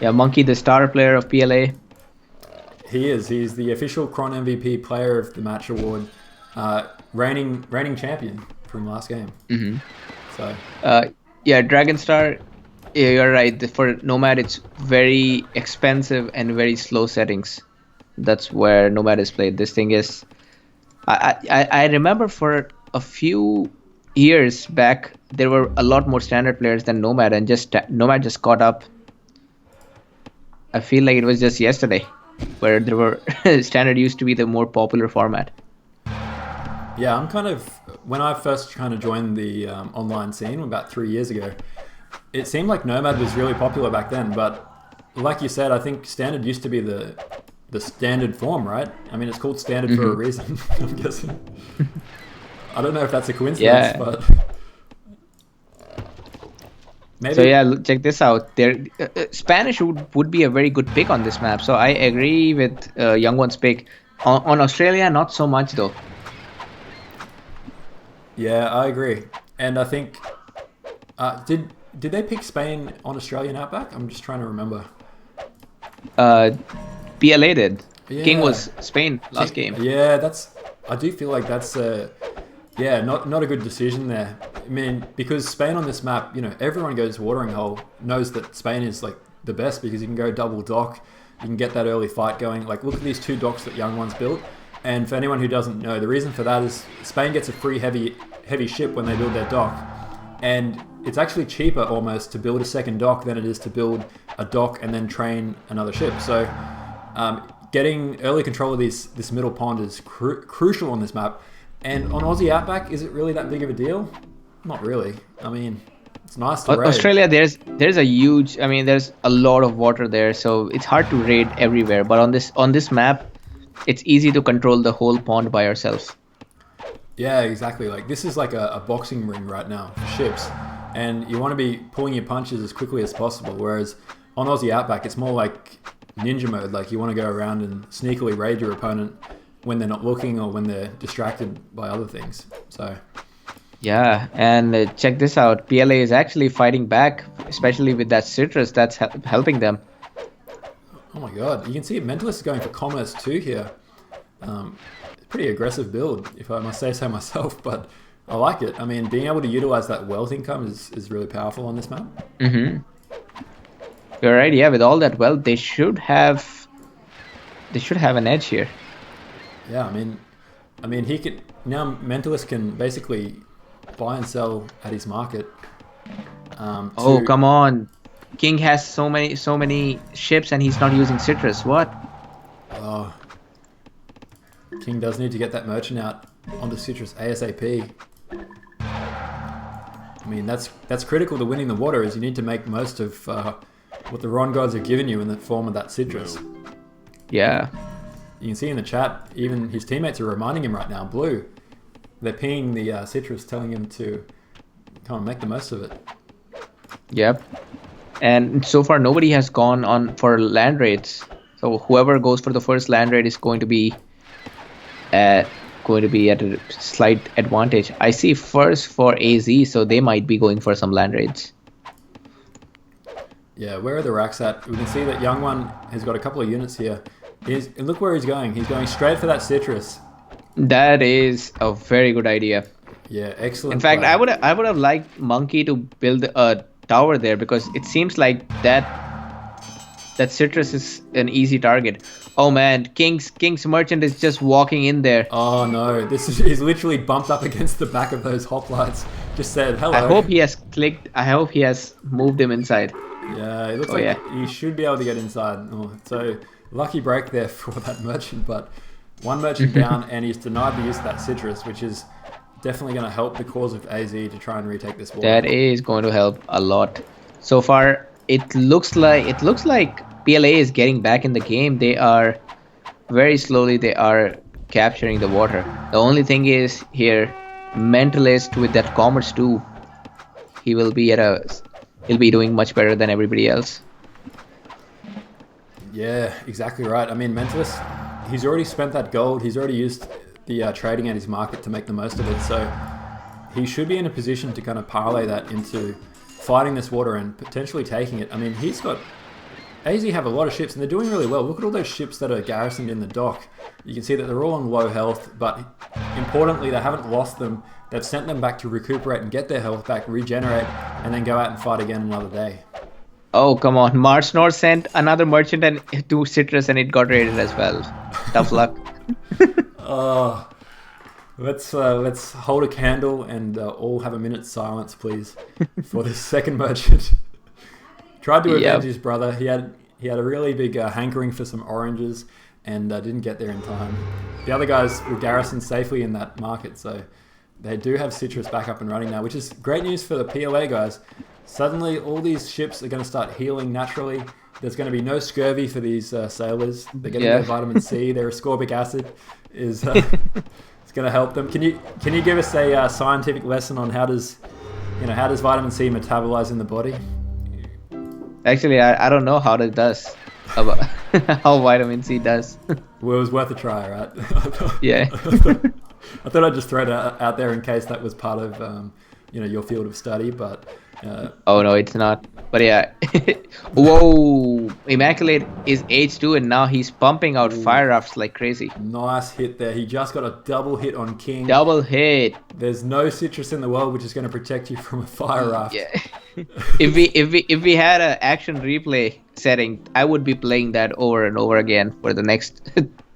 Yeah, Monkey, the star player of PLA. He is. He's the official Cron MVP Player of the Match award, reigning champion from last game. So. Yeah, Dragon Star. Yeah, you're right. For Nomad, it's very expensive and very slow settings. That's where Nomad is played. This thing is. I remember for a few years back, there were a lot more standard players than Nomad, and Nomad just caught up. I feel like it was just yesterday, where there were standard used to be the more popular format. Yeah, I'm kind of, when I first kind of joined the online scene about 3 years ago, it seemed like Nomad was really popular back then, but like you said, I think standard used to be the standard form, right? I mean, it's called standard for a reason, I'm guessing. I don't know if that's a coincidence, but maybe. So yeah, check this out. Spanish would be a very good pick on this map. So I agree with Young One's pick. On Australia, not so much though. Yeah, I agree. And I think did they pick Spain on Australian Outback? I'm just trying to remember. PLA did. Yeah. King was Spain last game. Yeah, I do feel like that's not a good decision there. I mean, because Spain on this map, everyone goes watering hole, knows that Spain is like the best because you can go double dock, you can get that early fight going. Like, look at these 2 docks that Young One's built. And for anyone who doesn't know, the reason for that is Spain gets a free heavy ship when they build their dock. And it's actually cheaper almost to build a second dock than it is to build a dock and then train another ship. So getting early control of this middle pond is crucial on this map. And on Aussie Outback, is it really that big of a deal? Not really. I mean, it's nice to raid. Australia, there's there's a lot of water there, so it's hard to raid everywhere. But on this map, it's easy to control the whole pond by ourselves. Yeah, exactly. Like, this is like a boxing ring right now for ships, and you want to be pulling your punches as quickly as possible. Whereas on Aussie Outback, it's more like ninja mode. Like, you want to go around and sneakily raid your opponent when they're not looking or when they're distracted by other things. So. Yeah, and check this out. PLA is actually fighting back, especially with that citrus that's helping them. Oh my god, you can see Mentalist is going for commerce too here. Pretty aggressive build, if I must say so myself, but I like it. I mean, being able to utilize that wealth income is really powerful on this map. You're right, yeah, with all that wealth, they should have an edge here. Yeah, I mean he can now, Mentalist can basically buy and sell at his market. Oh, come on. King has so many ships and he's not using citrus. What? Oh, King does need to get that merchant out onto citrus ASAP. I mean, that's critical to winning the water, is you need to make most of what the Ron gods have given you in the form of that citrus. Yeah. You can see in the chat, even his teammates are reminding him right now, Blue. They're pinging the citrus, telling him to come and make the most of it. Yep. And so far, nobody has gone on for land raids. So whoever goes for the first land raid is going to be at a slight advantage. I see first for AZ, so they might be going for some land raids. Yeah, where are the racks at? We can see that Young One has got a couple of units here. Look where he's going. He's going straight for that citrus. That is a very good idea. Yeah, excellent. In fact, I would have liked Monkey to build a tower there, because it seems like that citrus is an easy target. Oh man, King's merchant is just walking in there. Oh no, he's literally bumped up against the back of those hoplites. Just said hello. I hope he has clicked. I hope he has moved him inside. Yeah, it looks like he should be able to get inside. Oh, so lucky break there for that merchant, but one merchant down, and he's denied the use of that citrus, which is definitely going to help the cause of AZ to try and retake this war. That is going to help a lot. So far, it looks like PLA is getting back in the game. They are very slowly capturing the water. The only thing is here, Mentalist with that commerce too. He'll be doing much better than everybody else. Yeah, exactly right. I mean, Mentalist, he's already spent that gold. He's already used the trading at his market to make the most of it. So he should be in a position to kind of parlay that into fighting this water and potentially taking it. I mean, AZ have a lot of ships and they're doing really well. Look at all those ships that are garrisoned in the dock. You can see that they're all on low health, but importantly, they haven't lost them. They've sent them back to recuperate and get their health back, regenerate, and then go out and fight again another day. Oh, come on. Marsnor sent another merchant and 2 citrus and it got raided as well. Tough luck. Oh, let's hold a candle and all have a minute's silence, please, for this second merchant. Tried to avenge his brother. He had a really big hankering for some oranges and didn't get there in time. The other guys were garrisoned safely in that market, so they do have citrus back up and running now, which is great news for the PLA guys. Suddenly, all these ships are going to start healing naturally. There's going to be no scurvy for these sailors. They're getting their vitamin C. Their ascorbic acid is it's going to help them. Can you give us a scientific lesson on how does vitamin C metabolize in the body? Actually, I don't know how it does. How vitamin C does. Well, it was worth a try, right? Yeah. I thought I'd just throw it out there in case that was part of your field of study, but oh no, it's not. But yeah. Whoa, Immaculate is H2 and now he's pumping out fire rafts like crazy. Nice hit there. He just got a double hit on King. Double hit. There's no citrus in the world which is going to protect you from a fire raft. Yeah. if we had an action replay setting, I would be playing that over and over again for the next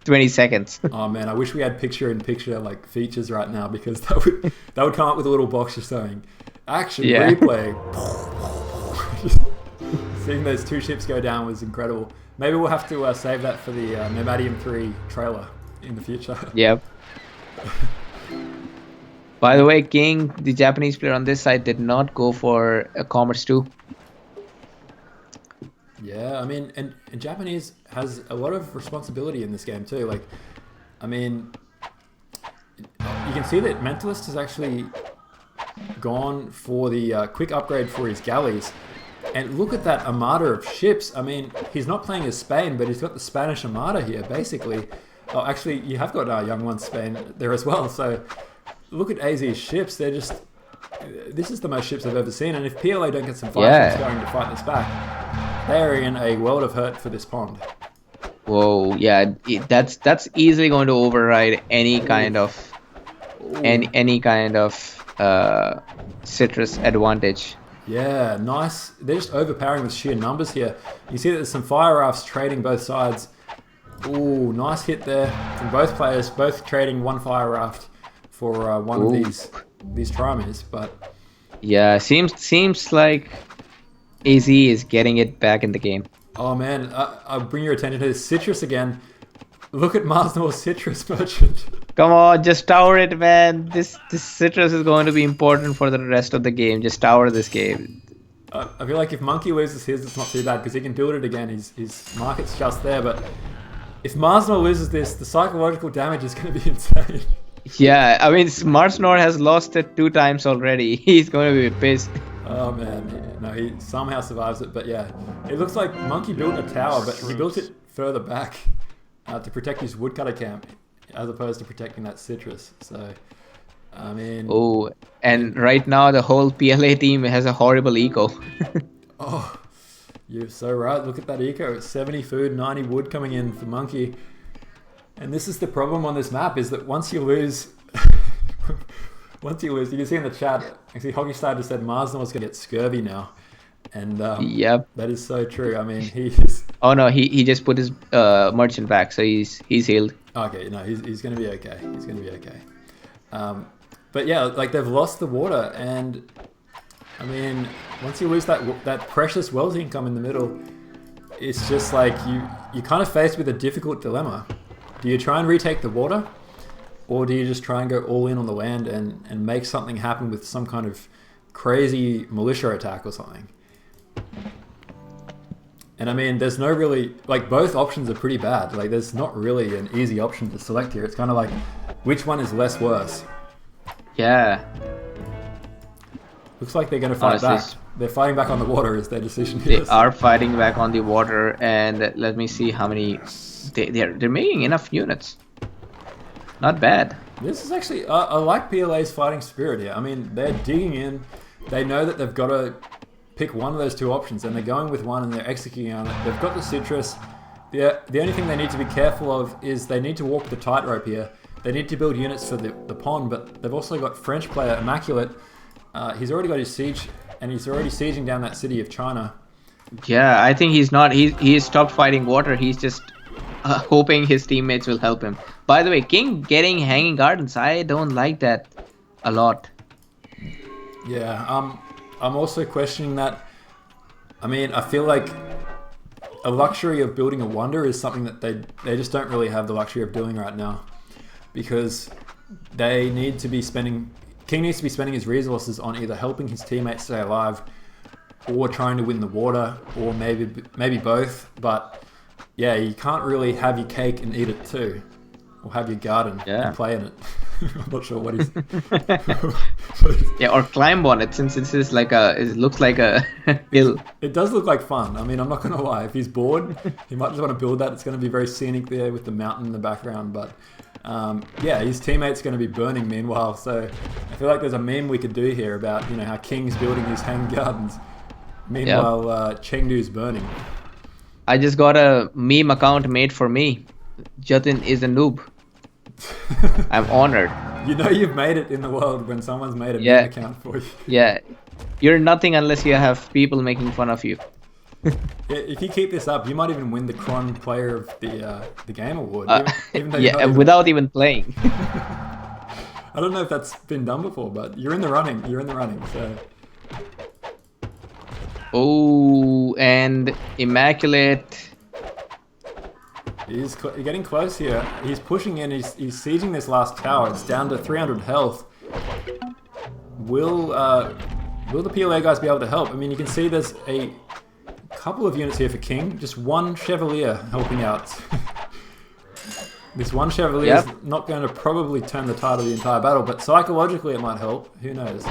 20 seconds. Oh man, I wish we had picture-in-picture like features right now, because that would come up with a little box just saying action replay. Seeing those 2 ships go down was incredible. Maybe we'll have to save that for the Nomadium 3 trailer in the future. Yep. By the way, King, the Japanese player on this side, did not go for a commerce too. Yeah, I mean, and Japanese has a lot of responsibility in this game too. Like, I mean, you can see that Mentalist has actually gone for the quick upgrade for his galleys. And look at that armada of ships. I mean, he's not playing as Spain, but he's got the Spanish armada here, basically. Oh, actually, you have got Young One Spain there as well. So look at AZ's ships. They're just... This is the most ships I've ever seen. And if PLA don't get some fire ships going to fight this back, they're in a world of hurt for this pond. Whoa, yeah, that's easily going to override any kind of citrus advantage. Yeah, nice. They're just overpowering with sheer numbers here. You see that there's some fire rafts trading both sides. Ooh, nice hit there from both players, both trading 1 fire raft for one of these trimies. But yeah, seems like AZ is getting it back in the game. Oh man, I'll bring your attention to this citrus again. Look at Marsnor's citrus merchant. Come on, just tower it, man. This citrus is going to be important for the rest of the game. Just tower this game. I feel like if Monkey loses his, it's not too bad because he can build it again. His market's just there. But if Marsnor loses this, the psychological damage is going to be insane. Yeah, I mean, Marsnor has lost it 2 times already. He's going to be pissed. Oh man, no, he somehow survives it. But yeah, it looks like Monkey built a tower, but he built it further back to protect his woodcutter camp, as opposed to protecting that citrus. So, I mean... Oh, and right now the whole PLA team has a horrible eco. Oh, you're so right. Look at that eco. It's 70 food, 90 wood coming in for Monkey. And this is the problem on this map, is that once you lose... you can see in the chat, actually Hoggy just said Marsnor's going to get scurvy now. And yep, that is so true. I mean, he's... Oh no, he just put his merchant back, so he's healed. Okay, no, he's going to be okay. He's going to be okay. But yeah, like they've lost the water, and I mean, once you lose that precious wealth income in the middle, it's just like you're kind of faced with a difficult dilemma. Do you try and retake the water, or do you just try and go all in on the land and make something happen with some kind of crazy militia attack or something? And I mean, there's no really, like, both options are pretty bad. Like, there's not really an easy option to select here. It's kind of like, which one is less worse? Yeah. Looks like they're going to fight back. They're fighting back on the water is their decision. They are fighting back on the water, and let me see how many... They're making enough units. Not bad. This is actually... I like PLA's fighting spirit here. I mean, they're digging in. They know that they've got to pick one of those two options, and they're going with one and they're executing on it. They've got the citrus. The only thing they need to be careful of is they need to walk the tightrope here. They need to build units for the pond, but they've also got French player Immaculate. He's already got his siege, and he's already sieging down that city of China. Yeah, I think he's not. He stopped fighting water. He's just hoping his teammates will help him. By the way, King getting Hanging Gardens. I don't like that a lot. Yeah, I'm also questioning that. I mean, I feel like a luxury of building a wonder is something that they just don't really have the luxury of doing right now, because they need to be spending... King needs to be spending his resources on either helping his teammates stay alive or trying to win the water, or maybe both. But yeah, you can't really have your cake and eat it too, or have your garden and play in it. I'm not sure what he's... Yeah, or climb on it, since this is like it looks like a hill. It does look like fun. I mean, I'm not going to lie. If he's bored, he might just want to build that. It's going to be very scenic there with the mountain in the background, but... yeah, his teammate's going to be burning meanwhile, so I feel like there's a meme we could do here about, how King's building these hanging gardens. Meanwhile, Chengdu's burning. I just got a meme account made for me. Jatin is a noob. I'm honored. You've made it in the world when someone's made a meme account for you. Yeah, you're nothing unless you have people making fun of you. Yeah, if you keep this up, you might even win the Cron Player of the Game Award. Even though without even playing. I don't know if that's been done before, but you're in the running. You're in the running. So. Oh, and Immaculate. He's getting close here. He's pushing in. He's sieging this last tower. It's down to 300 health. Will the PLA guys be able to help? I mean, you can see there's a couple of units here for King. Just one Chevalier helping out. This one Chevalier is not going to probably turn the tide of the entire battle, but psychologically it might help. Who knows?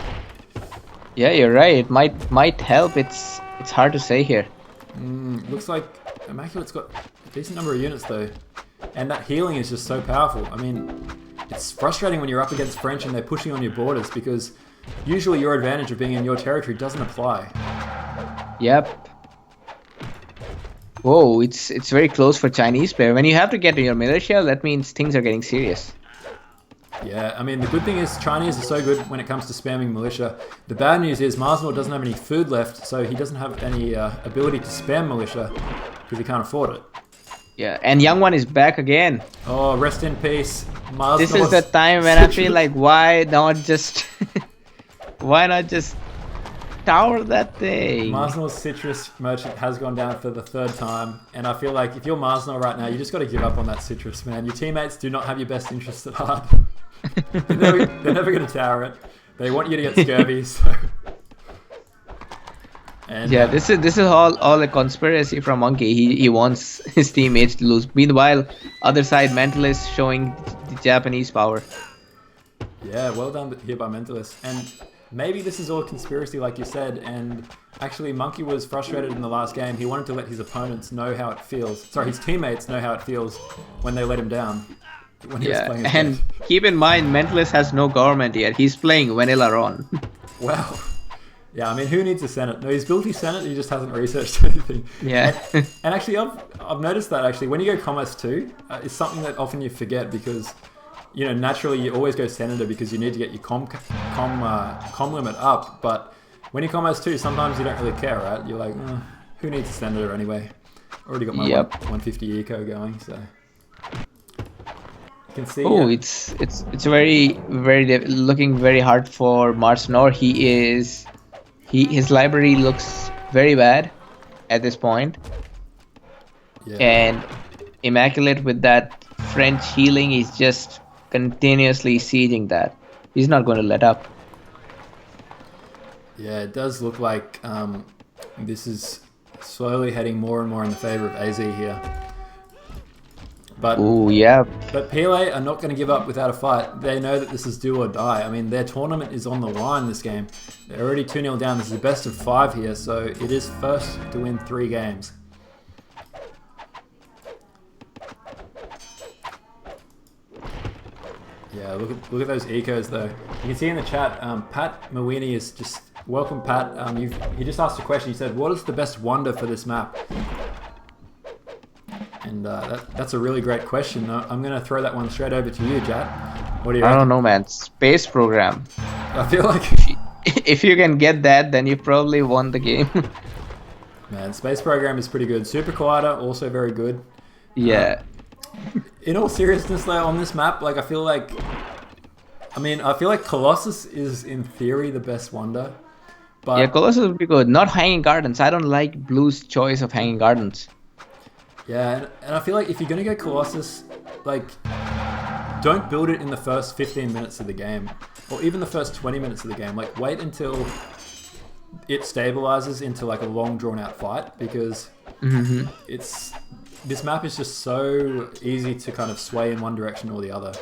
Yeah, you're right. It might help. It's hard to say here. Looks like Immaculate's got a decent number of units though, and that healing is just so powerful. I mean, it's frustrating when you're up against French and they're pushing on your borders, because usually your advantage of being in your territory doesn't apply. Yep. Whoa, it's very close for Chinese player. When you have to get to your militia, that means things are getting serious. Yeah, I mean, the good thing is Chinese are so good when it comes to spamming militia. The bad news is Marsnor doesn't have any food left, so he doesn't have any ability to spam militia because he can't afford it. Yeah, and Young One is back again. Oh, rest in peace, Marsnor's This is the time when I feel like, why not just tower that thing? Marsnor's citrus merchant has gone down for the third time, and I feel like if you're Marsnor right now, you just got to give up on that citrus, man. Your teammates do not have your best interests at heart. They're never going to tower it. They want you to get scurvy. So. And, yeah, this is all a conspiracy from Monkey. He wants his teammates to lose. Meanwhile, other side Mentalist showing the Japanese power. Yeah, well done here by Mentalist. And maybe this is all conspiracy, like you said, and actually Monkey was frustrated in the last game. He wanted to let his opponents know how it feels. Sorry, his teammates know how it feels when they let him down. When he was playing his and keep in mind, Mentalist has no government yet. He's playing vanilla Ron. Wow. Yeah, I mean, who needs a Senate? No, he's built his Senate, he just hasn't researched anything. Yeah. And actually, I've noticed that actually, when you go Commerce 2, it's something that often you forget because, naturally you always go Senator because you need to get your com limit up. But when you Commerce 2, sometimes you don't really care, right? You're like, who needs a Senator anyway? Already got my 150 eco going, so. You can see. Oh, it's very looking very hard for Marsnor. He is His library looks very bad at this point. Yeah. And Immaculate with that French healing, he's just continuously sieging that. He's not going to let up. Yeah, it does look like this is slowly heading more and more in the favor of AZ here. But Ooh, yeah. But PLA are not going to give up without a fight. They know that this is do or die. I mean, their tournament is on the line this game. They're already 2-0 down. This is a best of 5 here, so it is first to win 3 games. Yeah, look at those ecos though. You can see in the chat, Pat Mawini is just welcome. Pat, he just asked a question. He said, "What is the best wonder for this map?" And that's a really great question. I'm gonna throw that one straight over to you, Jat. What do you? I don't know, man. Space program. I feel like if you can get that, then you probably won the game. Man, space program is pretty good. Super Collider also very good. Yeah. In all seriousness, though, on this map, like I feel like Colossus is in theory the best wonder. But Yeah, Colossus would be good. Not Hanging Gardens. I don't like Blue's choice of Hanging Gardens. Yeah, and I feel like if you're gonna go Colossus, like, don't build it in the first 15 minutes of the game, or even the first 20 minutes of the game. Like, wait until it stabilizes into like a long, drawn-out fight, because this map is just so easy to kind of sway in one direction or the other.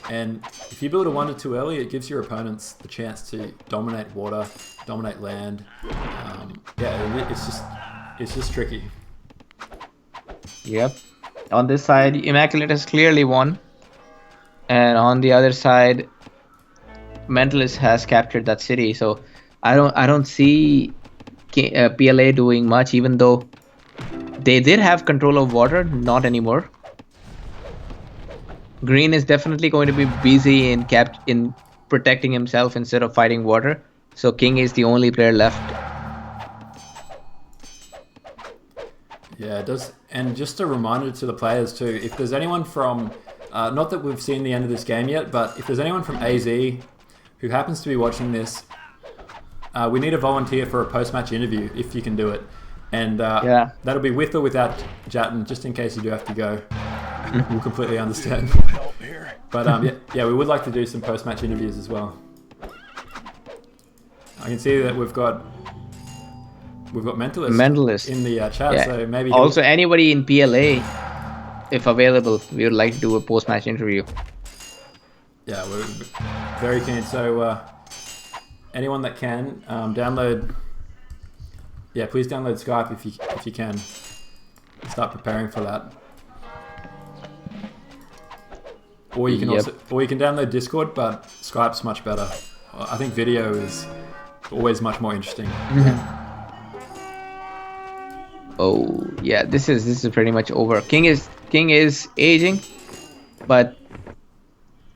And if you build a wonder too early, it gives your opponents the chance to dominate water, dominate land. Yeah, it's just tricky. Yep. On this side, Immaculate has clearly won. And on the other side, Mentalist has captured that city. So I don't see PLA doing much, even though they did have control of water, not anymore. Green is definitely going to be busy in protecting himself instead of fighting water. So King is the only player left. Yeah, it does. And just a reminder to the players too, if there's anyone from, not that we've seen the end of this game yet, but if there's anyone from AZ who happens to be watching this, we need a volunteer for a post-match interview if you can do it. And yeah, that'll be with or without Jatin, just in case you do have to go. We'll completely understand. But yeah, we would like to do some post-match interviews as well. I can see that we've got Mentalist in the chat, yeah. So maybe also anybody in PLA, if available, we would like to do a post-match interview. Yeah, we're very keen. So anyone that can download, yeah, please download Skype if you can. Start preparing for that. Or you can download Discord, but Skype's much better. I think video is always much more interesting. Oh yeah, this is pretty much over. King is aging, but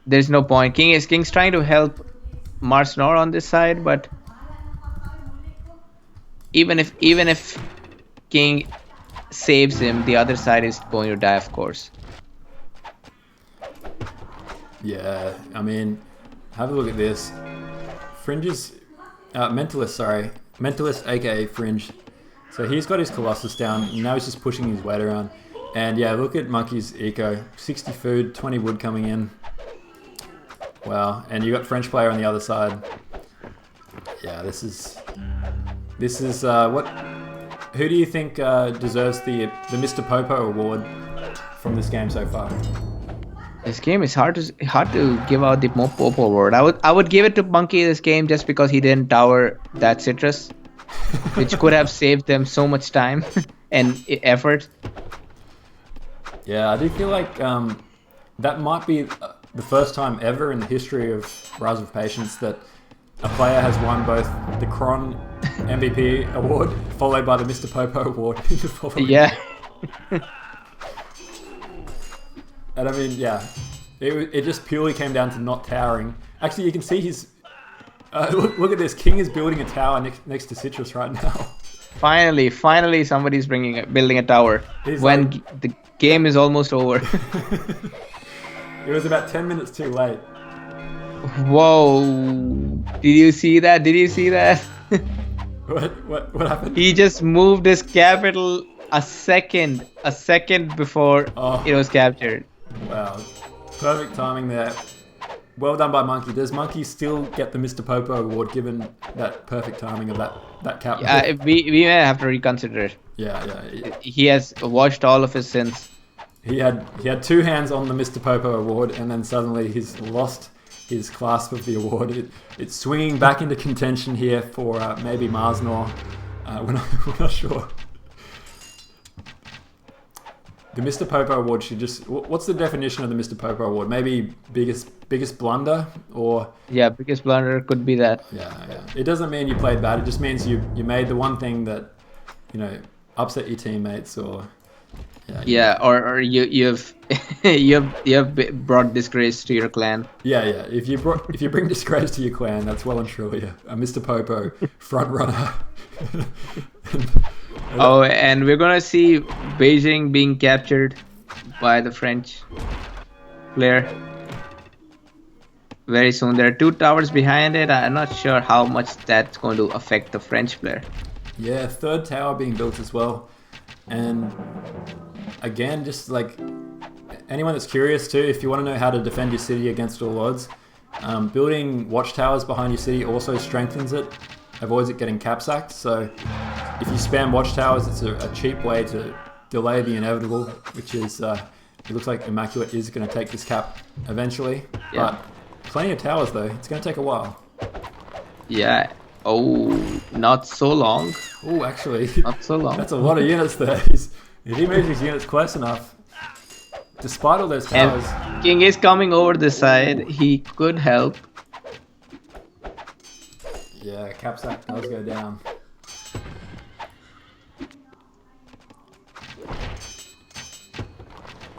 there's no point. King's trying to help Mars Nor on this side, but even if King saves him, the other side is going to die, of course. Yeah, I mean, have a look at this. Fringe's Mentalist, aka Fringe. So he's got his Colossus down, and now he's just pushing his weight around. And yeah, look at Monkey's eco. 60 food, 20 wood coming in. Wow, and you got French player on the other side. Yeah, this is what? Who do you think deserves the Mr. Popo award from this game so far? This game is hard to give out the Popo award. I would give it to Monkey this game just because he didn't tower that citrus, which could have saved them so much time and effort. Yeah, I do feel like that might be the first time ever in the history of Rise of Patience that a player has won both the Cron MVP award followed by the Mr. Popo award. Yeah. And I mean, yeah, it just purely came down to not towering. Actually, you can see his... look at this. King is building a tower next to Citrus right now. Finally, somebody's building a tower when the game is almost over. It was about 10 minutes too late. Whoa! Did you see that? What happened? He just moved his capital a second before it was captured. Wow. Perfect timing there. Well done by Monkey. Does Monkey still get the Mr. Popo award given that perfect timing of that cap? We may have to reconsider it. Yeah. He has watched all of his sins. He had two hands on the Mr. Popo award, and then suddenly he's lost his clasp of the award. It's swinging back into contention here for maybe Marsnor. We're not sure. The Mr. Popo award should just... What's the definition of the Mr. Popo award? Maybe biggest blunder, or... Yeah, biggest blunder could be that. Yeah. It doesn't mean you played bad. It just means you made the one thing that, upset your teammates, or... Yeah, or you've brought disgrace to your clan. Yeah. If you bring disgrace to your clan, that's well and truly a Mr. Popo front runner. Oh, and we're gonna see Beijing being captured by the French player very soon. There are 2 towers behind it. I'm not sure how much that's going to affect the French player. Yeah, 3rd tower being built as well. And again, just like anyone that's curious too, if you want to know how to defend your city against all odds, building watchtowers behind your city also strengthens it, avoids it getting capsacked. So if you spam watchtowers, it's a cheap way to delay the inevitable, which is it looks like Immaculate is going to take this cap eventually. Yeah. But plenty of towers though. It's going to take a while. Yeah. Oh, not so long. Oh, actually, Not so long. that's a lot of units there. If he moves his units close enough, despite all those towers... And King is coming over this side. He could help. Yeah, capsack does go down.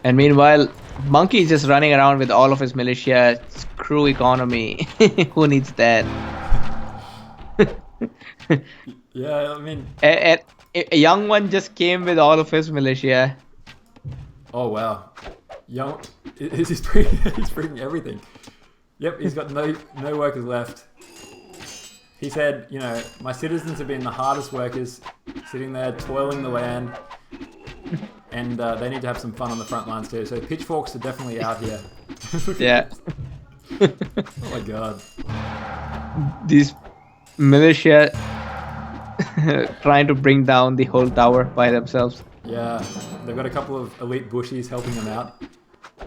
And meanwhile, Monkey is just running around with all of his militia. Screw economy. Who needs that? Yeah, I mean... A young one just came with all of his militia. Oh, wow. Young... He's bringing everything. Yep, he's got no workers left. He said, my citizens have been the hardest workers, sitting there toiling the land, and they need to have some fun on the front lines too. So pitchforks are definitely out here. Yeah. Oh my god. These militia trying to bring down the whole tower by themselves. Yeah, they've got a couple of elite bushies helping them out.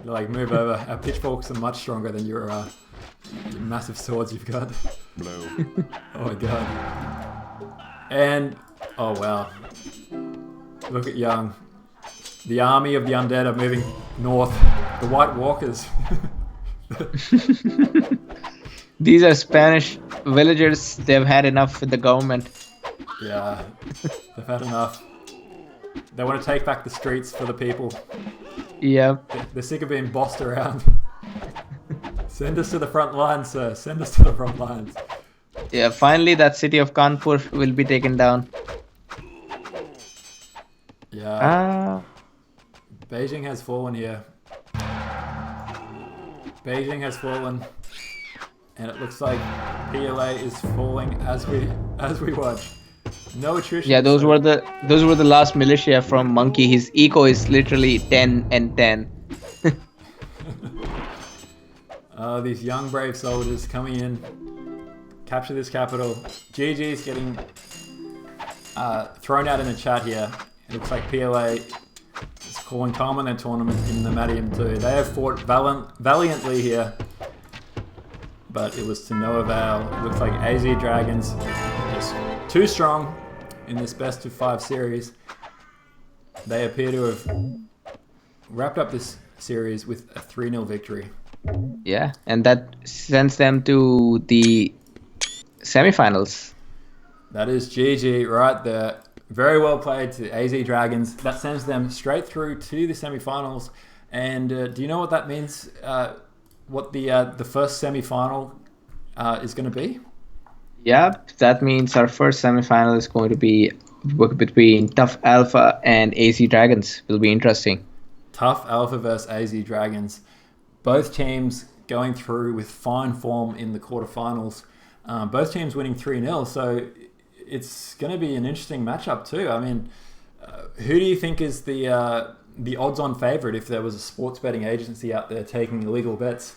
They're like, move over. Our pitchforks are much stronger than your massive swords you've got. Oh my god. And, oh wow. Look at Young. The army of the undead are moving north. The White Walkers. These are Spanish villagers. They've had enough with the government. Yeah, they've had enough. They want to take back the streets for the people. Yeah. They're sick of being bossed around. Send us to the front lines, sir. Send us to the front lines. Yeah, finally that city of Kanpur will be taken down. Yeah. Beijing has fallen here. Beijing has fallen. And it looks like PLA is falling as we watch. No attrition. Yeah, those were the last militia from Monkey. His eco is literally 10 and 10. These young brave soldiers coming in, capture this capital. GG's getting thrown out in the chat here. It looks like PLA is calling time on their tournament in Nomadium too. They have fought valiantly here, but it was to no avail. It looks like AZ Dragons just too strong in this best of 5 series. They appear to have wrapped up this series with a 3-0 victory. Yeah, and that sends them to the semifinals. That is GG right there. Very well played to AZ Dragons. That sends them straight through to the semifinals. And do you know what that means? What the first semifinal is going to be? Yeah, that means our first semifinal is going to be between Tough Alpha and AZ Dragons. Will be interesting. Tough Alpha versus AZ Dragons. Both teams going through with fine form in the quarterfinals. Both teams winning 3-0. So it's going to be an interesting matchup too. I mean, who do you think is the odds-on favorite if there was a sports betting agency out there taking illegal bets?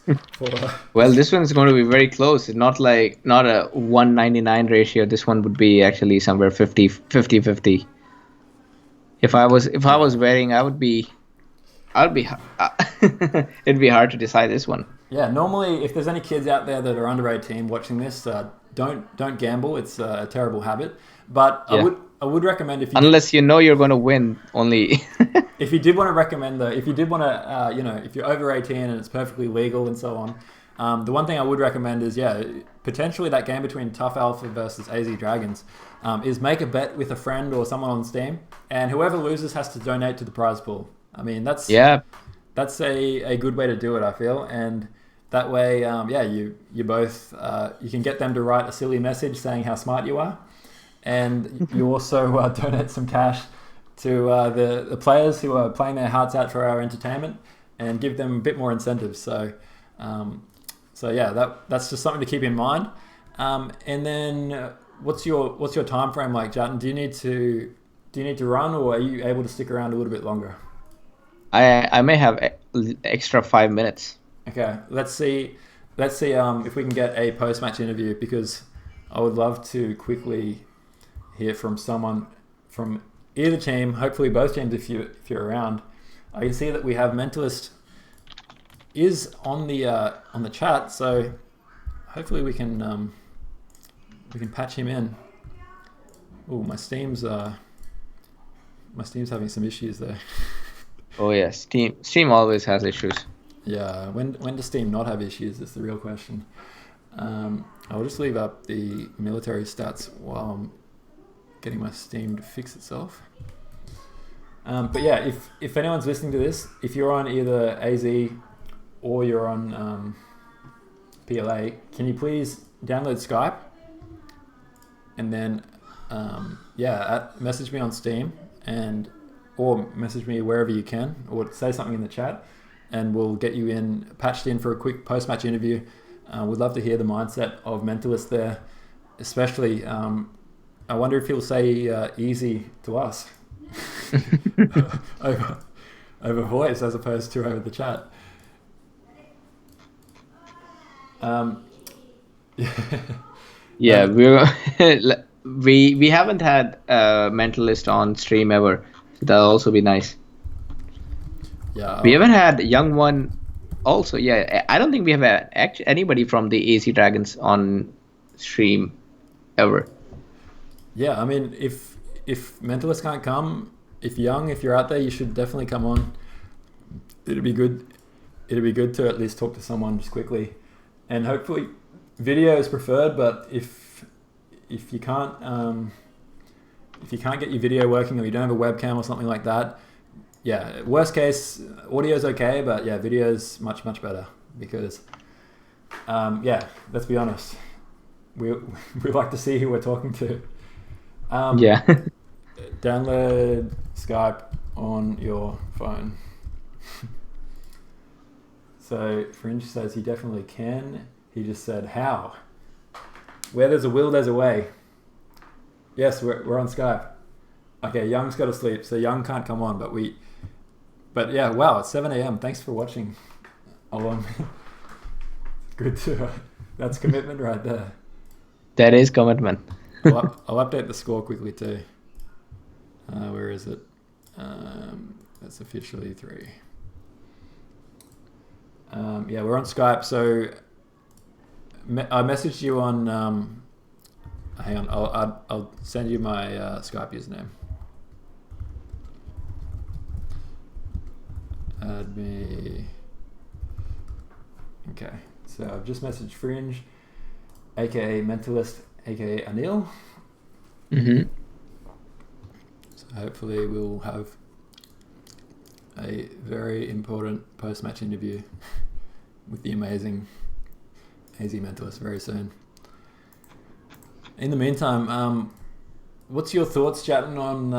Well, this one's going to be very close. Not a 199 ratio. This one would be actually somewhere 50-50. If I was betting, it'd be hard to decide this one. Yeah, normally if there's any kids out there that are under 18 watching this, don't gamble. It's a terrible habit. But yeah. I would recommend unless you know you're going to win only. If you did want to recommend if you're over 18 and it's perfectly legal and so on, the one thing I would recommend is potentially that game between Tough Alpha versus AZ Dragons is make a bet with a friend or someone on Steam, and whoever loses has to donate to the prize pool. I mean that's a good way to do it, I feel, and that way you both you can get them to write a silly message saying how smart you are, and you also donate some cash to the players who are playing their hearts out for our entertainment, and give them a bit more incentives. So that's just something to keep in mind. And then what's your time frame like, Jatin? Do you need to run, or are you able to stick around a little bit longer? I may have extra 5 minutes. Okay, let's see if we can get a post-match interview, because I would love to quickly hear from someone from either team, hopefully both teams if you're around. I can see that we have Mentalist is on the chat, so hopefully we can patch him in. Oh, my Steam's having some issues there. Oh yeah, Steam always has issues. Yeah, when does Steam not have issues is the real question. I'll just leave up the military stats while I'm getting my Steam to fix itself. But yeah, if anyone's listening to this, if you're on either AZ or you're on PLA, can you please download Skype and then message me on Steam or message me wherever you can, or say something in the chat, and we'll get you patched in for a quick post-match interview. We'd love to hear the mindset of Mentalist there, especially. I wonder if he'll say easy to us over voice as opposed to over the chat. Yeah, we haven't had a Mentalist on stream ever. So that'll also be nice. Yeah, we haven't had Young One. Also, yeah, I don't think we have had anybody from the AC Dragons on stream ever. Yeah, I mean, if Mentalist can't come, if you're out there, you should definitely come on. It'd be good to at least talk to someone just quickly, and hopefully video is preferred. But if you can't get your video working, or you don't have a webcam or something like that, yeah, worst case, audio's okay, but yeah, video's much better, because let's be honest, we like to see who we're talking to. Download Skype on your phone. So Fringe says he definitely can. He just said how. Where there's a will, there's a way. Yes, we're on Skype. Okay, Young's got to sleep, so Young can't come on, but yeah, wow, it's 7 a.m. Thanks for watching. Good to that's commitment right there. That is commitment. I'll update the score quickly too. Where is it? That's officially 3. We're on Skype. So I messaged you on. Hang on, I'll send you my Skype username. Add me. Okay, so I've just messaged Fringe, aka Mentalist, aka Anil. Mm-hmm. So hopefully we'll have a very important post-match interview with the amazing AZ Mentalist very soon. In the meantime, what's your thoughts, Jatin, on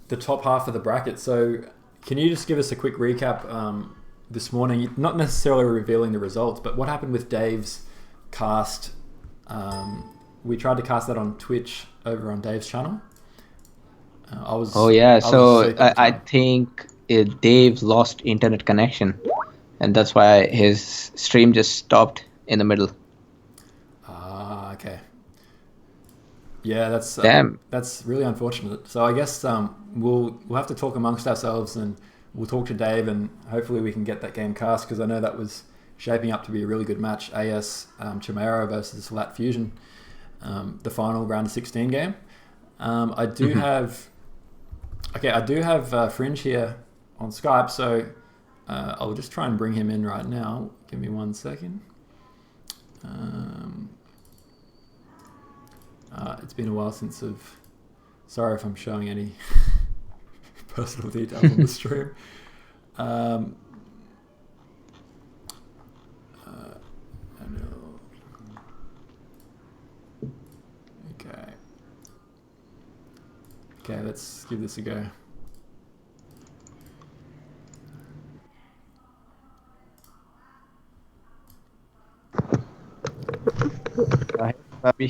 the top half of the bracket? So can you just give us a quick recap this morning? Not necessarily revealing the results, but what happened with Dave's cast we tried to cast that on Twitch over on Dave's channel. Oh yeah, so I think Dave lost internet connection, and that's why his stream just stopped in the middle. Ah, okay. Yeah, that's Damn. That's really unfortunate. So I guess we'll have to talk amongst ourselves, and we'll talk to Dave, and hopefully we can get that game cast, because I know that was shaping up to be a really good match. AS Chimera versus Lat Fusion, the final round of 16 game. I do have Fringe here on Skype, so I'll just try and bring him in right now. Give me 1 second. It's been a while since sorry if I'm showing any personal details on the stream. Okay, let's give this a go.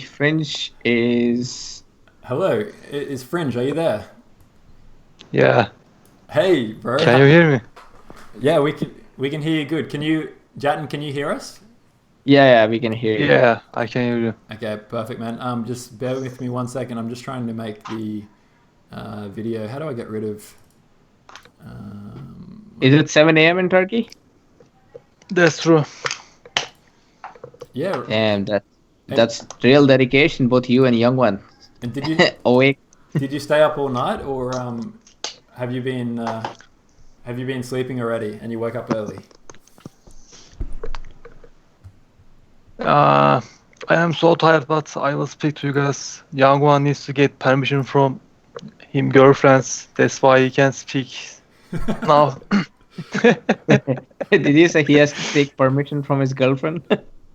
Fringe is... Hello, is Fringe, are you there? Yeah. Hey, bro. Can you hear me? Yeah, we can hear you good. Jatin, can you hear us? Yeah, we can hear you. Yeah, I can hear you. Okay, perfect, man. Just bear with me 1 second. I'm just trying to make the video. How do I get rid of... Is it 7 a.m. in Turkey? That's true. Yeah. Damn, that's real dedication, both you and young one. And did you awake? Did you stay up all night, or have you been sleeping already and you woke up early? I am so tired, but I will speak to you guys. Young one needs to get permission from him girlfriends. That's why he can't speak now. Did you say he has to take permission from his girlfriend?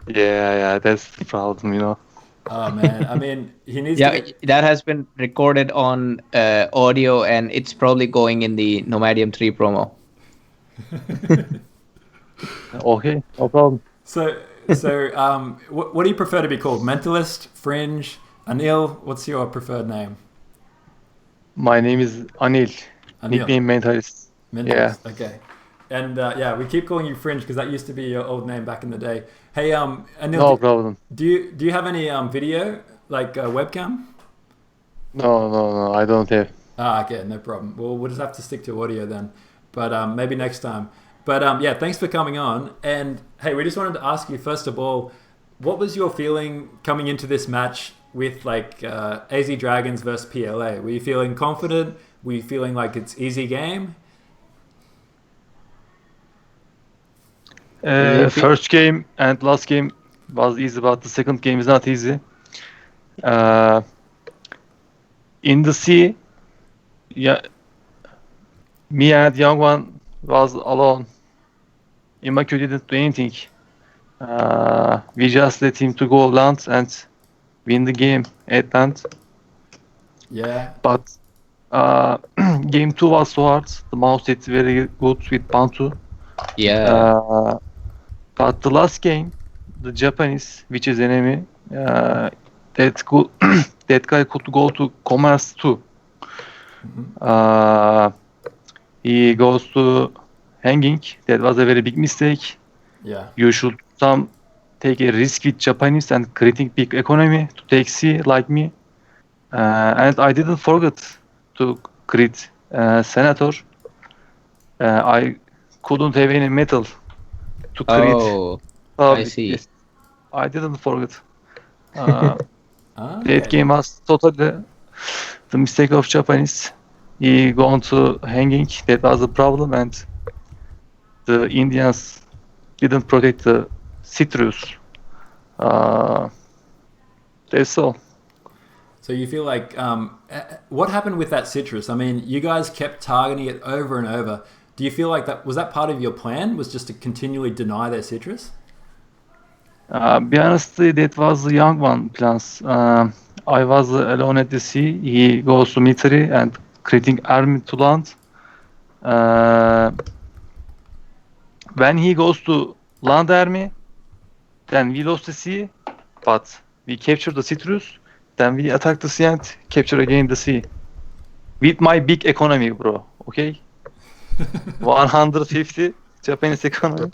Yeah, that's the problem, you know. Oh man, I mean, he needs. Yeah, that has been recorded on audio, and it's probably going in the Nomadium 3 promo. Okay, no problem. So, what do you prefer to be called? Mentalist, Fringe, Anil? What's your preferred name? My name is Anil. Nickname Mentalist. Mentalist. Yeah. Okay. And yeah, we keep calling you Fringe because that used to be your old name back in the day. Hey, Anil. No problem. Do you have any video, like webcam? No, I don't have. Ah, okay, no problem. Well, we'll just have to stick to audio then. But maybe next time. But yeah, thanks for coming on. And hey, we just wanted to ask you, first of all, what was your feeling coming into this match with like AZ Dragons versus PLA? Were you feeling confident? Were you feeling like it's easy game? First game and last game was easy, but the second game is not easy. In the sea, yeah, me and young one was alone. Imaku didn't do anything. We just let him to go land and win the game at land. Yeah. But game 2 was so hard. The mouse did very good with Bantu. Yeah. But the last game, the Japanese, which is enemy, that guy could go to commerce too. He goes to hanging. That was a very big mistake. Yeah. You should take a risk with Japanese and creating big economy to take sea like me. And I didn't forget to create senator. I couldn't have any metal to create. Oh, I see. Yes. I didn't forget. Okay. That game was totally the mistake of Japanese. He gone to hanging. That was the problem, and the Indians didn't protect the citrus. That's all. So you feel like what happened with that citrus? I mean, you guys kept targeting it over and over. Do you feel like that was part of your plan? Was just to continually deny their citrus? Be honestly, that was the young one plans. I was alone at the sea. He goes to military and creating army to land. When he goes to land army, then we lost the sea. But we capture the citrus, then we attack the sea and capture again the sea. With my big economy, bro. Okay? 150 Japanese economy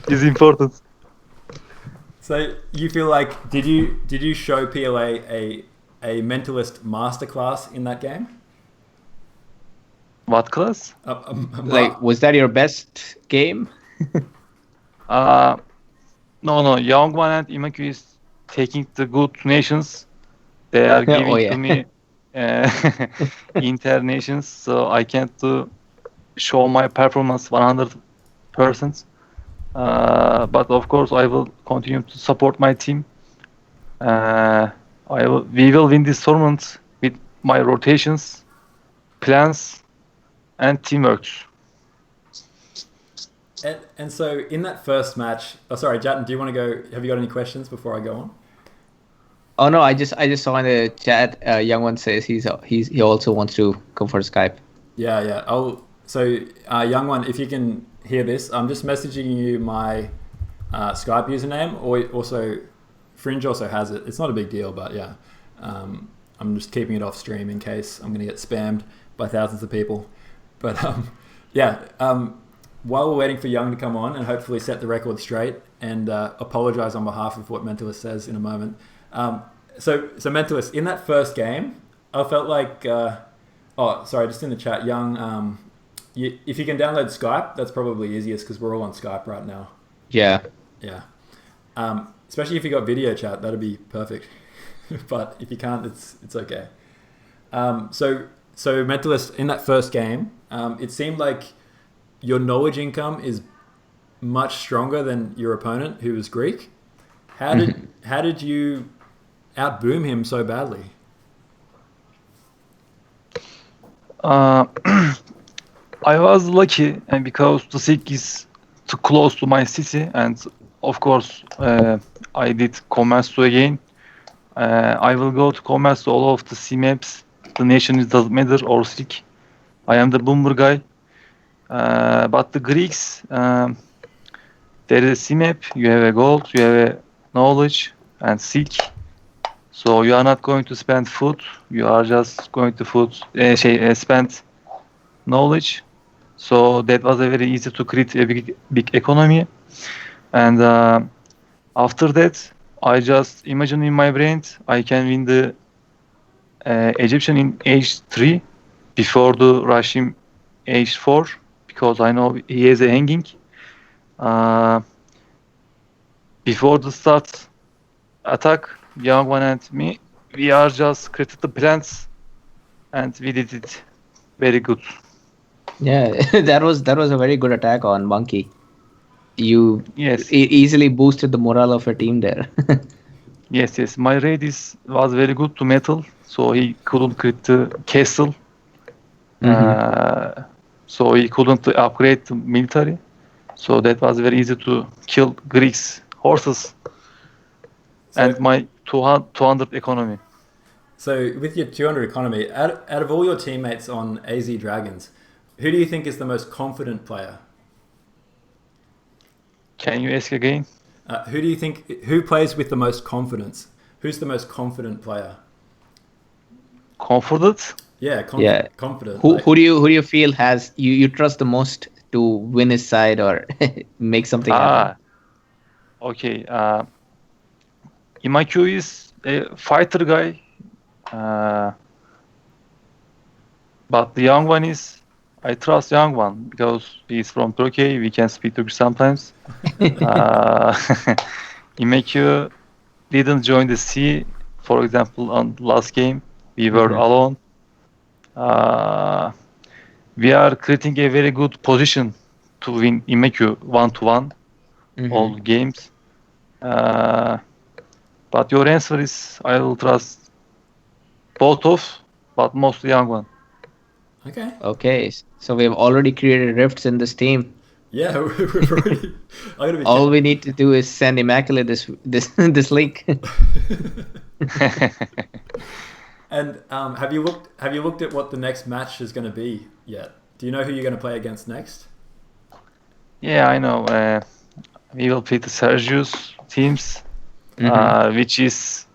is important. So you feel like did you show PLA a mentalist masterclass in that game? What class? Like, was that your best game? No. Young one and Imaku is taking the good nations. They are giving to me internations, so I can't show my performance 100%. But of course, I will continue to support my team. We will win this tournament with my rotations, plans, and teamwork. And so in that first match, sorry, Jatin, do you want to go? Have you got any questions before I go on? Oh no, I just saw in the chat. Young one says he also wants to come for Skype. Yeah. Young one, if you can hear this, I'm just messaging you my Skype username, or also Fringe also has it. It's not a big deal, but yeah, I'm just keeping it off stream in case I'm going to get spammed by thousands of people. But while we're waiting for Young to come on and hopefully set the record straight, and apologize on behalf of what Mentalist says in a moment. So Mentalist, in that first game, I felt like, just in the chat, Young, if you can download Skype, that's probably easiest because we're all on Skype right now. Yeah. Especially if you got video chat, that'd be perfect. But if you can't, it's okay. So Mentalist, in that first game, it seemed like your knowledge income is much stronger than your opponent, who was Greek. How did you outboom him so badly? I was lucky, and because the Sikh is too close to my city, and of course I did commerce to again. I will go to commerce to all of the sea maps. The nation doesn't matter, or Sikh. I am the boomer guy. But the Greeks, there is a sea map. You have a gold, you have a knowledge, and Sikh. So you are not going to spend food. You are just going to spend knowledge. So that was a very easy to create a big economy. And after that, I just imagine in my brain I can win the Egyptian in age 3 before the Russian age 4, because I know he has a hanging. Before the start attack, Young one and me, we are just created the plans, and we did it very good. Yeah, that was a very good attack on Monkey. You Yes. easily boosted the morale of your team there. Yes. My raid was very good to metal, so he couldn't create the castle. So he couldn't upgrade the military. So that was very easy to kill Greeks horses. And my 200 economy. So with your 200 economy, out of all your teammates on AZ Dragons, who do you think is the most confident player? Can you ask again? Who plays with the most confidence? Who's the most confident player? Confident? Yeah, confident. Who do you feel has you trust the most to win his side or make something happen? Okay. Imaku is a fighter guy, but the young one is, I trust young one because he's from Turkey. We can speak Turkish sometimes. Imaku didn't join the sea. For example, on the last game, we were alone. We are creating a very good position to win Imaku 1-1 all games. But your answer is I will trust both of, but mostly young one. Okay. So we've already created rifts in this team. Yeah, we've already. All we need to do is send Immaculate this link. And have you looked at what the next match is going to be yet? Do you know who you're going to play against next? Yeah, I know. We will play the Sergio's teams, which is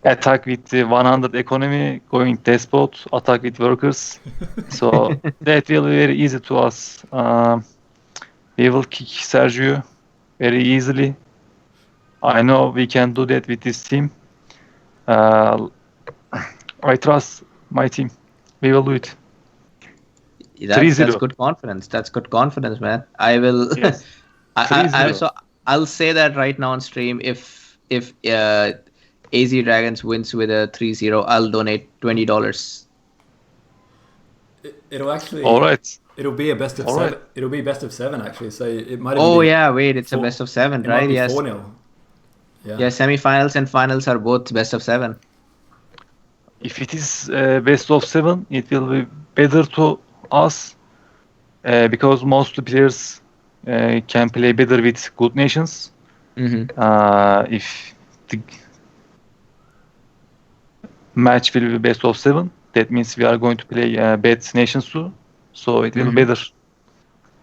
attack with the 100 economy, going despot, attack with workers. So that will be very easy to us. We will kick Sergio very easily. I know we can do that with this team. I trust my team. We will do it. That's good confidence. That's good confidence, man. I will. Yes. I'll say that right now on stream. If AZ Dragons wins with a 3-0, I'll donate $20. It'll actually. All right. It'll be a best of seven. Right. It'll be best of 7 actually. So it might. Oh yeah, wait, it's a best of 7, right? Yes. 4-0. Yeah, semi-finals and finals are both best of 7. If it is best of 7, it will be better to us because most of the players can play better with good nations. Mm-hmm. If the match will be best of 7, that means we are going to play bad nations too. So it will be better.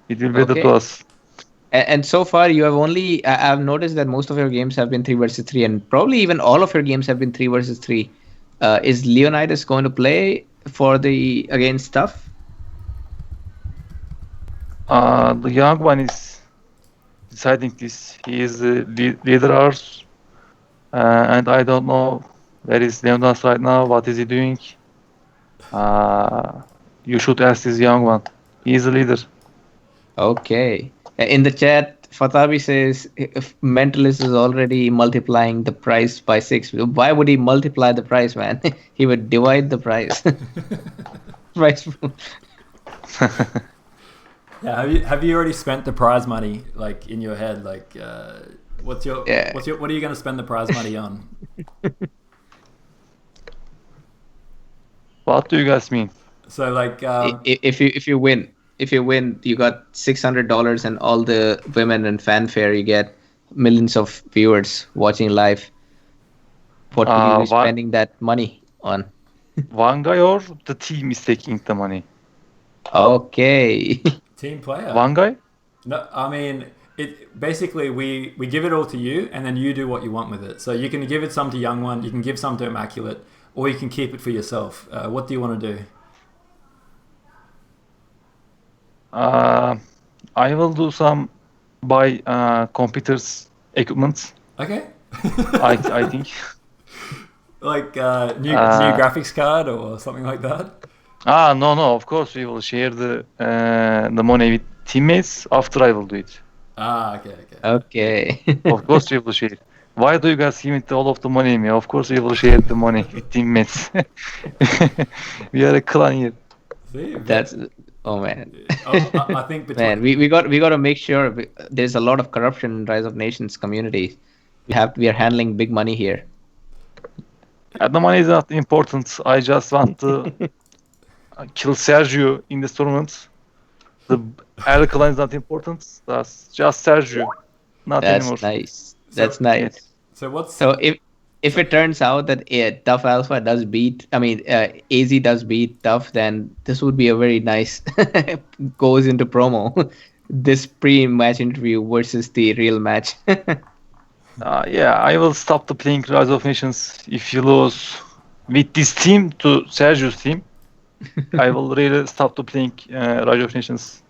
It will be better to us. And so far, you have only. I've noticed that most of your games have been 3 versus 3, and probably even all of your games have been 3 versus 3. Is Leonidas going to play for the against Tough? The young one is deciding this. He is the leader ours, and I don't know where is Leonidas right now. What is he doing? You should ask this young one. He is the leader. Okay. In the chat, Fatabi says if Mentalist is already multiplying the price by 6. Why would he multiply the price, man? He would divide the price. Price. Yeah. Have you already spent the prize money like in your head? Like, what are you going to spend the prize money on? What do you guys mean? So like, if you win, you got $600 and all the women and fanfare. You get millions of viewers watching live. What would you be spending that money on? One guy or the team is taking the money? Okay. Team player. One guy? No, I mean, it basically we give it all to you, and then you do what you want with it. So you can give it some to Young One, you can give some to Immaculate, or you can keep it for yourself. What do you want to do? I will do some buy computers equipment. Okay. I think. Like new graphics card or something like that. No. Of course, we will share the money with teammates. After I will do it. Okay. Of course, we will share. Why do you guys give me all of the money? Me? Of course, we will share the money with teammates. We are a clan here. See, that's. Oh man. I think man, we got to make sure there's a lot of corruption in Rise of Nations community. We are handling big money here. The money is not important. I just want to kill Sergio in this tournament. The Iroquois is not important. That's just Sergio. Not anymore. That's nice. So if it turns out that Tough Alpha does beat, AZ does beat Tough, then this would be a very nice goes into promo. This pre-match interview versus the real match. Yeah, I will stop the playing Rise of Nations if you lose with this team to Sergio's team. I will really stop the playing Rise of Nations.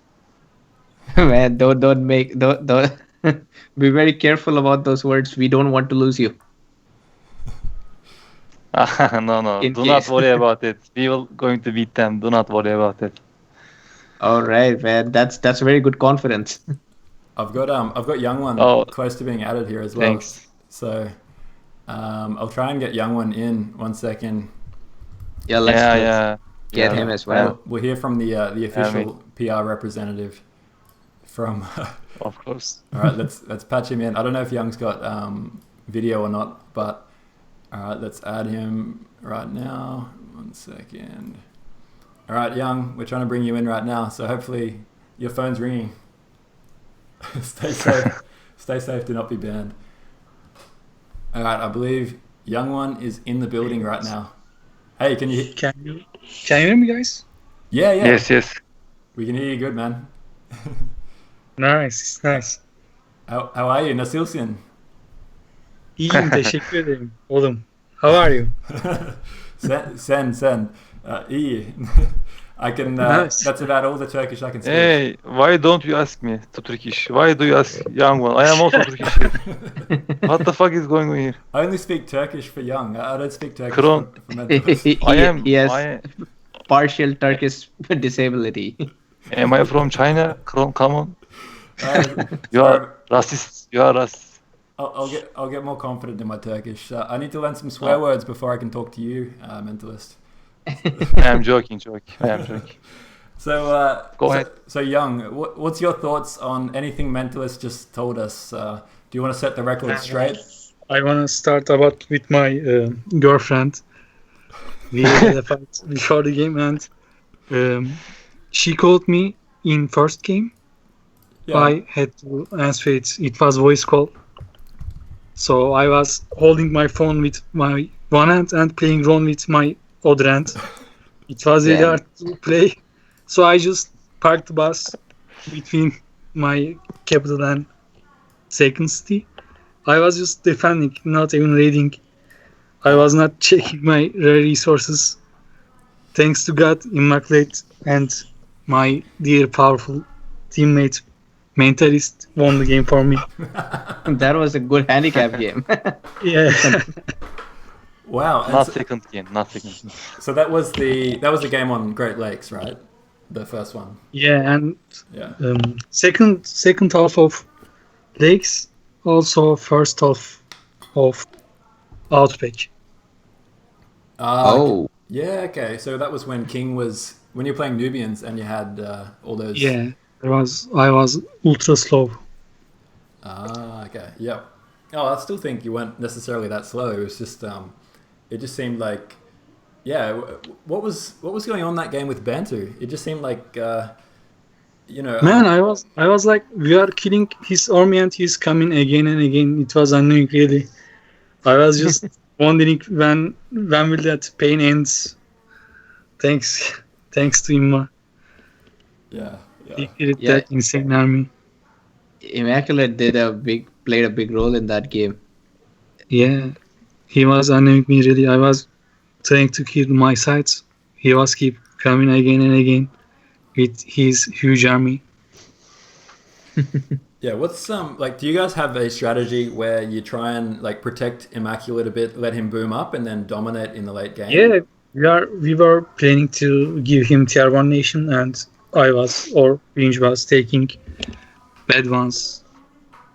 Man, don't be very careful about those words. We don't want to lose you. No. Do not worry about it. We will going to beat them. Do not worry about it. All right, man. That's very good confidence. I've got Young One close to being added here as well. Thanks. So I'll try and get Young One in 1 second. Yeah, let's get him as well. We'll hear from the official PR representative from. Of course. All right, let's patch him in. I don't know if Young's got video or not, but all right, let's add him right now. 1 second. All right, Young, we're trying to bring you in right now, so hopefully your phone's ringing. Stay safe. Stay safe. Do not be banned. All right, I believe Young One is in the building right now. Hey, can you hear me, guys? Yeah. Yes. We can hear you good, man. Nice. How are you, Nasilsian? İyiyim, teşekkür ederim. Oğlum, how are you? Sen. İyi. I can. Nice. That's about all the Turkish I can speak. Hey, why don't you ask me to Turkish? Why do you ask young one? I am also Turkish here. What the fuck is going on here? I only speak Turkish for young. I don't speak Turkish Kron. for mentalists. He has I partial Turkish disability. am I from China? Come on. You Sorry, are racist. You are racist. I'll get more confident in my Turkish. I need to learn some swear words before I can talk to you, mentalist. I am joking. I am joking. So, Go ahead. So Young, what's your thoughts on anything mentalist just told us? Do you want to set the record straight? I want to start with my girlfriend. We had a fight before the game, and she called me in first game. Yeah. I had to answer it. It was voice call. So I was holding my phone with my one hand and playing drone with my other hand. It was really hard to play. So I just parked the bus between my capital and second city. I was just defending, not even raiding. I was not checking my rare resources. Thanks to God, Immaculate, and my dear powerful teammate, Mentalist, won the game for me. That was a good handicap game. Yeah. Wow. and Not so, second game. Not second game. so that was the game on Great Lakes, right? The first one. Yeah, and Yeah. second half of Lakes, also first half of Outback. Oh, Yeah. Okay. So that was when King was when you're playing Nubians and you had all those. Yeah, I was ultra slow. Okay. Yep. Oh, I still think you weren't necessarily that slow. It was just it just seemed like, yeah. What was going on that game with Bantu? It just seemed like, Man, I was like, we are killing his army and he's coming again and again. It was annoying, really. I was just wondering when will that pain ends. Thanks to Imma. Yeah. He created that insane army. Immaculate played a big role in that game. Yeah, he was annoying me really. I was trying to keep my sides. He was keep coming again and again with his huge army. Yeah, what's like? Do you guys have a strategy where you try and like protect Immaculate a bit, let him boom up, and then dominate in the late game? Yeah, we were planning to give him tier 1 nation, and Binge was taking bad ones.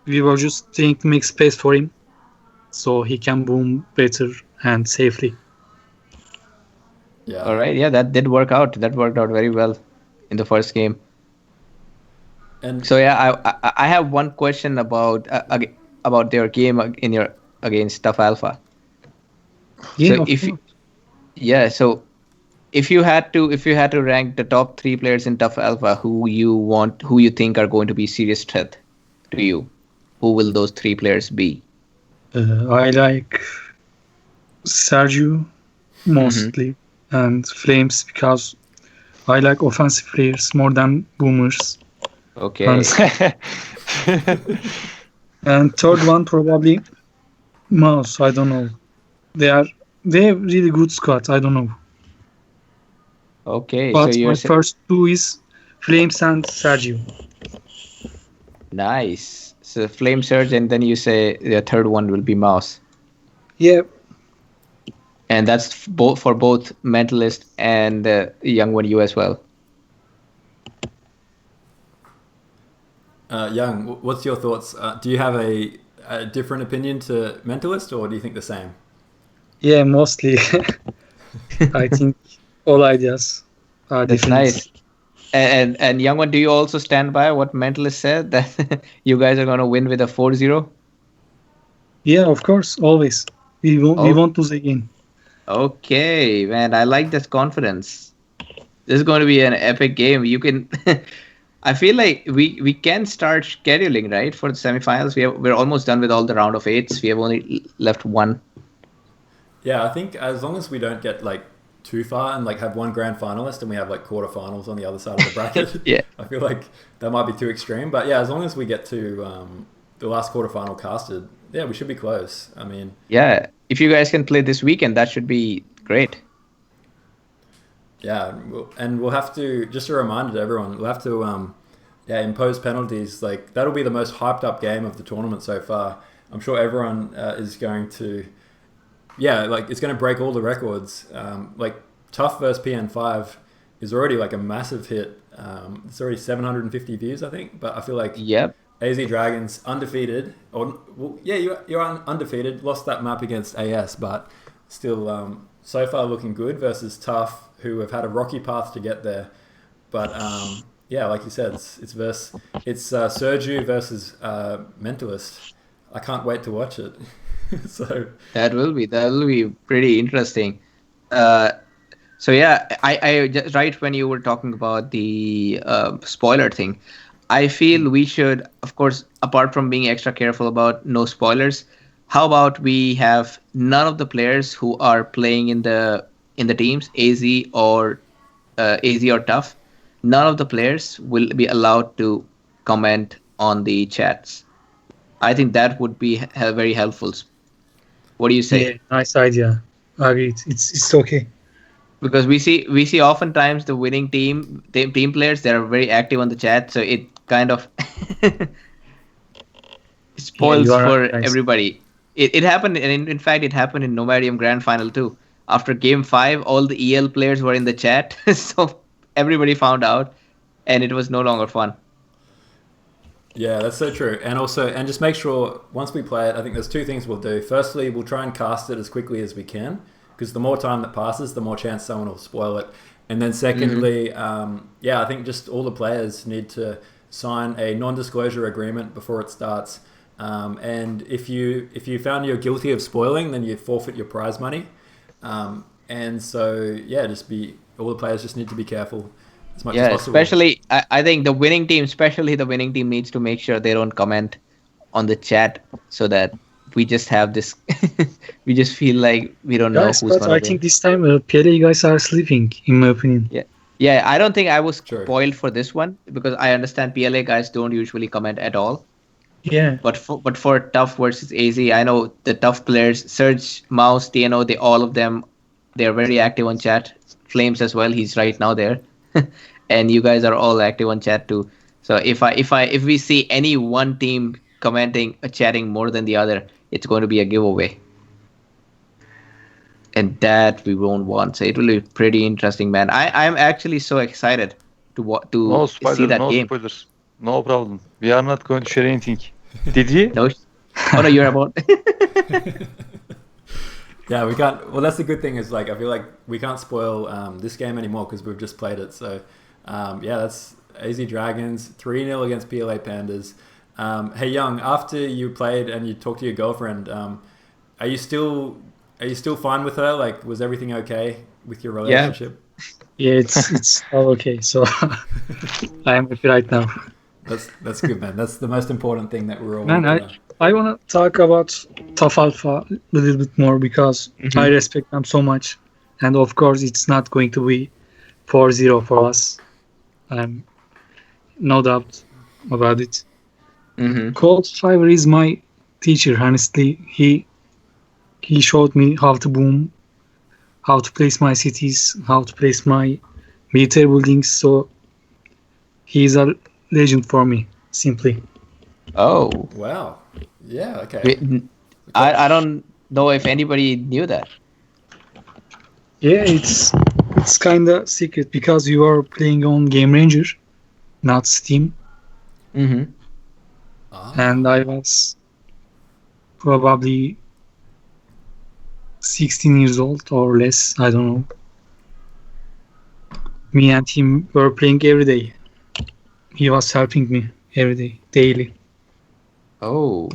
We were just trying to make space for him so he can boom better and safely. Yeah. All right, yeah, that did work out. That worked out very well in the first game. And So yeah, I have one question about their game against Tough Alpha. Yeah, So of course. So if you had to rank the top 3 players in Tough Alpha who you think are going to be serious threat to you, who will those 3 players be? I like Sergio mostly and Flames because I like offensive players more than boomers. Okay. And third one probably Mouse. I don't know. They have really good squad. I don't know. Okay. But So you're my first 2 is Flames and Sergio. nice. So Flame Surge, and then you say the third one will be Mouse, Yeah, and that's for both Mentalist and Young One You as well. Young, what's your thoughts? Do you have a different opinion to Mentalist, or do you think the same? yeah, mostly. I think all ideas are That's different. nice. And Young One, do you also stand by what Mentalist said that you guys are gonna win with a 4-0? Yeah, of course, always. We won't lose again. Okay, man, I like this confidence. This is going to be an epic game. You can. I feel like we can start scheduling, right, for the semifinals. We're almost done with all the round of 8s. We have only left one. Yeah, I think as long as we don't get like too far and like have one grand finalist and we have like quarterfinals on the other side of the bracket. Yeah. I feel like that might be too extreme. But yeah, as long as we get to the last quarterfinal casted, yeah, we should be close. I mean, yeah, if you guys can play this weekend, that should be great. yeah, and we'll have to, just a reminder to everyone, we'll have to impose penalties. Like, that'll be the most hyped up game of the tournament so far. I'm sure everyone is going to, like, it's going to break all the records. Like, Tough versus PN5 is already like a massive hit. It's already 750 views, I think. But I feel like AZ Dragons undefeated, you're undefeated. Lost that map against AS, but still so far looking good versus Tough, who have had a rocky path to get there. But like you said, it's Sergio versus Mentalist. I can't wait to watch it. So that will be pretty interesting. So yeah, I just, right when you were talking about the spoiler thing, I feel we should, of course, apart from being extra careful about no spoilers, how about we have none of the players who are playing in the teams, AZ or Tough, none of the players will be allowed to comment on the chats. I think that would be very helpful. What do you say? Yeah, nice idea. I agree. It's okay. Because we see oftentimes the winning team players, they are very active on the chat, so it kind of spoils for everybody. It happened, and in fact, it happened in Nomadium Grand Final too. After Game 5, all the EL players were in the chat, so everybody found out, and it was no longer fun. Yeah, that's so true. And also, and just make sure once we play it, I think there's two things we'll do. Firstly, we'll try and cast it as quickly as we can, because the more time that passes, the more chance someone will spoil it. And then secondly, I think just all the players need to sign a non-disclosure agreement before it starts. And if you found you're guilty of spoiling, then you forfeit your prize money. And so, all the players just need to be careful as much as possible. Especially, I think the winning team, needs to make sure they don't comment on the chat, so that we just have this, we just feel like we don't know who's going to win. I think this time PLA guys are sleeping, in my opinion. Yeah, I don't think I was spoiled for this one, because I understand PLA guys don't usually comment at all. Yeah. But for Tough versus AZ, I know the Tough players, Surge, Mouse, TNO, all of them, they're very active on chat. Flames as well, he's right now there. And you guys are all active on chat too. So if we see any one team commenting, chatting more than the other, it's going to be a giveaway. And that we won't want. So it will be pretty interesting, man. I'm actually so excited to see that game. Spoilers. No problem. We are not going to share anything. Did you? No. Oh no, you're about. Yeah, we can't. Well, that's the good thing, is like, I feel like we can't spoil this game anymore because we've just played it. So that's AZ Dragons 3-0 against PLA Pandas. Hey Young, after you played and you talked to your girlfriend, are you still fine with her? Like, was everything okay with your relationship? Yeah, it's all okay. So I am happy right now. That's good, man. That's the most important thing that we're all. Man, I want to talk about Tough Alpha a little bit more, because I respect them so much, and of course it's not going to be 4-0 for us. No doubt about it. Cold Fiber is my teacher. Honestly, he showed me how to boom, how to place my cities, how to place my military buildings. So he's a legend for me, simply. Oh wow! Yeah, okay. I don't know if anybody knew that. Yeah, it's kind of secret, because you are playing on Game Ranger, not Steam. And I was probably 16 years old or less, I don't know. Me and him were playing every day. He was helping me every day, daily. Oh,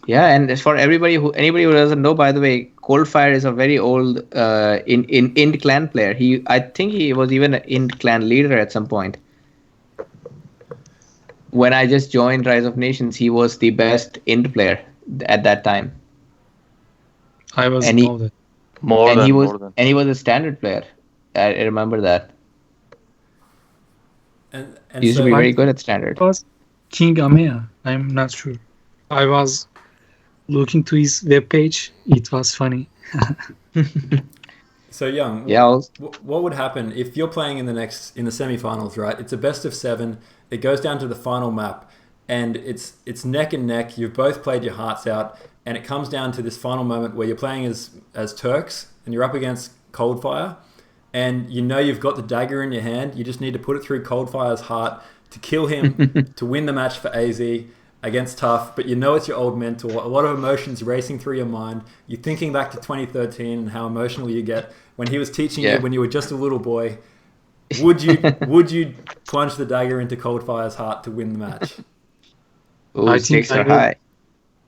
yeah, and as for anybody who doesn't know, by the way, Coldfire is a very old Int clan player. I think he was even an Int clan leader at some point. When I just joined Rise of Nations, he was the best Int player at that time. I was more than. And he was a standard player. I remember that. And he used to be very good at standard. It was King Amea. I'm not sure. I was looking to his webpage. It was funny. So Young, Yeah. what would happen if you're playing in the semifinals, right? It's a best of 7. It goes down to the final map, and it's neck and neck. You've both played your hearts out, and it comes down to this final moment where you're playing as Turks, and you're up against Coldfire, and you know you've got the dagger in your hand. You just need to put it through Coldfire's heart to kill him to win the match for AZ against Tough, but you know it's your old mentor. A lot of emotions racing through your mind. You're thinking back to 2013 and how emotional you get when he was teaching you when you were just a little boy. Would you plunge the dagger into Coldfire's heart to win the match? Ooh, I stakes think are high.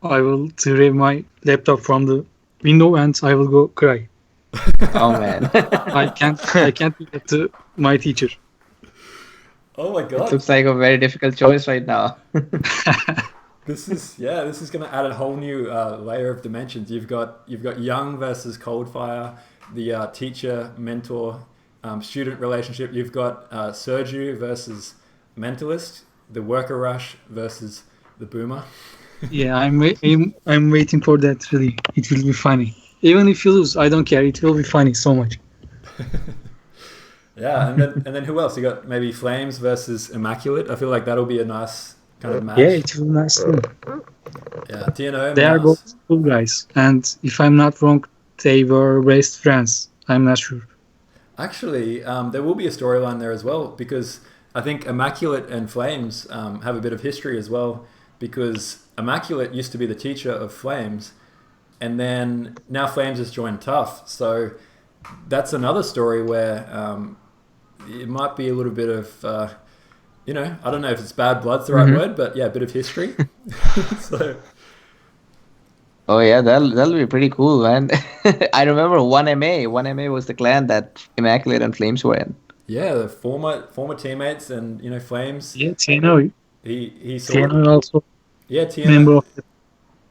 I will throw my laptop from the window and I will go cry. Oh man. I can't do that to my teacher. Oh my It god. looks like a very difficult choice right now. This is going to add a whole new layer of dimensions. You've got Young versus Coldfire, the teacher mentor student relationship. You've got Sergio versus Mentalist, the worker rush versus the boomer. Yeah, I'm waiting for that. Really, it will be funny. Even if you lose, I don't care. It will be funny so much. Yeah, and then who else? You got maybe Flames versus Immaculate. I feel like that'll be a nice kind of match. Yeah, it will be nice. Too. Yeah, TNO. They are Mouse. both cool guys, and if I'm not wrong, they were best friends. I'm not sure. Actually, there will be a storyline there as well, because I think Immaculate and Flames have a bit of history as well, because Immaculate used to be the teacher of Flames, and then now Flames has joined Tough. So that's another story where it might be a little bit of, I don't know if it's bad blood's the right word, but yeah, a bit of history. So. Oh yeah, that'll be pretty cool, man. I remember 1MA. 1MA was the clan that Immaculate and Flames were in. Yeah, the former teammates, and Flames. Yeah, TNO. He saw. TNO also. Yeah, TNO. Member of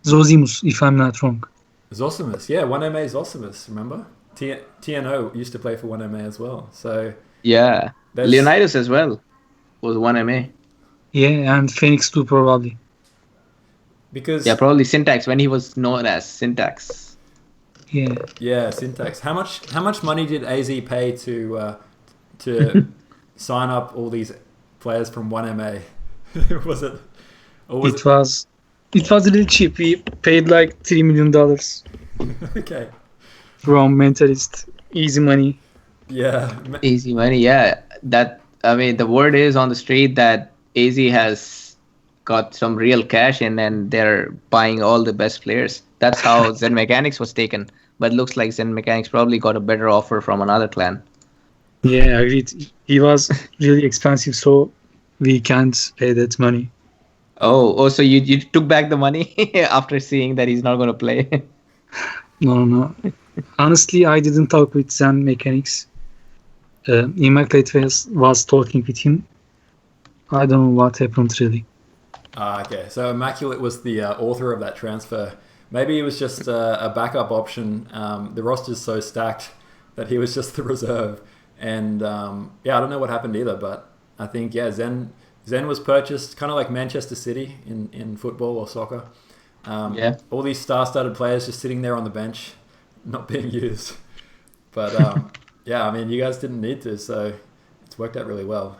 Zosimus, if I'm not wrong. Zosimus, yeah, 1MA Zosimus, remember? TNO used to play for 1MA as well. So yeah, Leonidas as well was 1MA. Yeah, and Phoenix too, probably. Because probably Syntax when he was known as Syntax. Yeah, Syntax. How much money did AZ pay to sign up all these players from 1MA? Was it? It was a little cheap. We paid like $3 million. Okay. From Mentalist, easy money. Yeah. Easy money. Yeah, the word is on the street that AZ has got some real cash in, and they're buying all the best players. That's how Zen Mechanics was taken. But it looks like Zen Mechanics probably got a better offer from another clan. Yeah, I agreed. He was really expensive, so we can't pay that money. Oh, so you took back the money after seeing that he's not going to play? No. Honestly, I didn't talk with Zen Mechanics. Immaculate was talking with him. I don't know what happened really. Okay, so Immaculate was the author of that transfer. Maybe he was just a backup option. The roster's so stacked that he was just the reserve. And I don't know what happened either, but I think, Zen was purchased kind of like Manchester City in football or soccer. All these star-studded players just sitting there on the bench, not being used. But you guys didn't need to, so it's worked out really well.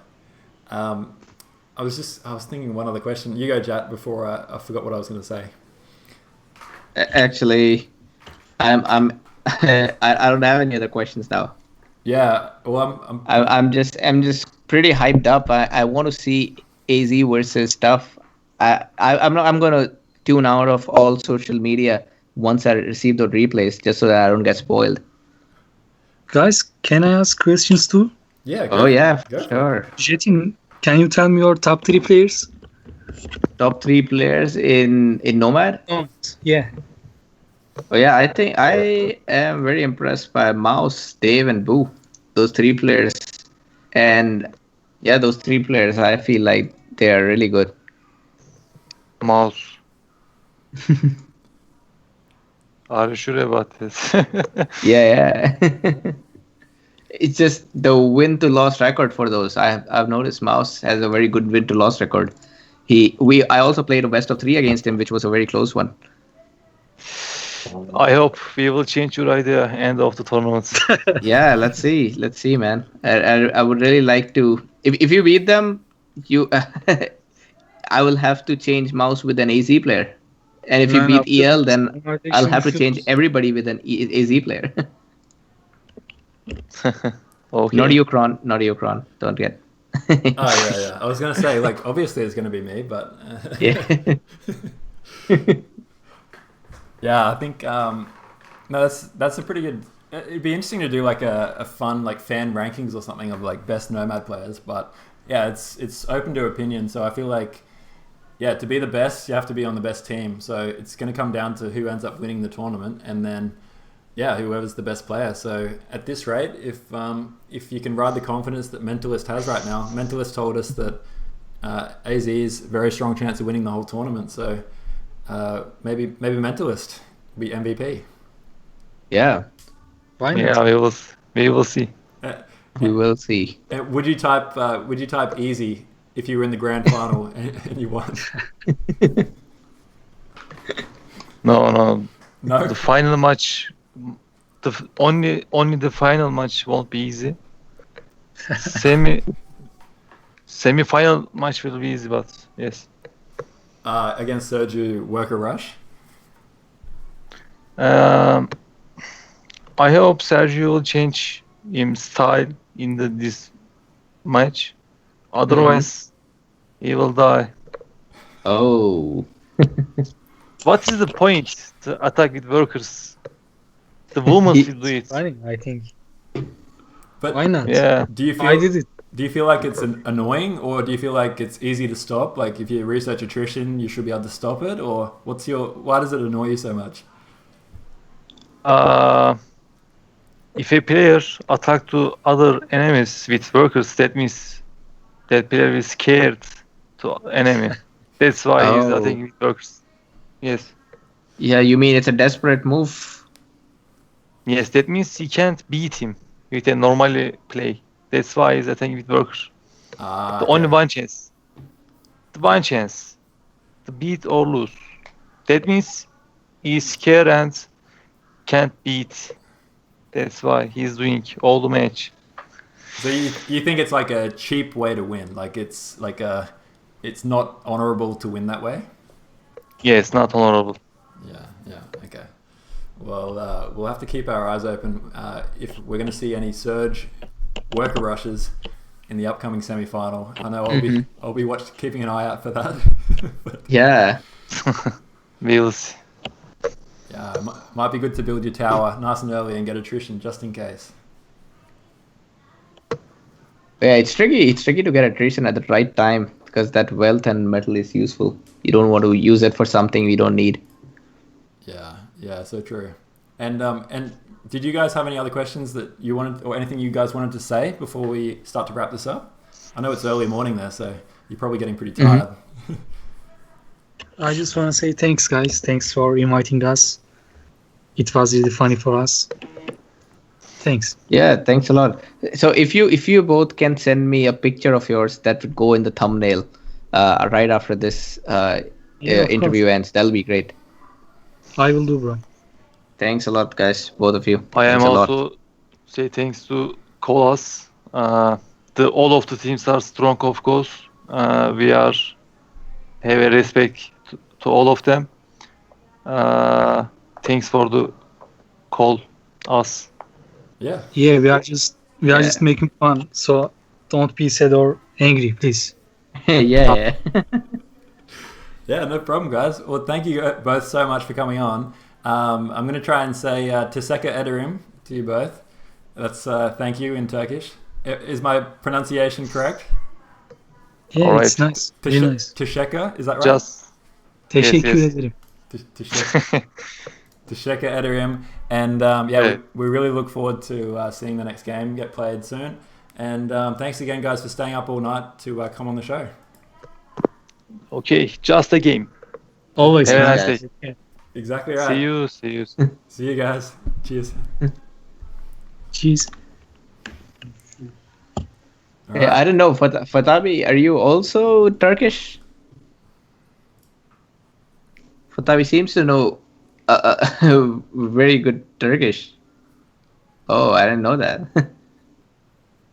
I was thinking one other question. You go, Jat, before I forgot what I was going to say. Actually, I don't have any other questions now. Yeah, well, I'm just pretty hyped up. I want to see AZ versus Tough. I'm gonna tune out of all social media once I receive the replays, just so that I don't get spoiled. Guys, can I ask questions too? Yeah. Sure. Jetin, can you tell me your top 3 players? Top 3 players in Nomad? Yeah. Oh yeah, I think I am very impressed by Mouse, Dave, and Boo. Those 3 players. And those 3 players, I feel like they are really good. Mouse. Are you sure about this? Yeah. It's just the win to loss record for those. I've noticed Mouse has a very good win to loss record. I also played a best of 3 against him, which was a very close one. I hope we will change your idea end of the tournament. Yeah, let's see, man. I would really like to. If you beat them, you I will have to change mouse with an AZ player. And if you Man, beat after EL, this then I'll conversation, have to we change should- everybody with an AZ player. Okay. Not Ukron, not Ukron. Don't get. Oh yeah. I was gonna say like obviously it's gonna be me, but Yeah. yeah, I think no, that's a pretty good. It'd be interesting to do like a fun like fan rankings or something of like best Nomad players, but yeah, it's open to opinion. So I feel like yeah, to be the best, you have to be on the best team. So it's going to come down to who ends up winning the tournament, and then yeah, whoever's the best player. So at this rate, if you can ride the confidence that Mentalist has right now, Mentalist told us that AZ is a very strong chance of winning the whole tournament. So maybe Mentalist will be MVP. Yeah, Why not? Yeah, we will see. we will see. Would you type easy if you were in the grand final and you won? No. No. The final match, only the final match won't be easy. Semi-final match will be easy, but yes. Against Sergio Worker Rush. I hope Sergio will change his style in this match. Otherwise, he will die. Oh. What is the point to attack with workers? The women will do it. Fine, I think. But Why not? Yeah. do you feel I did it. Do you feel like it's annoying, or do you feel like it's easy to stop? Like if you research attrition, you should be able to stop it, or why does it annoy you so much? If a player attack to other enemies with workers, that means that player is scared to enemy. That's why he's Oh. attacking with workers. Yes. Yeah, you mean it's a desperate move? Yes, that means he can't beat him with a normally play. That's why he's attacking with workers. The only one chance. The one chance. To beat or lose. That means he's scared and can't beat. That's why he's doing all the match. So you think it's like a cheap way to win? Like it's not honorable to win that way? Yeah, it's not honorable. Yeah, okay. Well, we'll have to keep our eyes open if we're going to see any Surge Worker Rushes in the upcoming semi-final. I know I'll be keeping an eye out for that. Yeah. We'll see. Yeah, might be good to build your tower nice and early and get attrition just in case. Yeah, it's tricky. It's tricky to get attrition at the right time because that wealth and metal is useful. You don't want to use it for something you don't need. Yeah, so true. And did you guys have any other questions that you wanted, or anything you guys wanted to say before we start to wrap this up? I know it's early morning there, so you're probably getting pretty tired. I just want to say thanks, guys. Thanks for inviting us. It was really funny for us. Thanks. Yeah, thanks a lot. So if you both can send me a picture of yours that would go in the thumbnail right after this of interview course. ends, that'll be great. I will do, bro. Thanks a lot, guys, both of you. I am Thanks a lot. also say thanks to Colas. All of the teams are strong, of course. We have a respect to all of them. Thanks for the call us. Yeah. Yeah, we are just making fun. So don't be sad or angry, please. Yeah. Yeah, no problem, guys. Well, thank you both so much for coming on. I'm going to try and say Teşekkür ederim to you both. That's thank you in Turkish. Is my pronunciation correct? Yeah, Alright. it's nice. Very nice. Teşekkür, is that right? Just Teşekkür yes. ederim. Teşekkür ederim. And we really look forward to seeing the next game get played soon. And thanks again, guys, for staying up all night to come on the show. Okay, just a game. Always. Have a man. nice day. Exactly right. See you. See you guys. Cheers. Cheers. All Hey, right. I don't know, Fatabi, are you also Turkish? Fatabi seems to know very good Turkish. Oh, I didn't know that.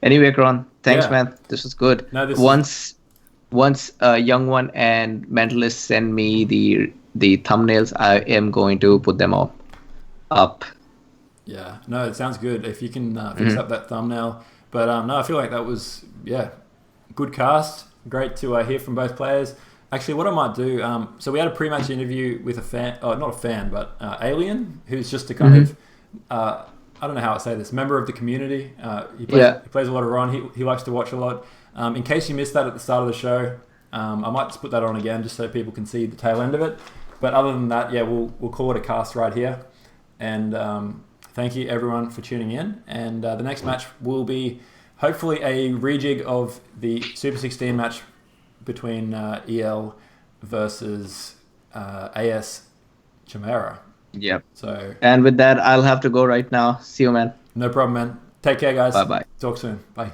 Anyway, Kron, thanks, Yeah. man. This was good. No, this Once Young One and Mentalist send me the thumbnails, I am going to put them all up. Yeah, no, it sounds good. If you can fix up that thumbnail. But no, I feel like that was, good cast. Great to hear from both players. Actually, what I might do, so we had a pre-match interview with a fan, not a fan, but Alien, who's just a kind of, I don't know how I say this, member of the community. He plays a lot of Ron. He likes to watch a lot. In case you missed that at the start of the show, I might just put that on again just so people can see the tail end of it. But other than that, we'll call it a cast right here. And thank you everyone for tuning in. And the next match will be hopefully a rejig of the Super 16 match between EL versus AS Chimera. Yep. So. And with that, I'll have to go right now. See you, man. No problem, man. Take care, guys. Bye-bye. Talk soon. Bye.